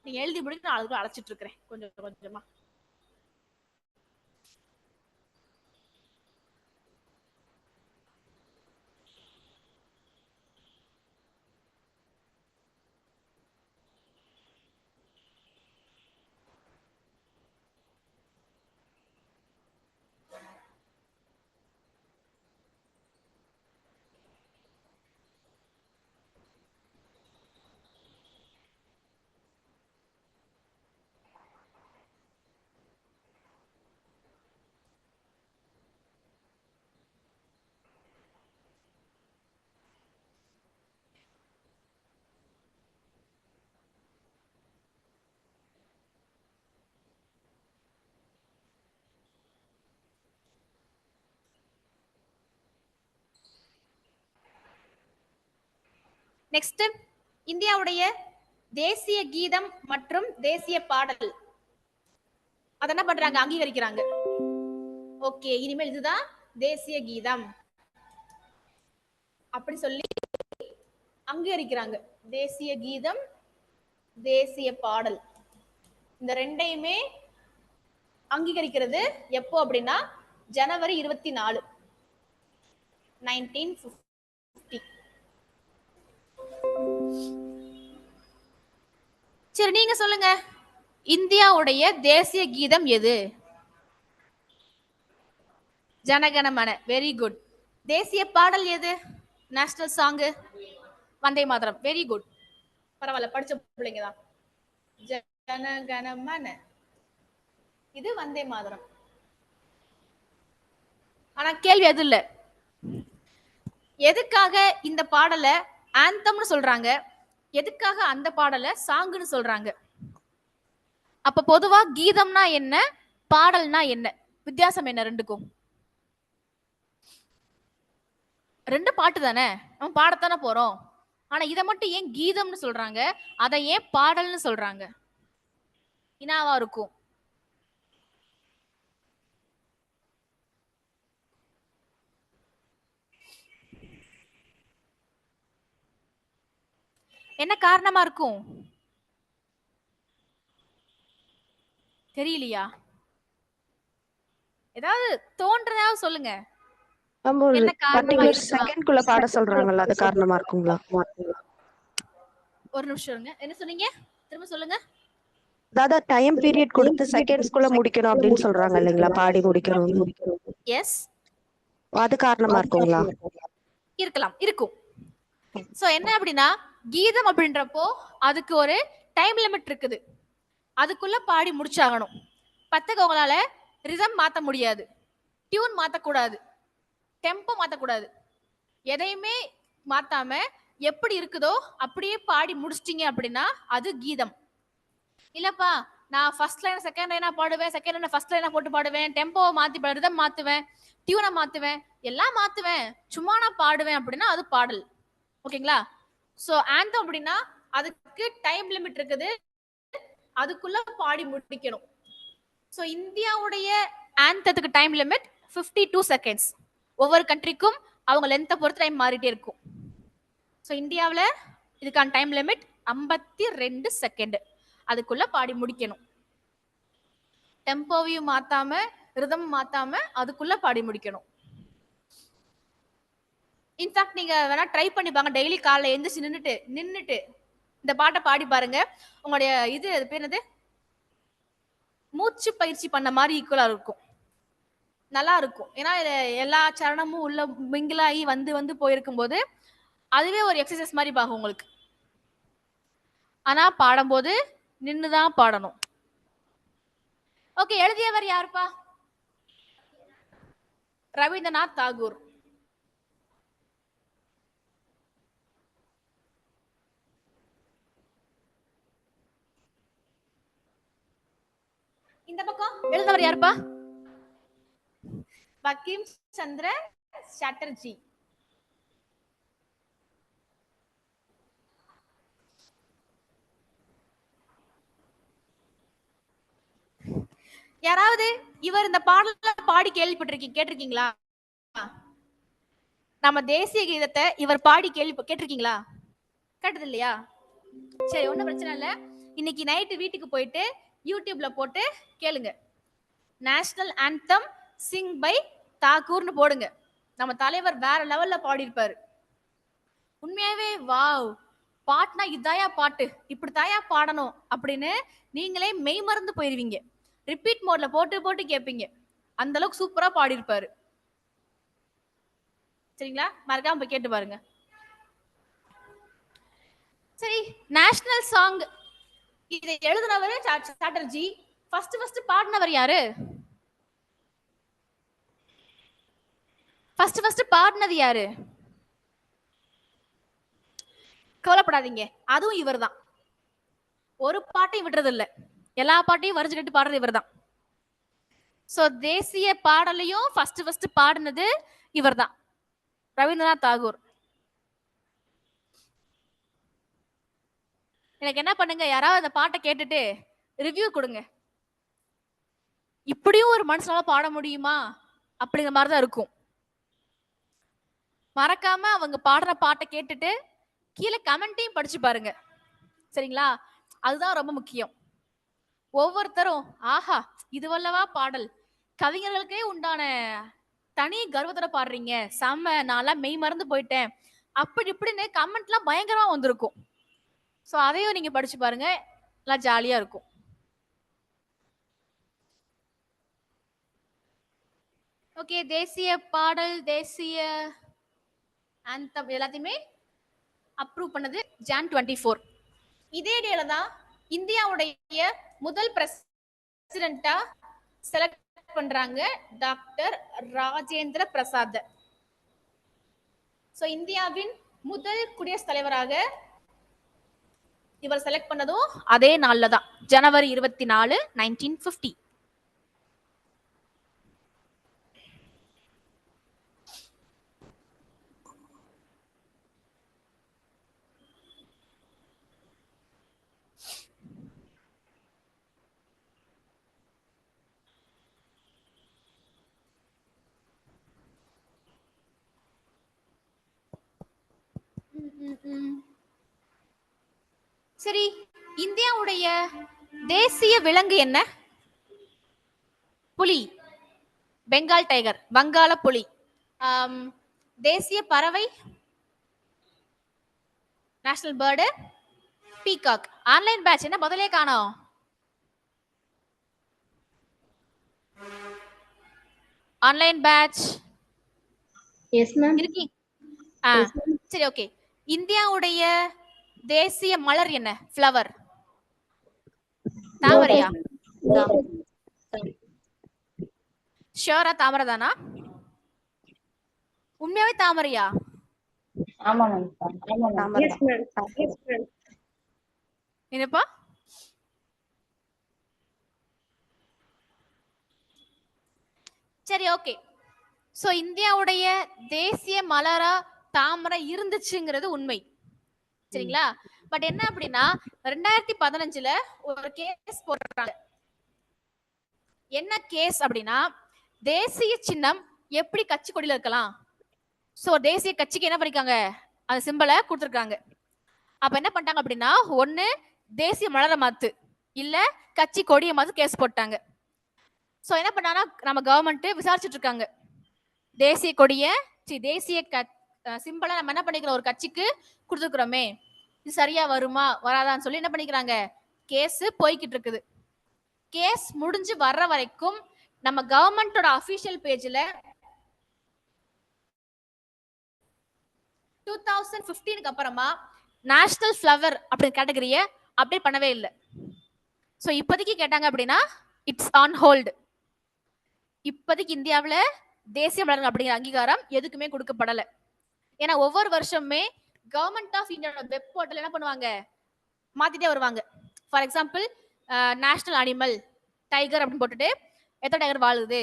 நீங்க எழுதி முடிச்சு நான் அதுக்கு அழைச்சிட்டு இருக்கிறேன் கொஞ்சம் கொஞ்சமா. நெக்ஸ்ட், இந்தியாவுடைய தேசிய கீதம் மற்றும் தேசிய பாடல் அத என்ன பண்றாங்க, அங்கீகரிக்கிறாங்க. ஓகே, இனிமேல் இதுதான் தேசிய கீதம் அப்படி சொல்லி அங்கீகரிக்கிறாங்க. தேசிய கீதம், தேசிய பாடல் இந்த ரெண்டையுமே அங்கீகரிக்கிறது எப்போ அப்படின்னா ஜனவரி 24 1950. சரி, நீங்க சொல்லுங்க, இந்தியாவுடைய தேசிய கீதம் எது? ஜனகணமன. Very good. தேசிய பாடல் எது? National song Vande Mataram. Very good, பரவாயில்ல, படிச்ச பிள்ளைங்க தான். ஜனகணமன இது வந்தே மாதரம். ஆனா கேள்வி அது இல்ல. எதுக்காக இந்த பாடலை ஆந்தம்னு சொல்றாங்க, எதுக்காக அந்த பாடலை சாங்குன்னு சொல்றாங்க? அப்ப பொதுவா கீதம்னா என்ன, பாடல்னா என்ன, வித்தியாசம் என்ன ரெண்டுக்கும்? ரெண்டு பாட்டு தானே, நம்ம பாடத்தானே போறோம். ஆனா இதை மட்டும் ஏன் கீதம்னு சொல்றாங்க, அதை ஏன் பாடல்னு சொல்றாங்க? இனாவா இருக்கும். என்ன காரணமா இருக்கும்? தெரியலையா? ஏதாவது தோன்றதாவது சொல்லுங்க. என்ன காரணமா செகண்ட்குள்ள பாட சொல்றாங்கல்ல, அது காரணமா இருக்குங்களா? ஒரு நிமிஷம் இருங்க, என்ன சொன்னீங்க, திரும்ப சொல்லுங்க. அதாவது டைம் பீரியட் கொடுத்து செகண்ட்ஸ்குள்ள முடிக்கணும் அப்படின்னு சொல்றாங்க இல்லைங்களா, பாடி முடிக்கணும். எஸ், அது காரணமா இருக்குங்களா? இருக்கலாம், இருக்கும். சோ என்ன அப்படின்னா, கீதம் அப்படின்றப்போ அதுக்கு ஒரு டைம் லிமிட் இருக்குது, அதுக்குள்ள பாடி முடிச்சாகணும். பத்துக்கு உங்களால ரிதம் மாத்த முடியாது, டியூன் மாத்தக்கூடாது, டெம்போ மாத்தக்கூடாது, எதையுமே மாத்தாம எப்படி இருக்குதோ அப்படியே பாடி முடிச்சிட்டீங்க அப்படின்னா அது கீதம். இல்லப்பா, நான் ஃபர்ஸ்ட் லைன் செகண்ட் லைனா பாடுவேன், செகண்ட் லைன் ஃபர்ஸ்ட் லைனா போட்டு பாடுவேன், டெம்போவை மாத்தி ரிதம் மாத்துவேன், டியூனை மாத்துவேன், எல்லாம் மாத்துவேன், சும்மா நான் பாடுவேன் அப்படின்னா அது பாடல். ஓகேங்களா? சோ ஆந்தம் அப்படின்னா அதுக்கு டைம் லிமிட் இருக்குது, அதுக்குள்ள பாடி முடிக்கணும். சோ இந்தியாவுடைய ஆந்தத்துக்கு டைம் லிமிட் 52 செகண்ட்ஸ். ஒவ்வொரு கண்ட்ரிக்கும் அவங்க லென்த்தை பொறுத்து டைம் மாறிட்டே இருக்கும். சோ இந்தியாவில் இதுக்கான டைம் லிமிட் 52 செகண்ட், அதுக்குள்ள பாடி முடிக்கணும். டெம்போவையும் மாத்தாம ரிதம் மாத்தாம அதுக்குள்ள பாடி முடிக்கணும். இன்ஃபேக்ட் நீங்க வேணா ட்ரை பண்ணி பாருங்க, டெய்லி காலைல எழுந்திரிச்சு நின்னுட்டு இந்த பாட்டை பாடி பாருங்க. உங்களுடைய இது பேர் என்னது, மூச்சு பயிற்சி பண்ண மாதிரி ஈக்குவலா இருக்கும், நல்லா இருக்கும். ஏன்னா எல்லா சரணமும் உள்ள மிங்கிளாகி வந்து வந்து போயிருக்கும் போது அதுவே ஒரு எக்ஸசைஸ் மாதிரி பாகும் உங்களுக்கு. ஆனா பாடும்போது நின்னுதான் பாடணும். ஓகே, எழுதியவர் யாருப்பா? ரவீந்திரநாத் தாகூர். இந்த பக்கம் எழுதினவர் யாருப்பா? பங்கிம் சந்திர சாட்டர்ஜி. யாராவது இவர் இந்த பாடல பாடி கேட்டிருக்கீங்களா? நம்ம தேசிய கீதத்தை இவர் பாடி கேட்டிருக்கீங்களா? கேட்டது இல்லையா? சரி, ஒன்றும் பிரச்சனை இல்லை. இன்னைக்கு நைட்டு வீட்டுக்கு போயிட்டு யூடியூப்ல போட்டு கேளுங்க. நேஷனல் ஆந்தம் சிங் பை தாக்கூர்னு போடுங்க. நம்ம தலைவர் வேற லெவல்ல பாடியிருப்பாரு. உண்மையாவே வாவ், பாட்டுனா இதாயா பாட்டு, இப்படி தாயா பாடணும் அப்படின்னு நீங்களே மெய் மறந்து போயிருவீங்க. ரிப்பீட் மோட்ல போட்டு போட்டு கேட்பீங்க. அந்த அளவுக்கு சூப்பரா பாடியிருப்பாரு. சரிங்களா? மறக்காம போய் கேட்டு பாருங்க. சரி, நேஷனல் சாங் இதை எழுதினவர் சாட்டர்ஜி. ஃபர்ஸ்ட் பாடினவர் யாரு? ஃபர்ஸ்ட் பாடினது யாரு? கவலைப்படாதீங்க, அதுவும் இவர் தான். ஒரு பாட்டையும் விடுறது இல்ல, எல்லா பாட்டையும் வரிஞ்சு கட்டி பாடுறது இவர் தான். சோ தேசிய பாடலையும் ஃபர்ஸ்ட் பாடினது இவர் தான், ரவீந்திரநாத் தாகூர். எனக்கு என்ன பண்ணுங்க, யாராவது அந்த பாட்டை கேட்டுட்டு ரிவ்யூ கொடுங்க. இப்படியும் ஒரு மனுஷனால பாட முடியுமா அப்படிங்கிற மாதிரிதான் இருக்கும். மறக்காம அவங்க பாடுற பாட்டை கேட்டுட்டு கீழே கமெண்ட்டையும் படிச்சு பாருங்க. சரிங்களா? அதுதான் ரொம்ப முக்கியம். ஒவ்வொருத்தரும் ஆஹா இது வல்லவா பாடல், கவிஞர்களுக்கே உண்டான தனி கர்வத்தோட பாடுறீங்க, செம்ம, நான்லாம் மெய் மறந்து போயிட்டேன், அப்படி இப்படின்னு கமெண்ட்லாம் பயங்கரமா வந்திருக்கும். ஸோ அதையும் நீங்க படிச்சு பாருங்க, எல்லாம் ஜாலியா இருக்கும். ஓகே, தேசிய பாடல், தேசிய ஆந்தம் எல்லாத்தையுமே அப்ரூவ் பண்ணது ஜான் 24. இதே டேல தான் இந்தியாவுடைய முதல் பிரசிடென்ட்டா செலக்ட் பண்றாங்க டாக்டர் ராஜேந்திர பிரசாத். சோ இந்தியாவின் முதல் குடியரசுத் தலைவராக இவர் செலக்ட் பண்ணதும் அதே நாள்ல தான், ஜனவரி 24, 1950. சரி, இந்தியாவுடைய தேசிய விலங்கு என்ன? புலி, பெங்கால் டைகர், வங்காள புலி. தேசிய பறவை, national bird, peacock. Online batch என்ன பதிலே காணோம்? Online batch yes ma'am. இருக்கீங்க? சரி, ஓகே. இந்தியாவுடைய தேசிய மலர் என்ன? ஃப்ளவர், தாமரையா? ஷியோரா தாமரை தானா? உண்மையாவே தாமரையா? ஆமா ma'am. Yes ma'am. Yes ma'am. என்னப்பா? சரி, ஓகே. சோ இந்தியாவுடைய தேசிய மலரா தாமரை இருந்துச்சுங்கிறது உண்மை. சரிங்களா? பட் என்ன அப்படின்னா 2015ல ஒரு கேஸ் போடுறாங்க. என்ன கேஸ் அப்படின்னா, தேசிய சின்னம் எப்படி கட்சி கொடியில இருக்கலாம்? சோ தேசிய கட்சிக்கு என்ன பண்ணிருக்காங்க, அந்த சிம்பலை கொடுத்துருக்காங்க. அப்ப என்ன பண்ணிட்டாங்க அப்படின்னா, ஒண்ணு தேசிய மலரை மாத்து, இல்ல கட்சி கொடியை மாத்து கேஸ் போட்டாங்க. சோ என்ன பண்ணாங்கன்னா, நம்ம கவர்மெண்ட் விசாரிச்சுட்டு இருக்காங்க. தேசிய கொடிய தேசிய சிம்பலை நம்ம என்ன பண்ணிக்கிறோம், ஒரு கட்சிக்கு கொடுத்துருக்குறோமே, இது சரியா வருமா வராதான்னு சொல்லி என்ன பண்ணிக்கிறாங்க, கேஸ் போய்கிட்டு இருக்குது. கேஸ் முடிஞ்சு வர்ற வரைக்கும் நம்ம கவர்மெண்டோட அபிஷியல் பேஜ்ல 2015 அப்புறமா நேஷனல் ஃப்ளவர் அப்படி கேட்டகரிய அப்டேட் பண்ணவே இல்லை. ஸோ இப்போதைக்கு கேட்டாங்க அப்படின்னா இட்ஸ் ஆன் ஹோல்டு. இப்போதைக்கு இந்தியாவில் தேசிய மலர்கள் அப்படிங்கிற அங்கீகாரம் எதுக்குமே கொடுக்கப்படலை. ஏன்னா ஒவ்வொரு வருஷமுமே கவர்மெண்ட் ஆஃப் இந்தியாவோட வெப் போர்ட்டல் என்ன பண்ணுவாங்க, மாத்திட்டே வருவாங்க. For example national animal tiger அப்படின்னு போட்டுட்டு எத்தனை டைகர் வாழுது,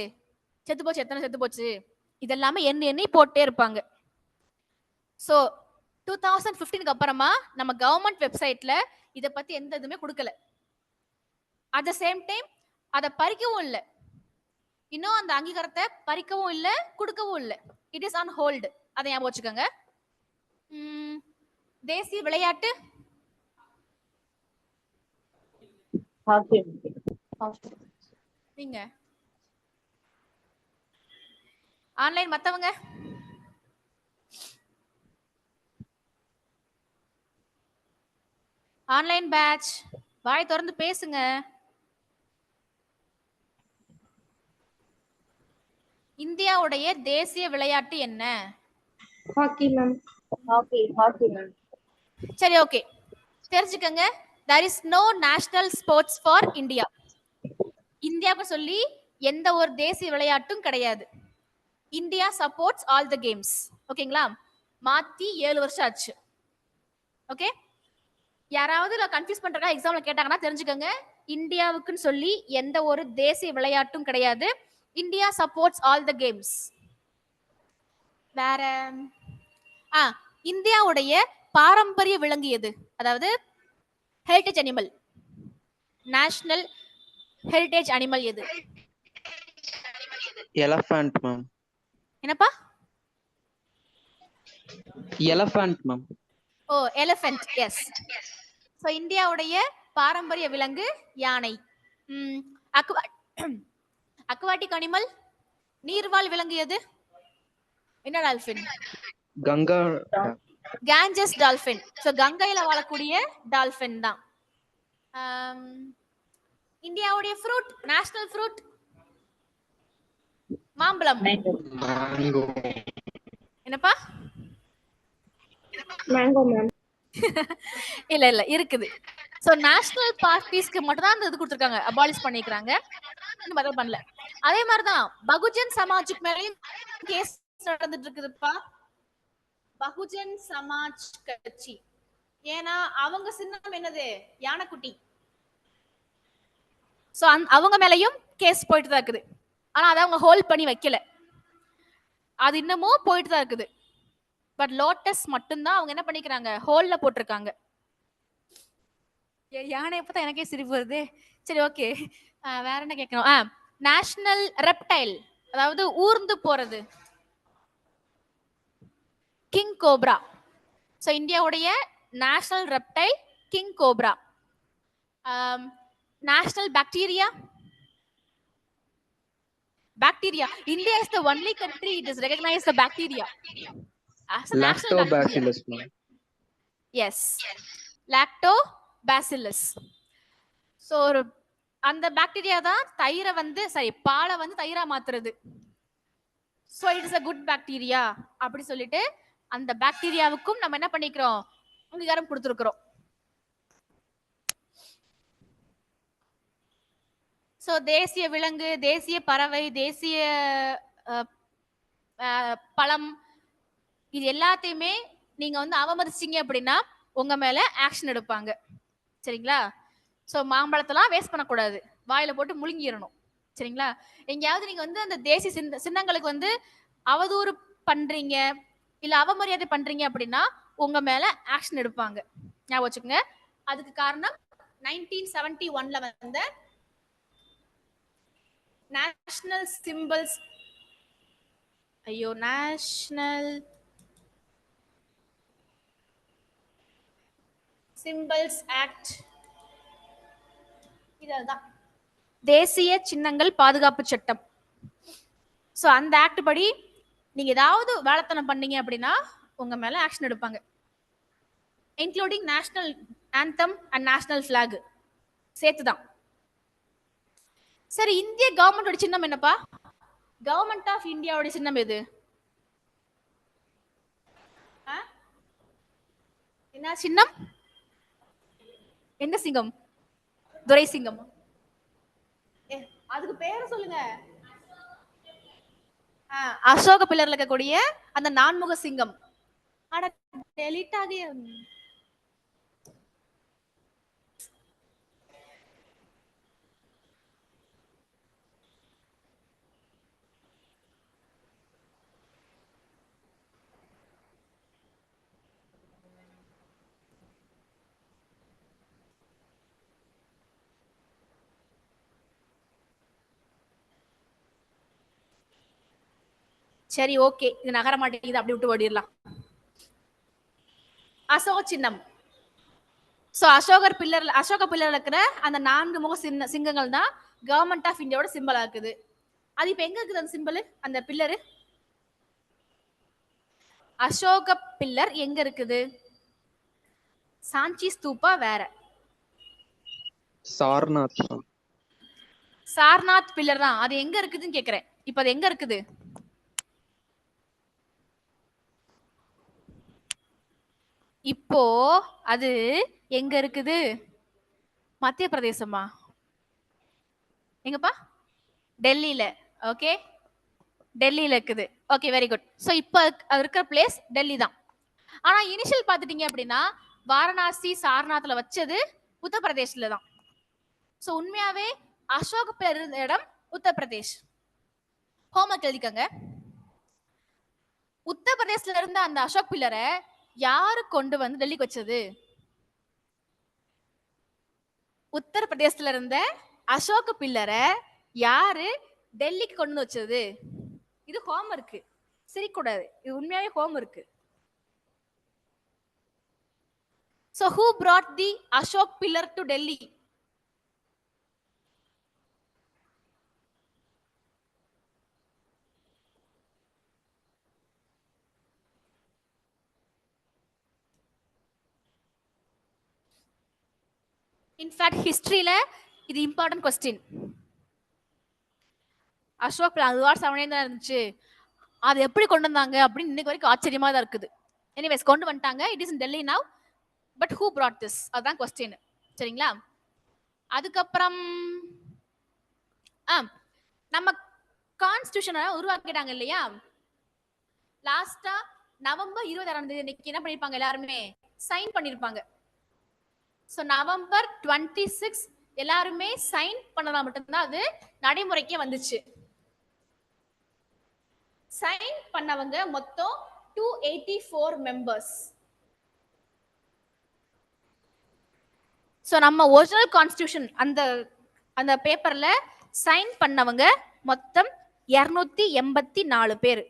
செத்து போச்சு, எத்தனை செத்து போச்சு, இதெல்லாமே எண்ணி போட்டே இருப்பாங்க. ஸோ 2015 அப்புறமா நம்ம கவர்மெண்ட் வெப்சைட்ல இதை பத்தி எந்த இதுவுமே கொடுக்கல. அட் த சேம் டைம் அதை பறிக்கவும் இல்லை, இன்னும் அந்த அங்கீகாரத்தை பறிக்கவும் இல்லை, கொடுக்கவும் இல்லை. It is on hold. அதை ஞாபகம் வச்சுக்கோங்க. தேசிய விளையாட்டு நீங்க ஆன்லைன். மத்தவங்க ஆன்லைன் பேட்ச் வாய் திறந்து பேசுங்க. இந்தியாவுடைய தேசிய விளையாட்டு என்ன? Hockey ma'am. Hockey ma'am. சரி, ஓகே, தெரிஞ்சுக்கங்க. there is no national sports for India. இந்தியாவுக்கு சொல்லி எந்த ஒரு தேசிய விளையாட்டும் கிடையாது. India supports all the games. ஓகேங்களா? மாத்தி 7 வருஷம் ஆச்சு. ஓகே, யாராவது கன்ஃபியூஸ் பண்றதா எக்ஸாம்ல கேட்டாங்கன்னா தெரிஞ்சுக்கங்க, இந்தியாவுக்குன்னு சொல்லி எந்த ஒரு தேசிய விளையாட்டும் கிடையாது. India supports all the games. வேற இந்தியாவுடைய பாரம்பரிய விலங்கு எது? அதாவது heritage animal, national heritage animal எது? Elephant ma'am. என்னப்பா? Elephant ma'am. Oh, elephant. Yes. So இந்தியாவுடைய பாரம்பரிய விலங்கு யானை. அக்வாட்டிக் அனிமல், நீர்வாழ் விலங்கு எது? என்ன dolphin? Ganga. Ganges dolphin. So கங்கையில வாழக்கூடிய டால்பின் தான். இந்தியாவுடைய ஃப்ரூட், நேஷனல் ஃப்ரூட் மாம்பழம். என்னப்பா? Mango ma'am. இல்ல இல்ல இருக்குது. சோ நேஷனல் பார்ட்டிஸ்க்கு மட்டும் தான் அந்த இது கொடுத்திருக்காங்க, அபாலிஷ் பண்ணிக்கிறாங்க, இன்னும் பதில் பண்ணல. அதே மாதிரிதான் பகுஜன் சமாஜுக்கு மேலயும் கேஸ் நடந்துட்டு இருக்குதுப்பா. பகுஜன் சமாஜ் கட்சி, ஏன்னா அவங்க சின்னம் என்னது? யானைக்குட்டி. சோ அவங்க மேலயும் கேஸ் போயிட்டு தான் இருக்குது. ஆனா அதை அவங்க ஹோல்ட் பண்ணி வைக்கல, அது இன்னமும் போயிட்டு தான் இருக்குது. பட் லோட்டஸ் மட்டும்தான் அவங்க என்ன பண்ணிக்கிறாங்க, ஹோல்ல போட்டிருக்காங்க. யானை எப்பதான் எனக்கே சிரிப்பு வருது. சரி, ஓகே, வேற என்ன கேட்கணும்? நேஷனல் ரெப்டைல், அதாவது ஊர்ந்து போறது, கிங் கோப்ரா. சோ இந்தியாவுடைய national reptile king cobra. National bacteria, bacteria. India is the only country it is recognized the bacteria as a national bacteria. Lactobacillus ma'am. Yes, lactobacillus. So அந்த bacteria தான் தயிரை பாலை தயிரா மாத்துறது. So it is a good bacteria அப்படி சொல்லிட்டு அந்த பாக்டீரியாவுக்கும் நம்ம என்ன பண்ணிக்கிறோம், அங்கீகாரம் கொடுத்திருக்கிறோம். சோ தேசிய விலங்கு, தேசிய பறவை, தேசிய பழம், இது எல்லாத்தையுமே நீங்க அவமதிச்சீங்க அப்படின்னா உங்க மேல ஆக்ஷன் எடுப்பாங்க. சரிங்களா? சோ மாம்பழத்தெல்லாம் வேஸ்ட் பண்ணக்கூடாது, வாயில போட்டு முழுங்கிடணும். சரிங்களா? எங்கேயாவது நீங்க அந்த தேசிய சின்னங்களுக்கு அவதூறு பண்றீங்க இல்ல அவமரியாதை பண்றீங்க அப்படின்னா உங்க மேல ஆக்ஷன் எடுப்பாங்க. ஞாபகம் வச்சுக்கோங்க. அதுக்கு காரணம் 1971ல வந்த national symbols, national symbols act. இதுதான் தேசிய சின்னங்கள் பாதுகாப்பு சட்டம். சோ அந்த ஆக்ட் படி நீங்க ஏதாவது வேலைத்தனம் பண்ணீங்க அப்படின்னா உங்க மேல ஆக்ஷன் எடுப்பாங்க, including national anthem and national flag சேர்த்துதான். சரி, இந்திய கவர்மெண்டோட சின்னம் என்னப்பா? கவர்மெண்ட் ஆஃப் இந்தியாவோட சின்னம் எது? என்ன சின்னம்? என்ன சிங்கம்? துரை சிங்கம். அதுக்கு பேரை சொல்லுங்க. அசோக பில்லர்ல இருக்கக்கூடிய அந்த நான்முக சிங்கம். அட டெலிட் ஆகிய. சரி, ஓகே, இது நகர மாட்டேங்குது, அப்படி விட்டு ஓடிடலாம். அசோக சின்னம். சோ அசோக பில்லர்ல இருக்கிற அந்த 4 முக சிங்கங்கள் தான் கவர்மெண்ட் ஆஃப் இந்தியாவோட சிம்பலா இருக்குது. அது இப்ப எங்க இருக்குது அந்த சிம்பல், அந்த பில்லரு? அசோக பில்லர் எங்க இருக்குது? சாஞ்சி ஸ்தூபா வேற. சார்நாத் பில்லர் தான். அது எங்க இருக்குதுன்னு கேக்குறேன். இப்ப அது எங்க இருக்குது? இப்போ அது எங்க இருக்குது? மத்திய பிரதேசமா? எங்கப்பா? டெல்லியில. ஓகே, டெல்லியில இருக்குது. Okay, very good. சோ இப்போ அது இருக்கிற பிளேஸ் டெல்லி தான். ஆனா இனிஷியல் பாத்துட்டீங்க அப்படின்னா வாரணாசி சாரநாத்ல வச்சது உத்தரப்பிரதேஷ்ல தான். சோ உண்மையாவே அசோக பில்லர் இருந்த இடம் உத்தரப்பிரதேஷ். ஹோம்ஒர்க் எழுதிக்கங்க. உத்தரப்பிரதேஷ்ல இருந்த அந்த அசோக் பில்லரை யாரு கொண்டு வந்து டெல்லிக்கு வச்சது? உத்தரப்பிரதேசத்துல இருந்த அசோக பில்லரை யாரு டெல்லிக்கு கொண்டு வச்சது? இது ஹோம்ஒர்க், சிரிக்கூடாது, இது உண்மையாவே homework. So who brought the Ashok pillar to Delhi? In fact, historyல இது important question. அசோக் அதுவார் சமணே தான் இருந்துச்சு, அது எப்படி கொண்டு வந்தாங்க அப்படின்னு இன்னைக்கு வரைக்கும் ஆச்சரியமா தான் இருக்குது. எனிவேஸ் கொண்டு வந்துட்டாங்க. It is in Delhi now. But who brought this? அதான் கொஸ்டின். சரிங்களா? அதுக்கப்புறம் நம்ம கான்ஸ்டிடியூஷனை உருவாக்கிட்டாங்க இல்லையா? லாஸ்டா நவம்பர் 26ஆம் தேதி இன்னைக்கு என்ன பண்ணிருப்பாங்க? எல்லாருமே சைன் பண்ணிருப்பாங்க. சோ நவம்பர் 26 எல்லாருமே சைன் பண்ணனா மட்டும்தான் அது நடைமுறைக்கே வந்துச்சு. சைன் பண்ணவங்க மொத்தம் 284 மெம்பர்ஸ். சோ நம்ம ஒரிஜினல் கான்ஸ்டிடியூஷன் அந்த பேப்பர்ல சைன் பண்ணவங்க மொத்தம் 284 பேர்.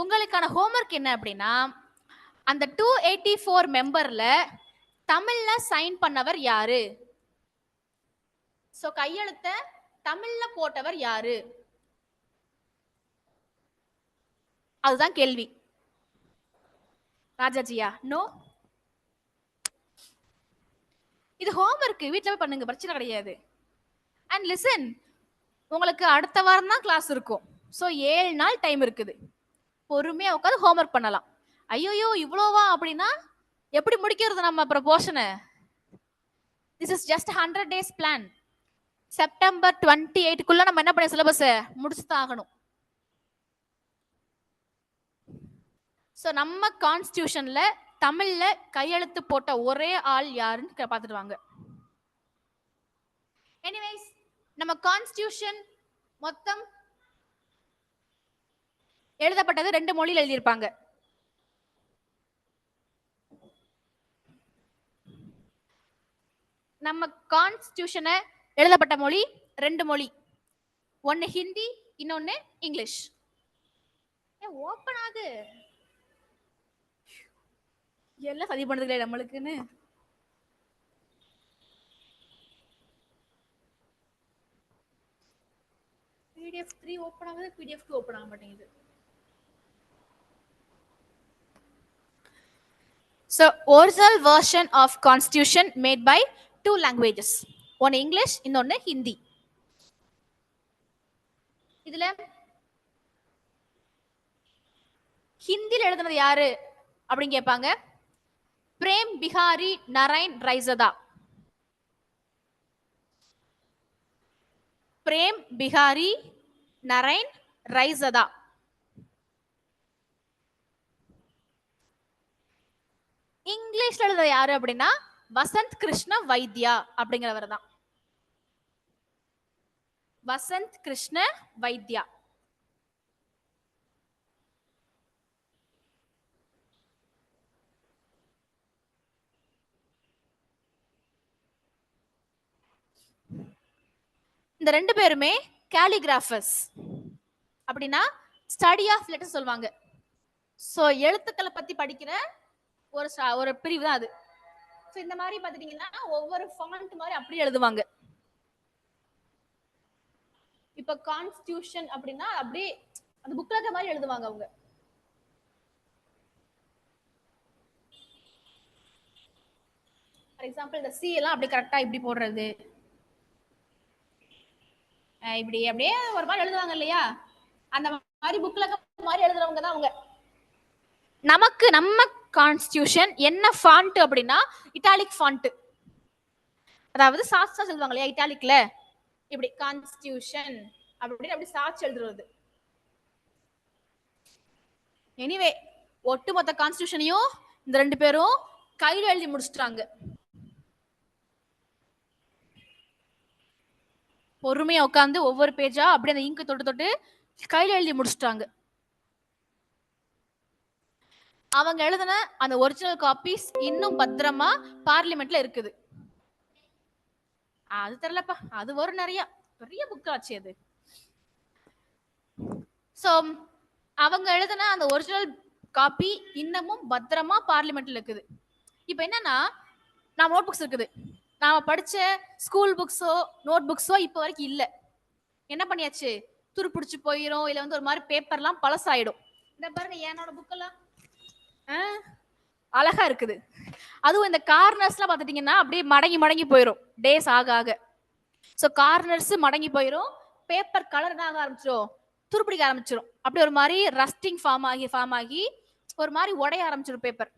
உங்களுக்கான ஹோம்ஒர்க் என்ன அப்படின்னா, அந்த 284 மெம்பர்ல தமிழ்ல சைன் பண்ணவர் யாரு? சோ கையெழுத்த தமிழ்ல போட்டவர் யாரு? அதுதான் கேள்வி. ராஜாஜியா? நோ. இது ஹோம்ஒர்க், வீட்ல போய் பண்ணுங்க, பிரச்சனை கிடையாது. அண்ட் லிசன், உங்களுக்கு அடுத்த வாரம் தான் கிளாஸ் இருக்கும். சோ 7 நாள் டைம் இருக்குது. பொறுமையா உட்காந்து ஹோம்ஒர்க் பண்ணலாம். ஐயோ இவ்வளோவா அப்படின்னா எப்படி முடிக்கிறது நம்ம ப்ரொபோஷனை? This is just 100 days plan. September 28க்குள்ள நம்ம என்ன பண்ண சிலபஸை முடிச்சுதான் ஆகணும். சோ நம்ம கான்ஸ்டிடியூஷன்ல தமிழ்ல கையெழுத்து போட்ட ஒரே ஆள் யாருன்னு பார்த்துட்டு வாங்க. எனிவேஸ் நம்ம கான்ஸ்டிடியூஷன் மொத்தம் எழுதப்பட்டது 2 மொழியில் எழுதியிருப்பாங்க. நம்ம கான்ஸ்டிடியூஷனை எழுதப்பட்ட மொழி 2 மொழி. ஒன்னு ஹிந்தி, இன்னொன்னு இங்கிலீஷ். ஓப்பன் ஆகு, எல்லாம் சதி பண்ணதுல நம்மளுக்குன்னு. PDF 3 ஓப்பன் ஆகுது, PDF 2 ஓப்பன் ஆக மாட்டேங்குது. So original version of constitution made by 2 languages. ஒன்னு இங்கிலீஷ், இன்னொன்னு ஹிந்தி. இதுல ஹிந்தில எழுதுனது யாரு அப்படின்னு கேட்பாங்க. பிரேம் பிஹாரி நரைன் ரைசதா. பிரேம் பிஹாரி நரைன் ரைசதா. இங்கிலீஷ்ல எழுத யாரு அப்படின்னா வசந்த் கிருஷ்ண வைத்யா அப்படிங்கிறவர் தான். வசந்த் கிருஷ்ண வைத்யா. இந்த ரெண்டு பேருமே கேலிகிராஃபர்ஸ். அப்படின்னா ஸ்டடி ஆஃப் லெட்டர்ஸ் சொல்லுவாங்க. சோ எழுத்துக்களை பத்தி படிக்கிற ஒரு பிரிவு தான் அது. சோ இந்த மாதிரி பாத்துட்டீங்கன்னா ஒவ்வொரு ஃபாண்ட் மாதிரி அப்படியே எழுதுவாங்க. இப்ப கான்ஸ்டிடியூஷன் அப்படின்னா அப்படியே அந்த புக்ல இருக்க மாதிரி எழுதுவாங்க அவங்க. ஃபார் எக்ஸாம்பிள் இந்த சி எல்லாம் அப்படி கரெக்டா இப்படி போடுறது, இப்படி அப்படியே ஒரு மாதிரி எழுதுவாங்க இல்லையா, அந்த மாதிரி புக்ல இருக்க மாதிரி எழுதுறவங்க தான் அவங்க. நமக்கு நம்ம கான்ஸ்டிடியூஷன் என்ன ஃபாண்ட் அப்படின்னா இட்டாலிக் ஃபாண்ட். அதாவது சாட்சா சொல்லுவாங்க இல்லையா இட்டாலிக்ல, இப்படி கான்ஸ்டிடியூஷன் அப்படின்னு அப்படி சாட்சி எழுதுறது. எனிவே ஒட்டுமொத்த கான்ஸ்டிடியூஷனையும் இந்த ரெண்டு பேரும் கையில எழுதி முடிச்சிட்டாங்க. பொறுமையா உட்காந்து ஒவ்வொரு பேஜா அப்படியே அந்த இங்கு தொட்டு தொட்டு கையில எழுதி முடிச்சிட்டாங்க. அவங்க எழுதின அந்த ஒரிஜினல் காப்பீஸ் இன்னும் பத்திரமா பார்லிமெண்ட்ல இருக்குது. அது தெரியலப்பா, அது ஒரு நிறைய பெரிய புக் ஆச்சு அது. சோ அவங்க எழுதின அந்த ஒரிஜினல் காப்பி இன்னமும் பத்திரமா பார்லிமெண்ட்ல இருக்குது. இப்ப என்னன்னா நான் நோட் புக்ஸ் இருக்குது, நாம படிச்ச ஸ்கூல் புக்ஸோ நோட் புக்ஸோ இப்ப வரைக்கும் இல்ல. என்ன பண்ணியாச்சு, துருப்பிடிச்சு போயிரும், இல்ல வந்து ஒரு மாதிரி பேப்பர்லாம் பழசாயிடும். இந்த பாருங்க என்னோட புக்கெல்லாம் அழகா இருக்குது. அதுவும் இந்த கார்னர்ஸ்லாம் பாத்துட்டீங்கன்னா அப்படியே மடங்கி மடங்கி போயிடும் டேஸ் ஆக ஆக. ஸோ கார்னர்ஸ் மடங்கி போயிடும், பேப்பர் கலர் என்ன ஆக ஆரம்பிச்சிடும், துருப்பிடிக்க ஆரம்பிச்சிடும். அப்படி ஒரு மாதிரி ரஸ்டிங் ஃபார்ம் ஆகி ஒரு மாதிரி உடைய ஆரம்பிச்சிடும் பேப்பர்.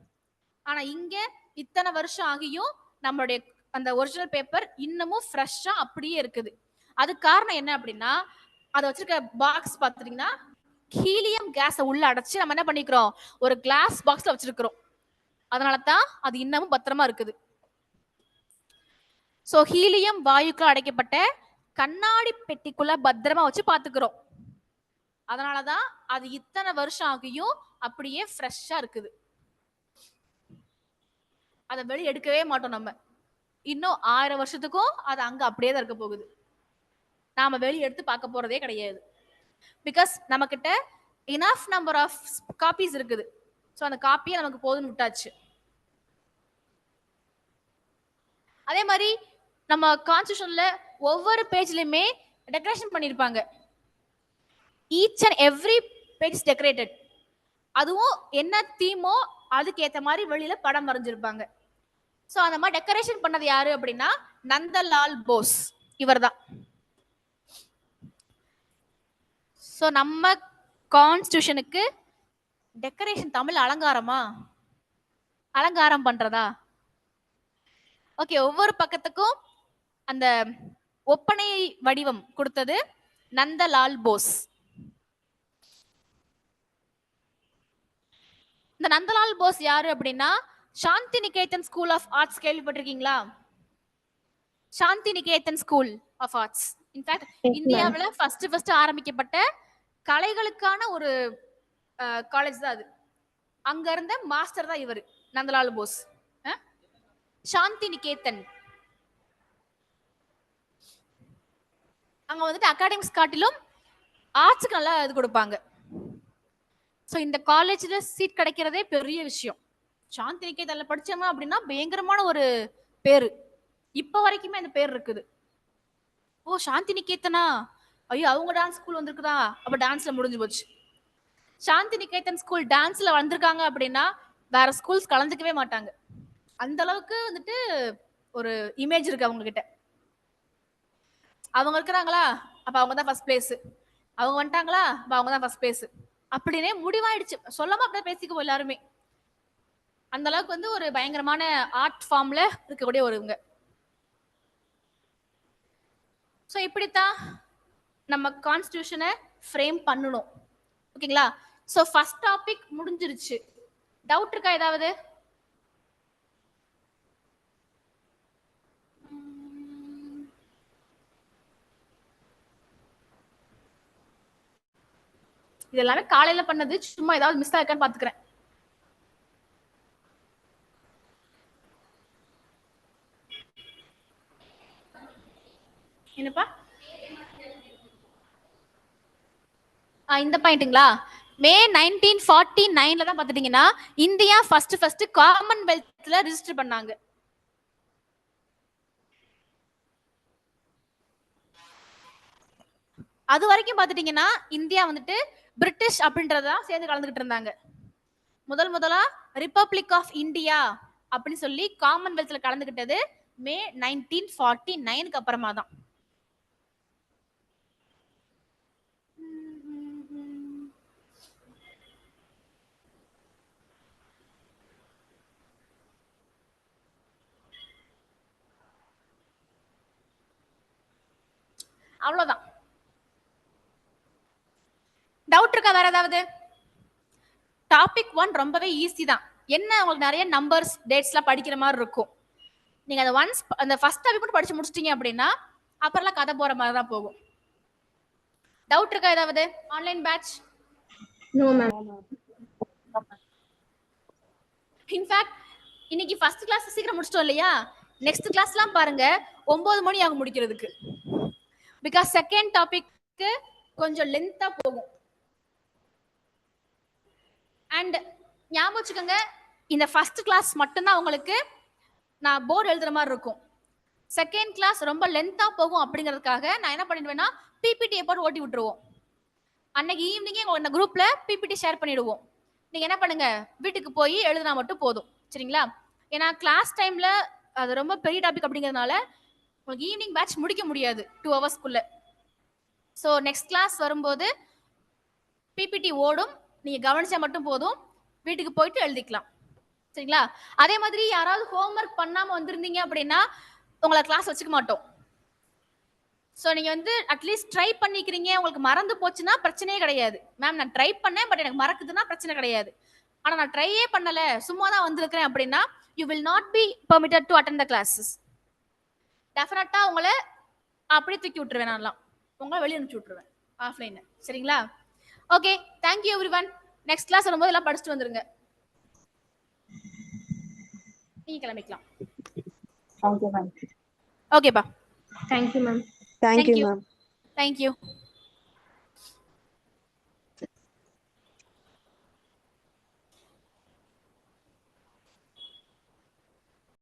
ஆனா இங்க இத்தனை வருஷம் ஆகியும் நம்மளுடைய அந்த ஒரிஜினல் பேப்பர் இன்னமும் ஃப்ரெஷ்ஷா அப்படியே இருக்குது. அது காரணம் என்ன அப்படின்னா அதை வச்சிருக்க பாக்ஸ் பாத்துட்டீங்கன்னா ஹீலியம் கேஸை உள்ள அடைச்சு நம்ம என்ன பண்ணிக்கிறோம், ஒரு கிளாஸ் பாக்ஸ்ல வச்சிருக்கிறோம். அதனாலதான் அது இன்னமும் பத்திரமா இருக்குது. சோ ஹீலியம் வாயுக்குள்ள அடைக்கப்பட்ட கண்ணாடி பெட்டிக்குள்ள பத்திரமா வச்சு பாத்துக்கிறோம். அதனாலதான் அது இத்தனை வருஷம் ஆகியும் அப்படியே ஃப்ரெஷ்ஷா இருக்குது. அதை வெளியே எடுக்கவே மாட்டோம் நம்ம. இன்னும் 1000 வருஷத்துக்கும் அது அங்க அப்படியே தான் இருக்க போகுது. நாம வெளியே எடுத்து பார்க்க போறதே கிடையாது. பிகாஸ் நம்ம கிட்ட இனஃப் நம்பர் ஆஃப் காப்பீஸ் இருக்குது. ஸோ அந்த காப்பியை நமக்கு போதும்னு விட்டாச்சு. அதே மாதிரி நம்ம கான்ஸ்டிடியூஷன்ல ஒவ்வொரு பேஜ்லயுமே டெக்கரேஷன் பண்ணிருப்பாங்க. Each and every page decorated. அதுவும் என்ன தீமோ அதுக்கு ஏத்த மாதிரி வெளியில படம் வரைஞ்சிருப்பாங்க. ஸோ அந்த மாதிரி டெக்கரேஷன் பண்ணது யாரு அப்படின்னா நந்தலால் போஸ், இவர் தான். ஸோ நம்ம கான்ஸ்டிடியூஷனுக்கு டெக்கரேஷன் தமிழ் அலங்காரமா, அலங்காரம் பண்றதா? ஓகே, ஒவ்வொரு பக்கத்துக்கும் அந்த ஒப்பனை வடிவம் கொடுத்தது நந்தலால் போஸ். இந்த நந்தலால் போஸ் யாரு அப்படின்னா Shanti Niketan school of arts கேள்விப்பட்டிருக்கீங்களா? Shanti Niketan school of arts in fact இந்தியாவில் ஃபர்ஸ்ட் ஆரம்பிக்கப்பட்ட கலைகளுக்கான ஒரு காலேஜ் தான் அது. அங்க இருந்த மாஸ்டர் தான் இவர் நந்தலால் போஸ். சாந்தி நிகேதன் அங்க வந்துட்டு அகாடமிக்ஸ் காட்டிலும் ஆர்ட்ஸ்க்கு நல்லா இது கொடுப்பாங்க. ஸோ இந்த காலேஜ்ல சீட் கிடைக்கிறதே பெரிய விஷயம். சாந்தி நிகேதன்ல படிச்சாங்க அப்படின்னா பயங்கரமான ஒரு பேரு. இப்ப வரைக்குமே அந்த பேர் இருக்குது. ஓ சாந்தி நிகேதனா, ஐயோ அவங்க டான்ஸ் ஸ்கூல் வந்திருக்குதா, அப்ப டான்ஸ்ல முடிஞ்சு போச்சு. சாந்தி நிகேதன் ஸ்கூல் டான்ஸ்ல வந்திருக்காங்க அப்படின்னா வேற ஸ்கூல்ஸ் கலந்துக்கவே மாட்டாங்க. அந்த அளவுக்கு வந்துட்டு ஒரு இமேஜ் இருக்கு அவங்க கிட்ட. அவங்க இருக்கிறாங்களா அப்ப அவங்க தான் ஃபர்ஸ்ட் பிளேஸ், அவங்க வந்துட்டாங்களா அப்ப அவங்க தான் ஃபர்ஸ்ட் பிளேஸ் அப்படின்னே முடிவாயிடுச்சு. சொல்லாம அப்படியே பேசிக்குவோம் எல்லாருமே. அந்த அளவுக்கு வந்து ஒரு பயங்கரமான ஆர்ட் ஃபார்ம்ல இருக்கக்கூடிய ஒருவங்க. ஸோ இப்படித்தான் நம்ம கான்ஸ்டியூஷனை ஃப்ரேம் பண்ணணும். ஓகேங்களா? ஸோ ஃபர்ஸ்ட் டாபிக் முடிஞ்சிருச்சு. டவுட் இருக்கா ஏதாவது? இது எல்லாமே காலையில பண்ணது, சும்மா ஏதாவது மிஸ் ஆயிருக்கான்னு பாத்துக்கிறேன். என்னப்பா இந்த பாயிண்ட்டுங்களா? மே 1949 தான் பாத்துட்டீங்கன்னா இந்தியா ஃபர்ஸ்ட் காமன்வெல்த்ல ரெஜிஸ்டர் பண்ணாங்க. அது வரைக்கும் பாத்துட்டீங்கன்னா இந்தியா வந்துட்டு பிரிட்டிஷ் அப்படின்றதா சேர்ந்து கலந்துகிட்டு இருந்தாங்க. முதலா ரிப்பப்ளிக் ஆஃப் இந்தியா அப்படின்னு சொல்லி காமன்வெல்த்ல கலந்துகிட்டது மே 1949 அப்புறமா தான். அவ்வளவுதான். டவுட் இருக்கா வேற ஏதாவது? டாபிக் 1 ரொம்பவே ஈஸி தான். என்ன உங்களுக்கு நிறைய நம்பர்ஸ் டேட்ஸ்லாம் படிக்கிற மாதிரி இருக்கும். நீங்க அதை ஒன்ஸ் அந்த ஃபர்ஸ்ட் டாபிக் மட்டும் படிச்சு முடிச்சிட்டீங்க அப்படின்னா அப்புறம்லாம் கதை போற மாதிரி தான் போகும். டவுட் இருக்கா ஏதாவது? Online batch? No ma'am. In fact இன்னைக்கு ஃபர்ஸ்ட் கிளாஸ் சீக்கிரம் முடிச்சிட்டோம் இல்லையா? நெக்ஸ்ட் கிளாஸ்லாம் பாருங்க 9 மணி ஆகும் முடிக்கிறதுக்கு. பிகாஸ் செகண்ட் டாபிக்கு கொஞ்சம் லென்த்தா போகும். அண்ட் ஞாபகம் வச்சுக்கோங்க, இந்த ஃபர்ஸ்ட் கிளாஸ் மட்டும்தான் உங்களுக்கு நான் போர்டு எழுதுற மாதிரி இருக்கும். செகண்ட் கிளாஸ் ரொம்ப லென்த்தா போகும் அப்படிங்கிறதுக்காக நான் என்ன பண்ணிடுவேன்னா பிபிடியை போட்டு ஓட்டி விட்டுருவோம். அன்னைக்கு ஈவினிங்கே உங்க குரூப்ல பிபிடி ஷேர் பண்ணிடுவோம். நீங்க என்ன பண்ணுங்க, வீட்டுக்கு போய் எழுதுனா மட்டும் போதும். சரிங்களா? ஏன்னா கிளாஸ் டைம்ல அது ரொம்ப பெரிய டாபிக் அப்படிங்கிறதுனால உங்களுக்கு ஈவினிங் பேட்ச் முடிக்க முடியாது 2 ஹவர்ஸ்க்குள்ள. ஸோ நெக்ஸ்ட் கிளாஸ் வரும்போது பிபிடி ஓடும், நீங்க கவனிச்சா மட்டும் போதும், வீட்டுக்கு போயிட்டு எழுதிக்கலாம். சரிங்களா? அதே மாதிரி யாராவது ஹோம்ஒர்க் பண்ணாம வந்திருந்தீங்க அப்படின்னா உங்களை கிளாஸ் வச்சுக்க மாட்டோம். ஸோ நீங்க வந்து அட்லீஸ்ட் ட்ரை பண்ணிக்கிறீங்க, உங்களுக்கு மறந்து போச்சுன்னா பிரச்சனையே கிடையாது. மேம் நான் ட்ரை பண்ணேன் பட் எனக்கு மறக்குதுன்னா பிரச்சனை கிடையாது. ஆனா நான் ட்ரையே பண்ணல சும்மா தான் வந்திருக்கிறேன் அப்படின்னா you will not be permitted to attend the classes. டெஃபினட்டா உங்களை அப்படியே தூக்கி விட்டுருவேன். நான்லாம் உங்களை வெளியே அனுப்பிச்சு விட்டுருவேன் ஆஃப்லைன். சரிங்களா? Okay, thank you everyone. Next class வரும்போது எல்லாம் படிச்சுட்டு வந்துருங்க. நீங்க கிளம்பிக்கலாம். Thank you ma'am. ஓகேப்பா. Thank you ma'am. Thank you ma'am. Thank you.